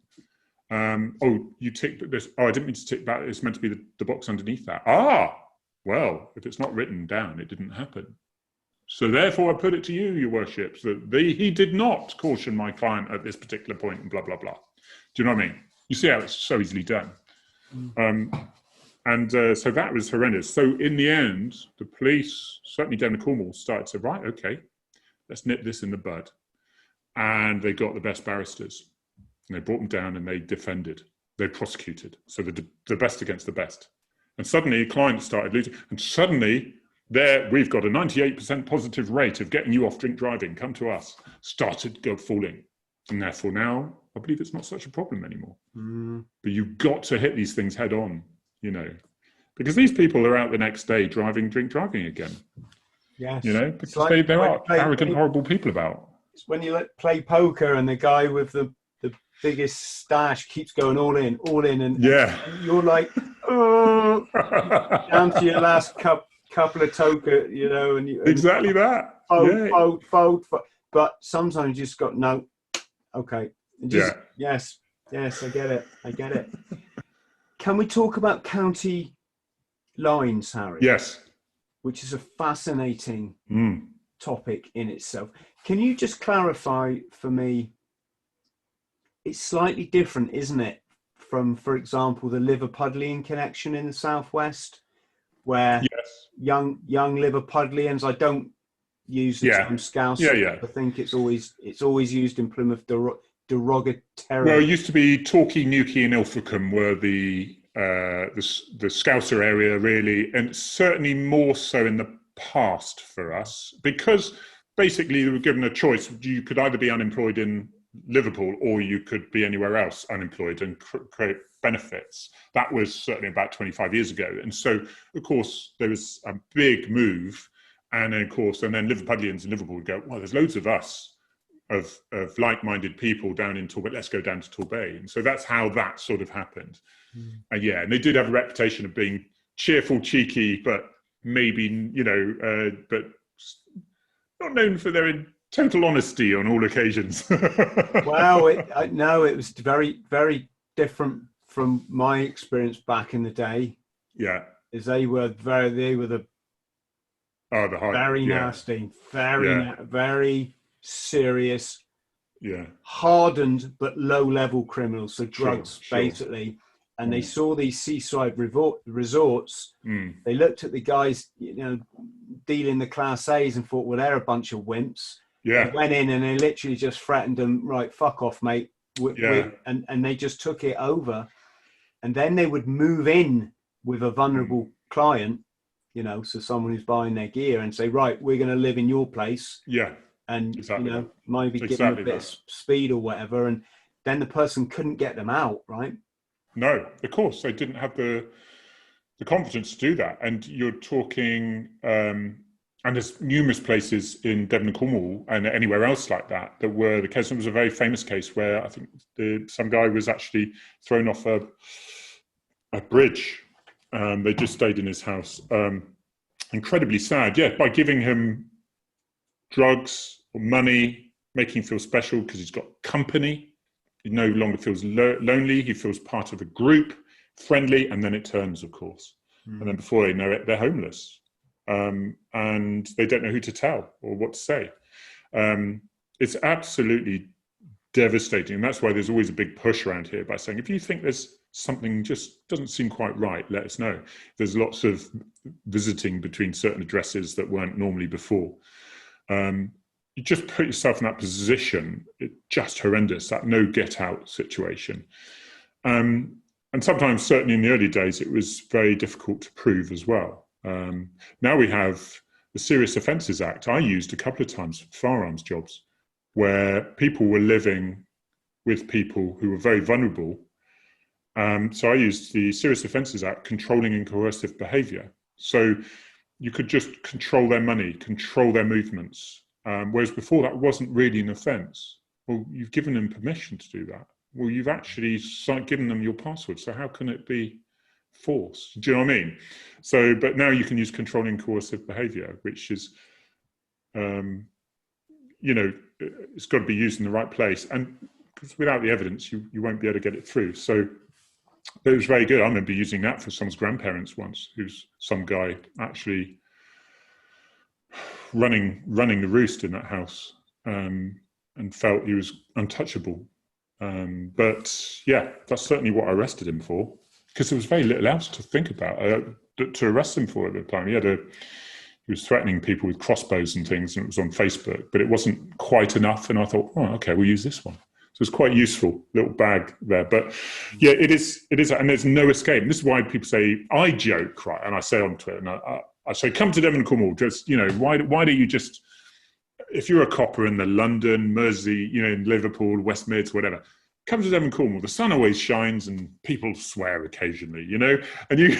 Oh, you ticked this. Oh, I didn't mean to tick that. It's meant to be the box underneath that. Ah, well, if it's not written down, it didn't happen. So therefore I put it to you, your worships, that he did not caution my client at this particular point and blah, blah, blah. Do you know what I mean? You see how it's so easily done. So that was horrendous. So in the end, the police, certainly down in Cornwall, started to, right, okay, let's nip this in the bud. And they got the best barristers. And they brought them down and they defended. They prosecuted. So the best against the best. And suddenly a client started losing. And suddenly we've got a 98% positive rate of getting you off drink driving. Come to us. Started go falling. And therefore now, I believe it's not such a problem anymore. But you've got to hit these things head on, you know, because these people are out the next day drink driving again. Yes. You know, because like there are arrogant, horrible people about. It's when you play poker and the guy with the biggest stash keeps going all in, and you're like, oh, down to your last couple of token, you know, and exactly that. Fold. But sometimes you just got no, okay, yes, I get it. Can we talk about county lines, Harry? Yes. Which is a fascinating topic in itself. Can you just clarify for me? It's slightly different, isn't it, from, for example, the Liverpudlian connection in the southwest, where young Liverpudlians. I don't use the term Scouse. I think it's always used in Plymouth derogatory. Well, it used to be Torquay, Newquay, and Ilfracombe were the Scouser area, really, and certainly more so in the past for us, because basically they were given a choice. You could either be unemployed in Liverpool or you could be anywhere else unemployed and create benefits. That was certainly about 25 years ago. And so, of course, there was a big move. And then Liverpudlians in Liverpool would go, well, there's loads of us, of like-minded people down in Torbay. Let's go down to Torbay. And so that's how that sort of happened. And they did have a reputation of being cheerful, cheeky, but maybe, you know, but not known for their total honesty on all occasions. Well, it was very, very different from my experience back in the day. Yeah, as they were the very nasty, very serious, hardened but low-level criminals. So drugs, basically. And they saw these seaside resorts. They looked at the guys, you know, dealing the Class A's and thought, well, they're a bunch of wimps. They went in and they literally just threatened them, right, fuck off, mate. And they just took it over. And then they would move in with a vulnerable client, you know, so someone who's buying their gear, and say, right, we're going to live in your place. And, you know, maybe give them a bit of speed or whatever. And then the person couldn't get them out, right? No, of course. They didn't have the confidence to do that. And you're talking... and there's numerous places in Devon and Cornwall and anywhere else like that were the case. It was a very famous case where I think some guy was actually thrown off a bridge. They just stayed in his house. Incredibly sad, by giving him drugs or money, making him feel special because he's got company. He no longer feels lonely. He feels part of a group, friendly, and then it turns, of course. And then before they know it, they're homeless. And they don't know who to tell or what to say. It's absolutely devastating. And that's why there's always a big push around here by saying, if you think there's something just doesn't seem quite right, let us know. There's lots of visiting between certain addresses that weren't normally before. You just put yourself in that position. It's just horrendous, that no get out situation. And sometimes, certainly in the early days, it was very difficult to prove as well. Now we have the Serious Offences Act. I used a couple of times for firearms jobs where people were living with people who were very vulnerable. So I used the Serious Offences Act, controlling and coercive behaviour. So you could just control their money, control their movements. Whereas before that wasn't really an offence. Well, you've given them permission to do that. Well, you've actually given them your password. So how can it be force? Do you know what I mean? So, but now you can use controlling coercive behaviour, which is, you know, it's got to be used in the right place. And because without the evidence, you won't be able to get it through. So it was very good. I remember using that for someone's grandparents once, who's some guy actually running the roost in that house, and felt he was untouchable. But yeah, that's certainly what I arrested him for, because there was very little else to think about to arrest him for at the time. He was threatening people with crossbows and things, and it was on Facebook, but it wasn't quite enough. And I thought, oh, okay, we'll use this one. So it's quite useful, little bag there. But yeah, it is, and there's no escape. And this is why people say, I joke, right? And I say on Twitter, and I say, come to Devon and Cornwall. Just, why don't you just, if you're a copper in the London, Mersey, in Liverpool, West Mids, whatever, come to Devon and Cornwall. The sun always shines, and people swear occasionally, and you,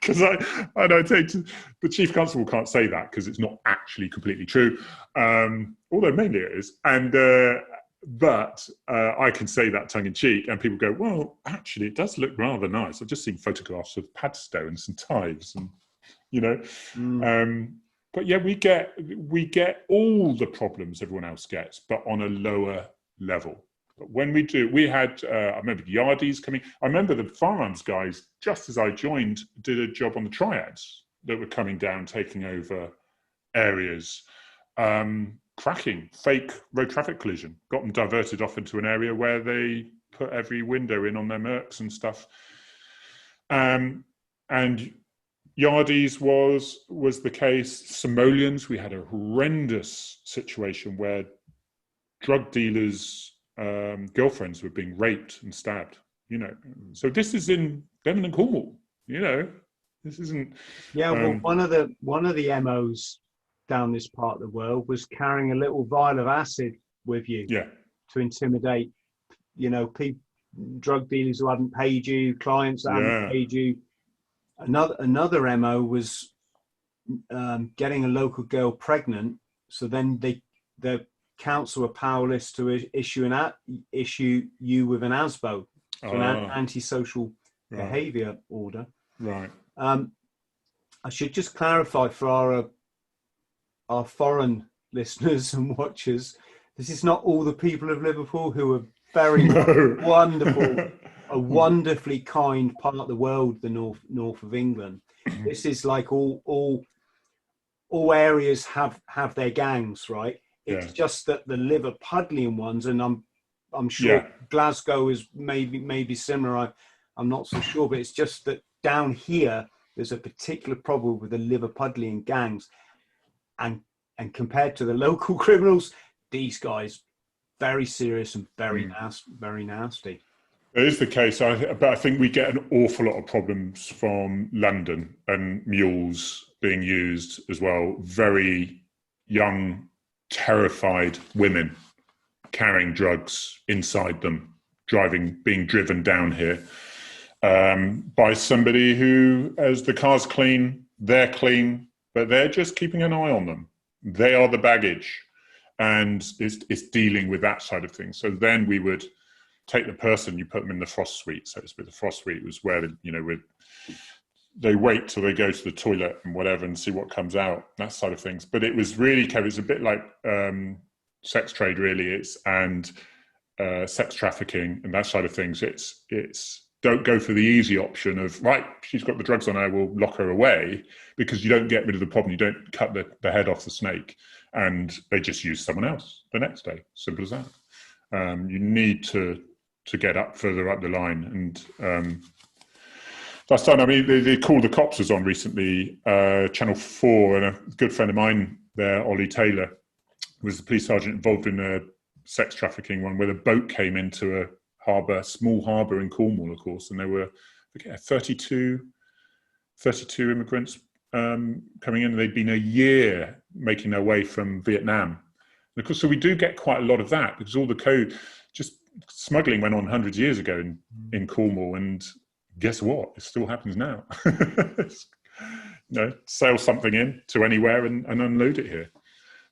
because I don't take the chief constable can't say that because it's not actually completely true, although mainly it is. And but I can say that tongue in cheek, and people go, well, actually, it does look rather nice. I've just seen photographs of Padstow and Ives, and but yeah, we get all the problems everyone else gets, but on a lower level. But when we had, I remember Yardies coming. I remember the firearms guys, just as I joined, did a job on the Triads that were coming down, taking over areas, cracking, fake road traffic collision, got them diverted off into an area where they put every window in on their Mercs and stuff. And Yardies was the case. Somalians, we had a horrendous situation where drug dealers' girlfriends were being raped and stabbed. So this is in Devon and Cornwall. This isn't. Yeah, well, one of the MOs down this part of the world was carrying a little vial of acid with you. Yeah. To intimidate, people, drug dealers who hadn't paid you, clients that hadn't paid you. Another MO was getting a local girl pregnant, so then the council were powerless to issue you with an ASBO, so an antisocial behaviour order. Right. I should just clarify for our foreign listeners and watchers, this is not all the people of Liverpool who are very wonderful. A wonderfully kind part of the world, the north of England. This is like all areas have their gangs, right? It's just that the Liverpudlian ones, and I'm sure Glasgow is maybe similar. I'm not so sure, but it's just that down here there's a particular problem with the Liverpudlian gangs, and compared to the local criminals, these guys very serious and very nasty. It is the case, but I think we get an awful lot of problems from London and mules being used as well. Very young, terrified women carrying drugs inside them, being driven down here by somebody who, as the car's clean, they're clean, but they're just keeping an eye on them. They are the baggage, and it's dealing with that side of things. So then we would take the person, you put them in the frost suite. So the frost suite was where they wait till they go to the toilet and whatever and see what comes out, that side of things. But it was really, it's a bit like sex trade, really. And sex trafficking and that side of things. It's don't go for the easy option of, right, she's got the drugs on her, we'll lock her away, because you don't get rid of the problem. You don't cut the head off the snake, and they just use someone else the next day. Simple as that. You need to get further up the line, and that's done. I mean, they Call the Cops was on recently, Channel 4, and a good friend of mine there, Ollie Taylor, was the police sergeant involved in a sex trafficking one where the boat came into a small harbour in Cornwall, of course, and there were 32 immigrants coming in. They'd been a year making their way from Vietnam. And of course, so we do get quite a lot of that, because all the code, just smuggling went on hundreds of years ago in Cornwall, and guess what? It still happens now. Sail something in to anywhere and unload it here.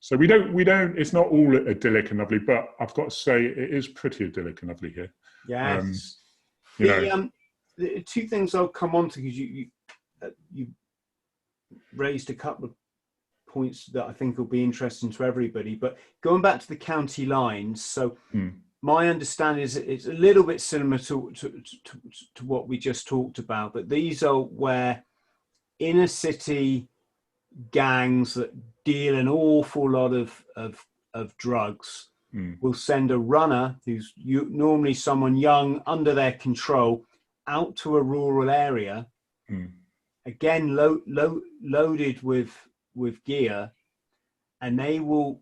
So we don't, it's not all idyllic and lovely, but I've got to say it is pretty idyllic and lovely here. Yes. The two things I'll come on to, because you raised a couple of points that I think will be interesting to everybody, but going back to the county lines, so my understanding is it's a little bit similar to what we just talked about, but these are where inner city gangs that deal an awful lot of drugs will send a runner who's normally someone young under their control out to a rural area, again loaded with gear, and they will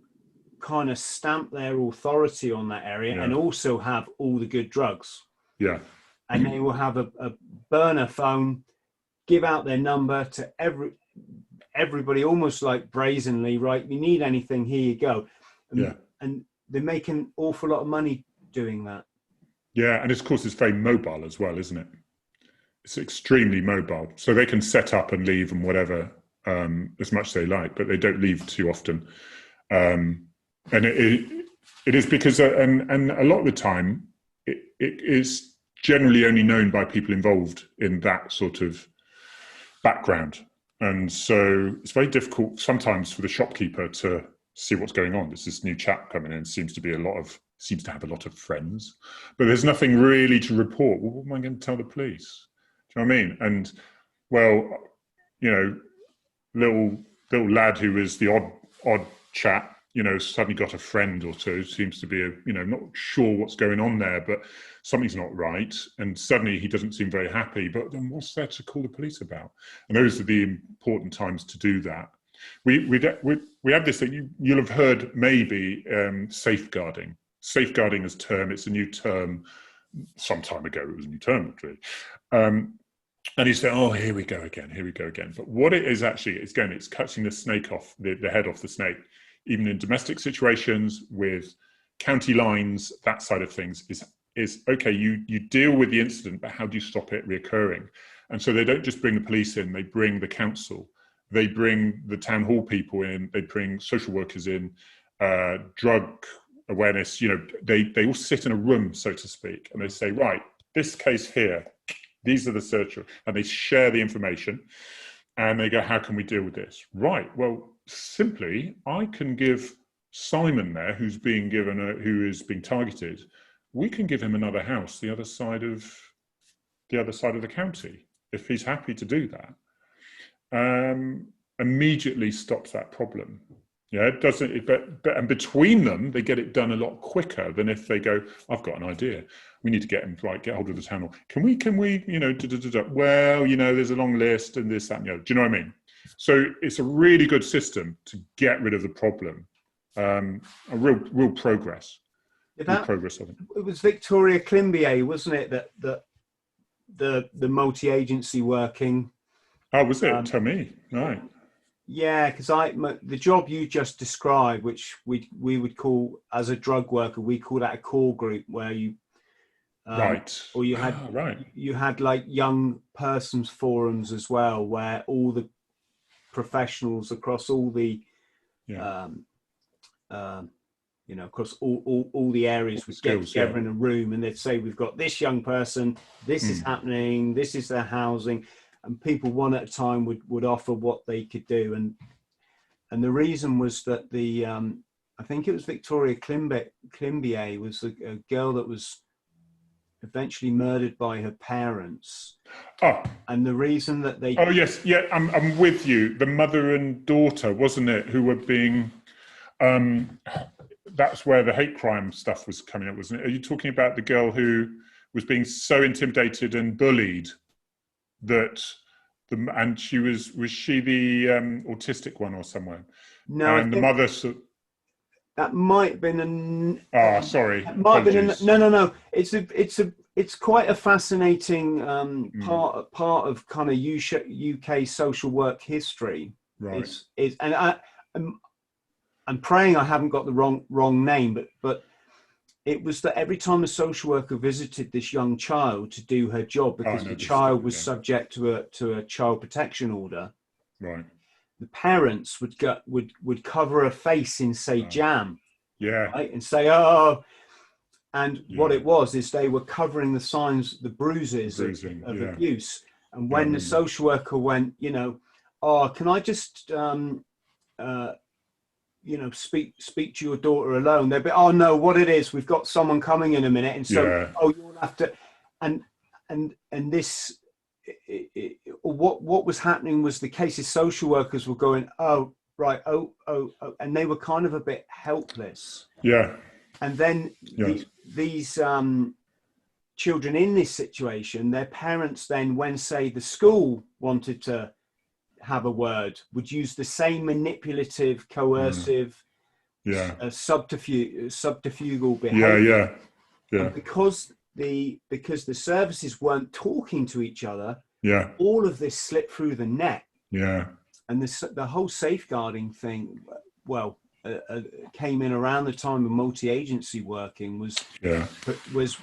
kind of stamp their authority on that area and also have all the good drugs. Yeah. And they will have a burner phone, give out their number to everybody, almost like brazenly, right? You need anything, here you go. And they make an awful lot of money doing that. Yeah, and of course it's very mobile as well, isn't it? It's extremely mobile. So they can set up and leave and whatever as much as they like, but they don't leave too often. And it is because, and a lot of the time, it is generally only known by people involved in that sort of background. And so it's very difficult sometimes for the shopkeeper to see what's going on. There's this new chap coming in, seems to have a lot of friends, but there's nothing really to report. Well, what am I going to tell the police? Do you know what I mean? And well, you know, little lad who is the odd chap, you know, suddenly got a friend or two, seems to be not sure what's going on there, but something's not right, and suddenly he doesn't seem very happy. But then what's there to call the police about? And those are the important times to do that. We have this thing you'll have heard, maybe, safeguarding. Safeguarding as term, it's a new term. Some time ago it was a new term, actually. And he said, oh, here we go again. But what it is actually, it's cutting the snake off, the head off the snake. Even in domestic situations with county lines, that side of things is okay, you deal with the incident, but how do you stop it reoccurring? And so they don't just bring the police in, they bring the council, they bring the town hall people in, they bring social workers in, drug awareness, they all sit in a room, so to speak, and they say, right, this case here, these are the searchers, and they share the information, and they go, how can we deal with this? Right, well, simply, I can give Simon there, who is being targeted, we can give him another house the other side of the county, if he's happy to do that. Immediately stops that problem. Yeah, it doesn't. But and between them, they get it done a lot quicker than if they go, I've got an idea. We need to get him, get hold of the town hall. Can we? Well, there's a long list and this, that, and the other. Do you know what I mean? So it's a really good system to get rid of the problem. A real progress. Progress of it. It was Victoria Climbier, wasn't it? That the multi-agency working. Oh, was it? Tell me. Right. Yeah, because the job you just described, which we would call, as a drug worker, we call that a core group, where you right, or you had you had like young persons forums as well, where all the professionals across all the across all the areas would get together in a room, and they'd say, we've got this young person, this is happening, this is their housing, and people one at a time would offer what they could do. And the reason was that I think it was Victoria Climbier was a girl that was eventually murdered by her parents. Oh. And the reason that they... Oh, yes. Yeah, I'm with you. The mother and daughter, wasn't it, who were being... that's where the hate crime stuff was coming up, wasn't it? Are you talking about the girl who was being so intimidated and bullied that... and she was she the autistic one or someone? No, and the mother... That might have been sorry. Might have been no. It's quite a fascinating part of kind of UK social work history. Right. I'm praying I haven't got the wrong name, but it was that every time a social worker visited this young child to do her job, because the child was subject to a child protection order. Right. The parents would cover her face in, say, jam, right? And say, oh, and what it was is they were covering the signs, the bruises of abuse. And when the social worker went, oh, can I just, speak to your daughter alone? They'd be, oh no, what it is, we've got someone coming in a minute, and so you'll have to, and this. what was happening was the cases social workers were going, oh, right, oh, and they were kind of a bit helpless. Yeah. And then Yes. these children in this situation, their parents then, when, say, the school wanted to have a word, would use the same manipulative, coercive, subterfugal behavior. And because the services weren't talking to each other, all of this slipped through the net. And the whole safeguarding thing, came in around the time of multi-agency working, was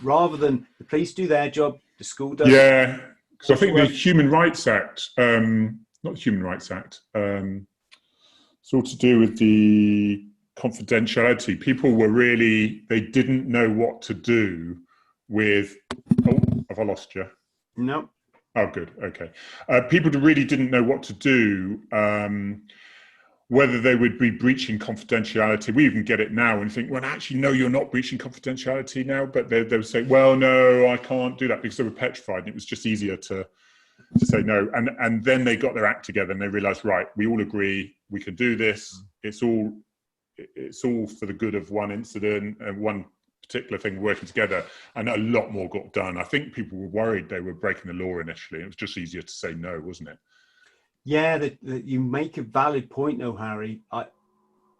rather than the police do their job, the school does. Yeah, because I think the Human Rights Act, not the Human Rights Act, it's all to do with the confidentiality. People were they didn't know what to do with, have I lost you? No. Oh, good. Okay. People really didn't know what to do, whether they would be breaching confidentiality. We even get it now and think, well, actually, no, you're not breaching confidentiality now. But they would say, well, no, I can't do that, because they were petrified. And it was just easier to say no. And then they got their act together and they realized, right, we all agree we can do this. It's all for the good of one incident and one particular thing working together, and a lot more got done. I think people were worried they were breaking the law initially. It was just easier to say no, wasn't it? Yeah, that you make a valid point though, Harry.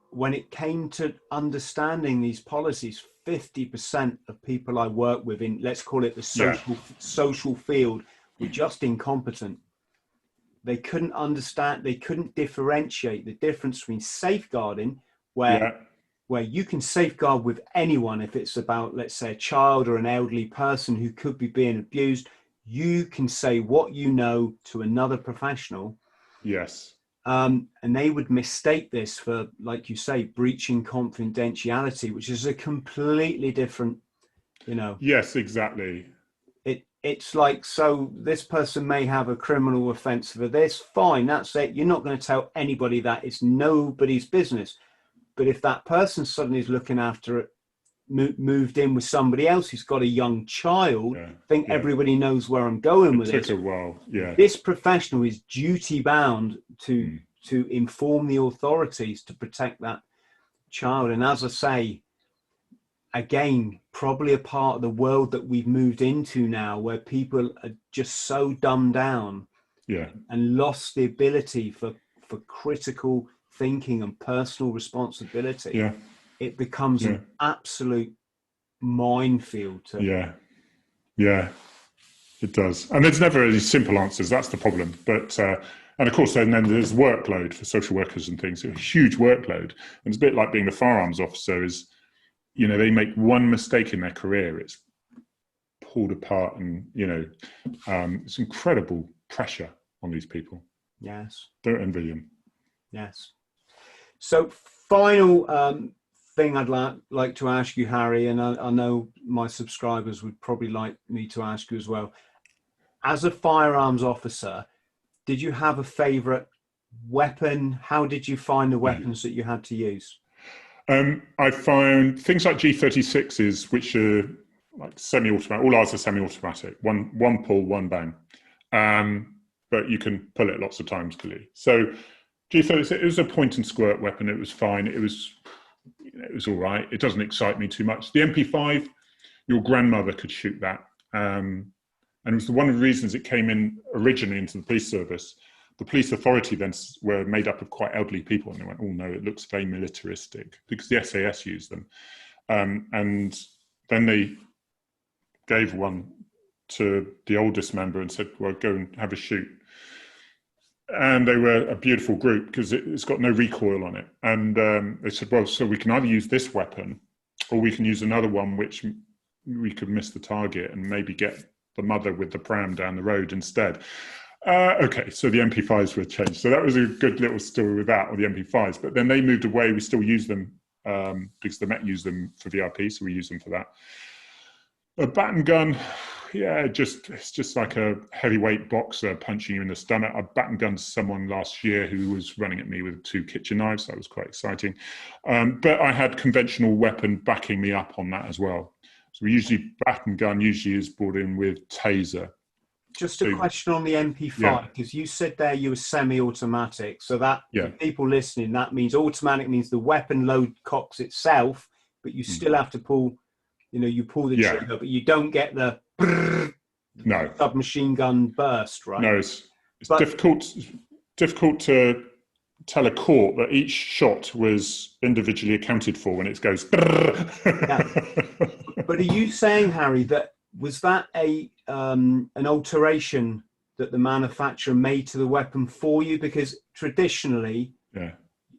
When it came to understanding these policies, 50% of people I work with in, let's call it the social field, were just incompetent. They couldn't understand, they couldn't differentiate the difference between safeguarding, where you can safeguard with anyone. If it's about, let's say, a child or an elderly person who could be being abused, you can say what you know to another professional. Yes. And they would mistake this for, like you say, breaching confidentiality, which is a completely different, Yes, exactly. It's like, so this person may have a criminal offense for this, fine, that's it. You're not going to tell anybody that. It's nobody's business. But if that person suddenly is looking after it, moved in with somebody else who's got a young child, everybody knows where I'm going with this. It took a while, This professional is duty bound to inform the authorities to protect that child. And as I say, again, probably a part of the world that we've moved into now, where people are just so dumbed down and lost the ability for critical thinking and personal responsibility. It becomes an absolute minefield. It does. And there's never any simple answers. That's the problem. But and of course, then there's workload for social workers and things. A huge workload. And it's a bit like being a firearms officer. Is they make one mistake in their career, it's pulled apart, and it's incredible pressure on these people. Yes. Don't envy them. Yes. So final thing I'd like to ask you, Harry, and I know my subscribers would probably like me to ask you as well. As a firearms officer, did you have a favorite weapon? How did you find the weapons that you had to use? I found things like G36s, which are like semi-automatic. All ours are semi-automatic. One pull, one bang. But you can pull it lots of times, clearly. So G36, it was a point and squirt weapon. It was fine. It was all right. It doesn't excite me too much. The MP5, your grandmother could shoot that. And it was one of the reasons it came in originally into the police service. The police authority then were made up of quite elderly people, and they went, oh no, it looks very militaristic, because the SAS used them. And then they gave one to the oldest member and said, well, go and have a shoot. And they were a beautiful group, because it's got no recoil on it. And they said, well, so we can either use this weapon, or we can use another one which we could miss the target and maybe get the mother with the pram down the road instead. Okay, so the MP5s were changed. So that was a good little story with that, or the MP5s. But then they moved away. We still use them because the Met used them for VIP, so we use them for that. A baton gun, it's just like a heavyweight boxer punching you in the stomach. I baton gunned someone last year who was running at me with 2 kitchen knives. That was quite exciting. But I had conventional weapon backing me up on that as well. So baton gun usually is brought in with taser. Just a question on the MP5, because you said there you were semi-automatic. So that, for people listening, that means automatic means the weapon load cocks itself, but you still have to pull, you pull the trigger, but you don't get the submachine gun burst, right? No, it's difficult to tell a court that each shot was individually accounted for when it goes. But are you saying, Harry, was that an alteration that the manufacturer made to the weapon for you? Because traditionally,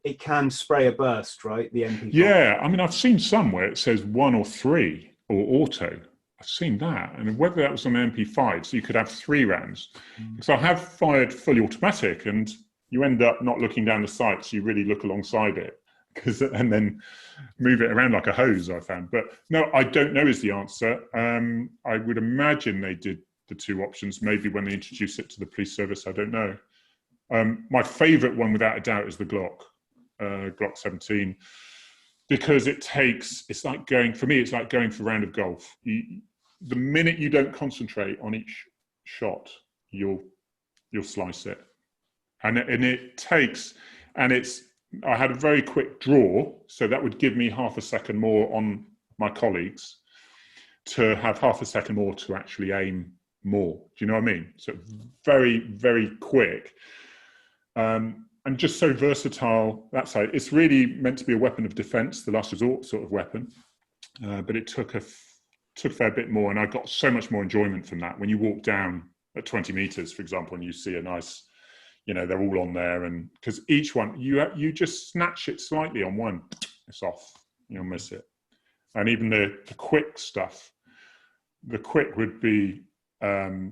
it can spray a burst, right? The MP5. Yeah, I mean, I've seen some where it says 1 or 3 or auto. I've seen that, and whether that was on the MP5, so you could have 3 rounds. Because I have fired fully automatic, and you end up not looking down the sights. You really look alongside it, and then move it around like a hose, I found. But no, I don't know is the answer. I would imagine they did the 2 options, maybe when they introduced it to the police service, I don't know. My favourite one, without a doubt, is the Glock 17, because it's like going for a round of golf. The minute you don't concentrate on each shot, you'll slice it. And it takes, and I had a very quick draw, so that would give me half a second more on my colleagues to have half a second more to actually aim more. Do you know what I mean? So very, very quick. And just so versatile. That's how it's really meant to be a weapon of defense, the last resort sort of weapon. But it took a fair bit more, and I got so much more enjoyment from that. When you walk down at 20 meters, for example, and you see a nice, they're all on there, and because each one, you just snatch it slightly on one, it's off, you'll miss it. And even the quick stuff, the quick would be, it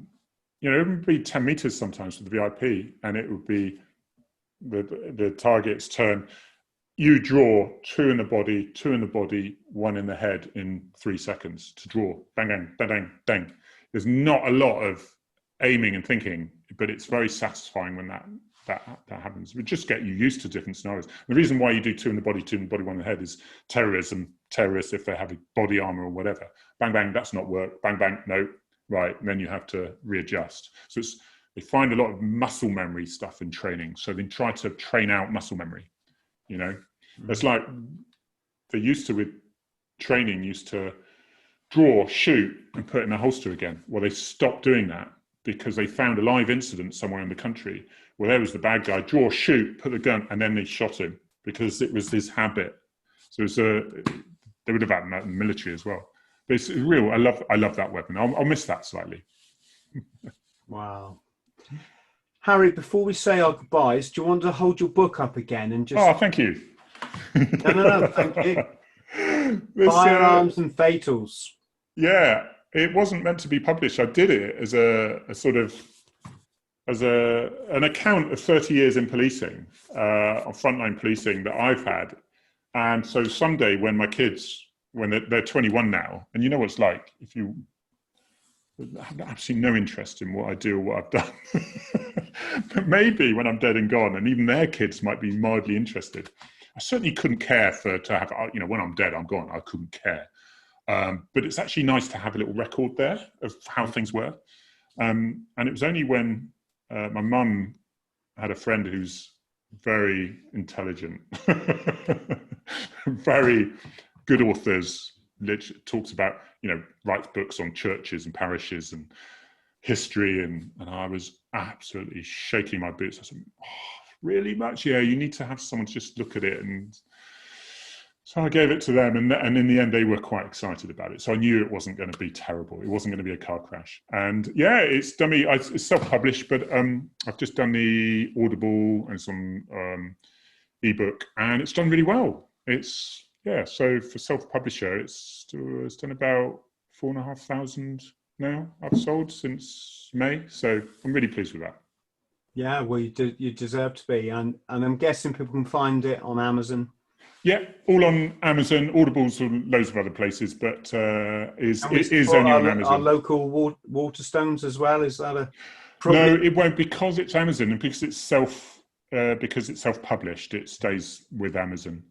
would be 10 meters sometimes for the VIP, and it would be the target's turn. You draw 2 in the body, 2 in the body, 1 in the head in 3 seconds to draw. Bang, bang, bang, bang, bang. There's not a lot of aiming and thinking, but it's very satisfying when that happens. It would just get you used to different scenarios. The reason why you do 2 in the body, 2 in the body, 1 in the head is terrorists, if they have a body armor or whatever. Bang, bang, that's not work. Bang, bang, no, right. And then you have to readjust. So they find a lot of muscle memory stuff in training. So they try to train out muscle memory. It's like they used to draw, shoot, and put it in a holster again. Well, they stopped doing that because they found a live incident somewhere in the country where there was the bad guy, draw, shoot, put the gun, and then they shot him because it was his habit. So they would have had that in the military as well. But it's real. I love that weapon. I'll miss that slightly. Wow. Harry, before we say our goodbyes, do you want to hold your book up again and just... Oh, thank you. No, thank you. Firearms and Fatals. Yeah, it wasn't meant to be published. I did it as an account of 30 years in policing, of frontline policing that I've had. And so someday when my kids, when they're 21 now, and you know what it's like, if you have absolutely no interest in what I do or what I've done, but maybe when I'm dead and gone, and even their kids might be mildly interested. I certainly couldn't care to have, when I'm dead, I'm gone. I couldn't care. But it's actually nice to have a little record there of how things were. And it was only when my mum had a friend who's very intelligent, very good authors, talks about, writes books on churches and parishes and history. And I was absolutely shaking my boots. I said, really much? Yeah, you need to have someone just look at it. And so I gave it to them, and in the end, they were quite excited about it. So I knew it wasn't going to be terrible. It wasn't going to be a car crash. And yeah, it's self-published, but I've just done the Audible and some ebook, and it's done really well. So for self-publisher, it's done about 4,500 now I've sold since May. So I'm really pleased with that. Yeah, well, you deserve to be, and I'm guessing people can find it on Amazon. Yeah, all on Amazon. Audible's on loads of other places, but it is only on Amazon. Our local Waterstones as well. Is that No, it won't, because it's Amazon and because it's self-published. It stays with Amazon.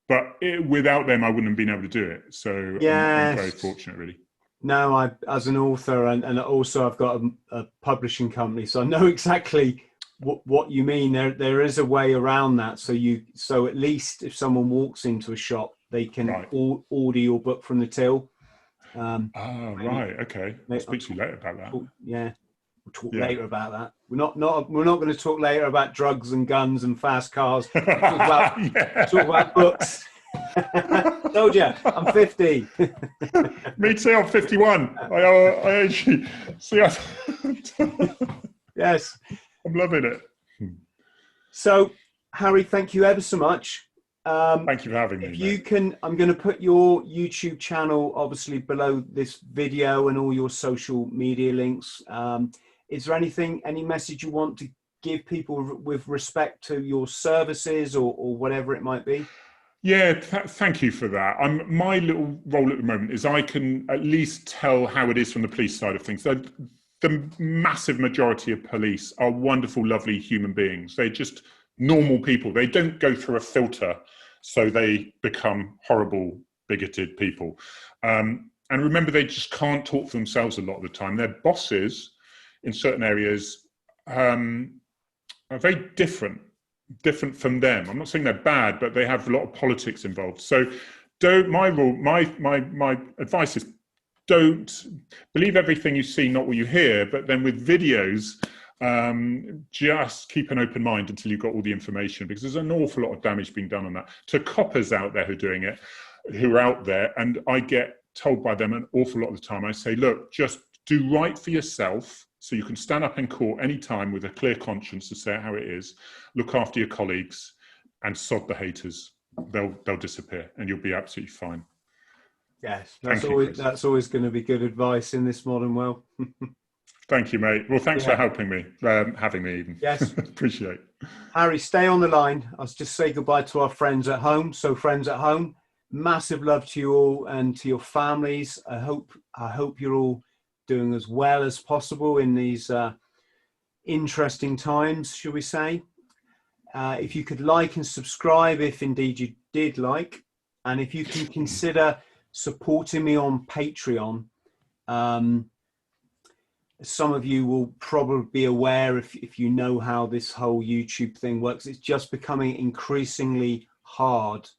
But without them, I wouldn't have been able to do it. So yeah, I'm very fortunate, really. now I, as an author, and also I've got a publishing company, so I know exactly what you mean. There is a way around that. So at least if someone walks into a shop, they can order your book from the till. Right. Okay. I'll speak to you later about that. We'll talk later about that. We're not going to talk later about drugs and guns and fast cars. We'll talk about books. Told you, I'm 50. Me too. I'm 51. I actually see. Yes, I'm loving it. So, Harry, thank you ever so much. Thank you for having me. If you can, I'm going to put your YouTube channel obviously below this video and all your social media links. Is there any message you want to give people with respect to your services or whatever it might be? Yeah, thank you for that. My little role at the moment is I can at least tell how it is from the police side of things. The massive majority of police are wonderful, lovely human beings. They're just normal people. They don't go through a filter, so they become horrible, bigoted people. And remember, they just can't talk for themselves a lot of the time. Their bosses in certain areas are very different from them. I'm not saying they're bad, but they have a lot of politics involved. So my advice is, don't believe everything you see, not what you hear. But then with videos, just keep an open mind until you've got all the information, because there's an awful lot of damage being done on that. To coppers out there who are out there, and I get told by them an awful lot of the time, I say, look, just do right for yourself, so you can stand up in court anytime with a clear conscience to say how it is. Look after your colleagues and sod the haters. They'll disappear and you'll be absolutely fine. Yes, that's always going to be good advice in this modern world. Thank you, mate. Well, thanks for helping me, having me even. Yes. Appreciate it. Harry, stay on the line. I'll just say goodbye to our friends at home. So friends at home, massive love to you all and to your families. I hope you're all doing as well as possible in these interesting times, shall we say. If you could like and subscribe, if indeed you did like, and if you can consider supporting me on Patreon. Some of you will probably be aware, if you know how this whole YouTube thing works, it's just becoming increasingly hard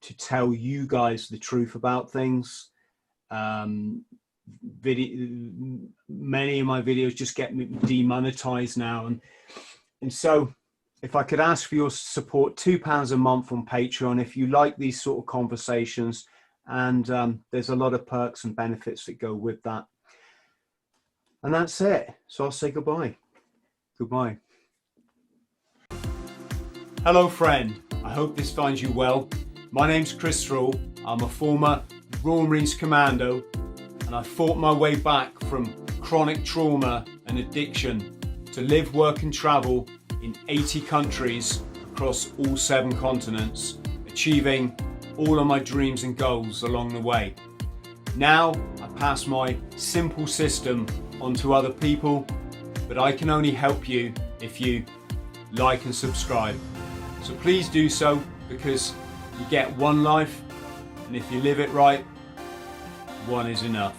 to tell you guys the truth about things. Many of my videos just get demonetized now, and so if I could ask for your support, £2 a month on Patreon if you like these sort of conversations, and there's a lot of perks and benefits that go with that. And that's it. So I'll say goodbye. Goodbye. Hello, friend. I hope this finds you well. My name's Chris THRALL. I'm a former Royal Marines Commando, and I fought my way back from chronic trauma and addiction to live, work and travel in 80 countries across all 7 continents, achieving all of my dreams and goals along the way. Now I pass my simple system on to other people, but I can only help you if you like and subscribe. So please do so, because you get one life, and if you live it right, one is enough.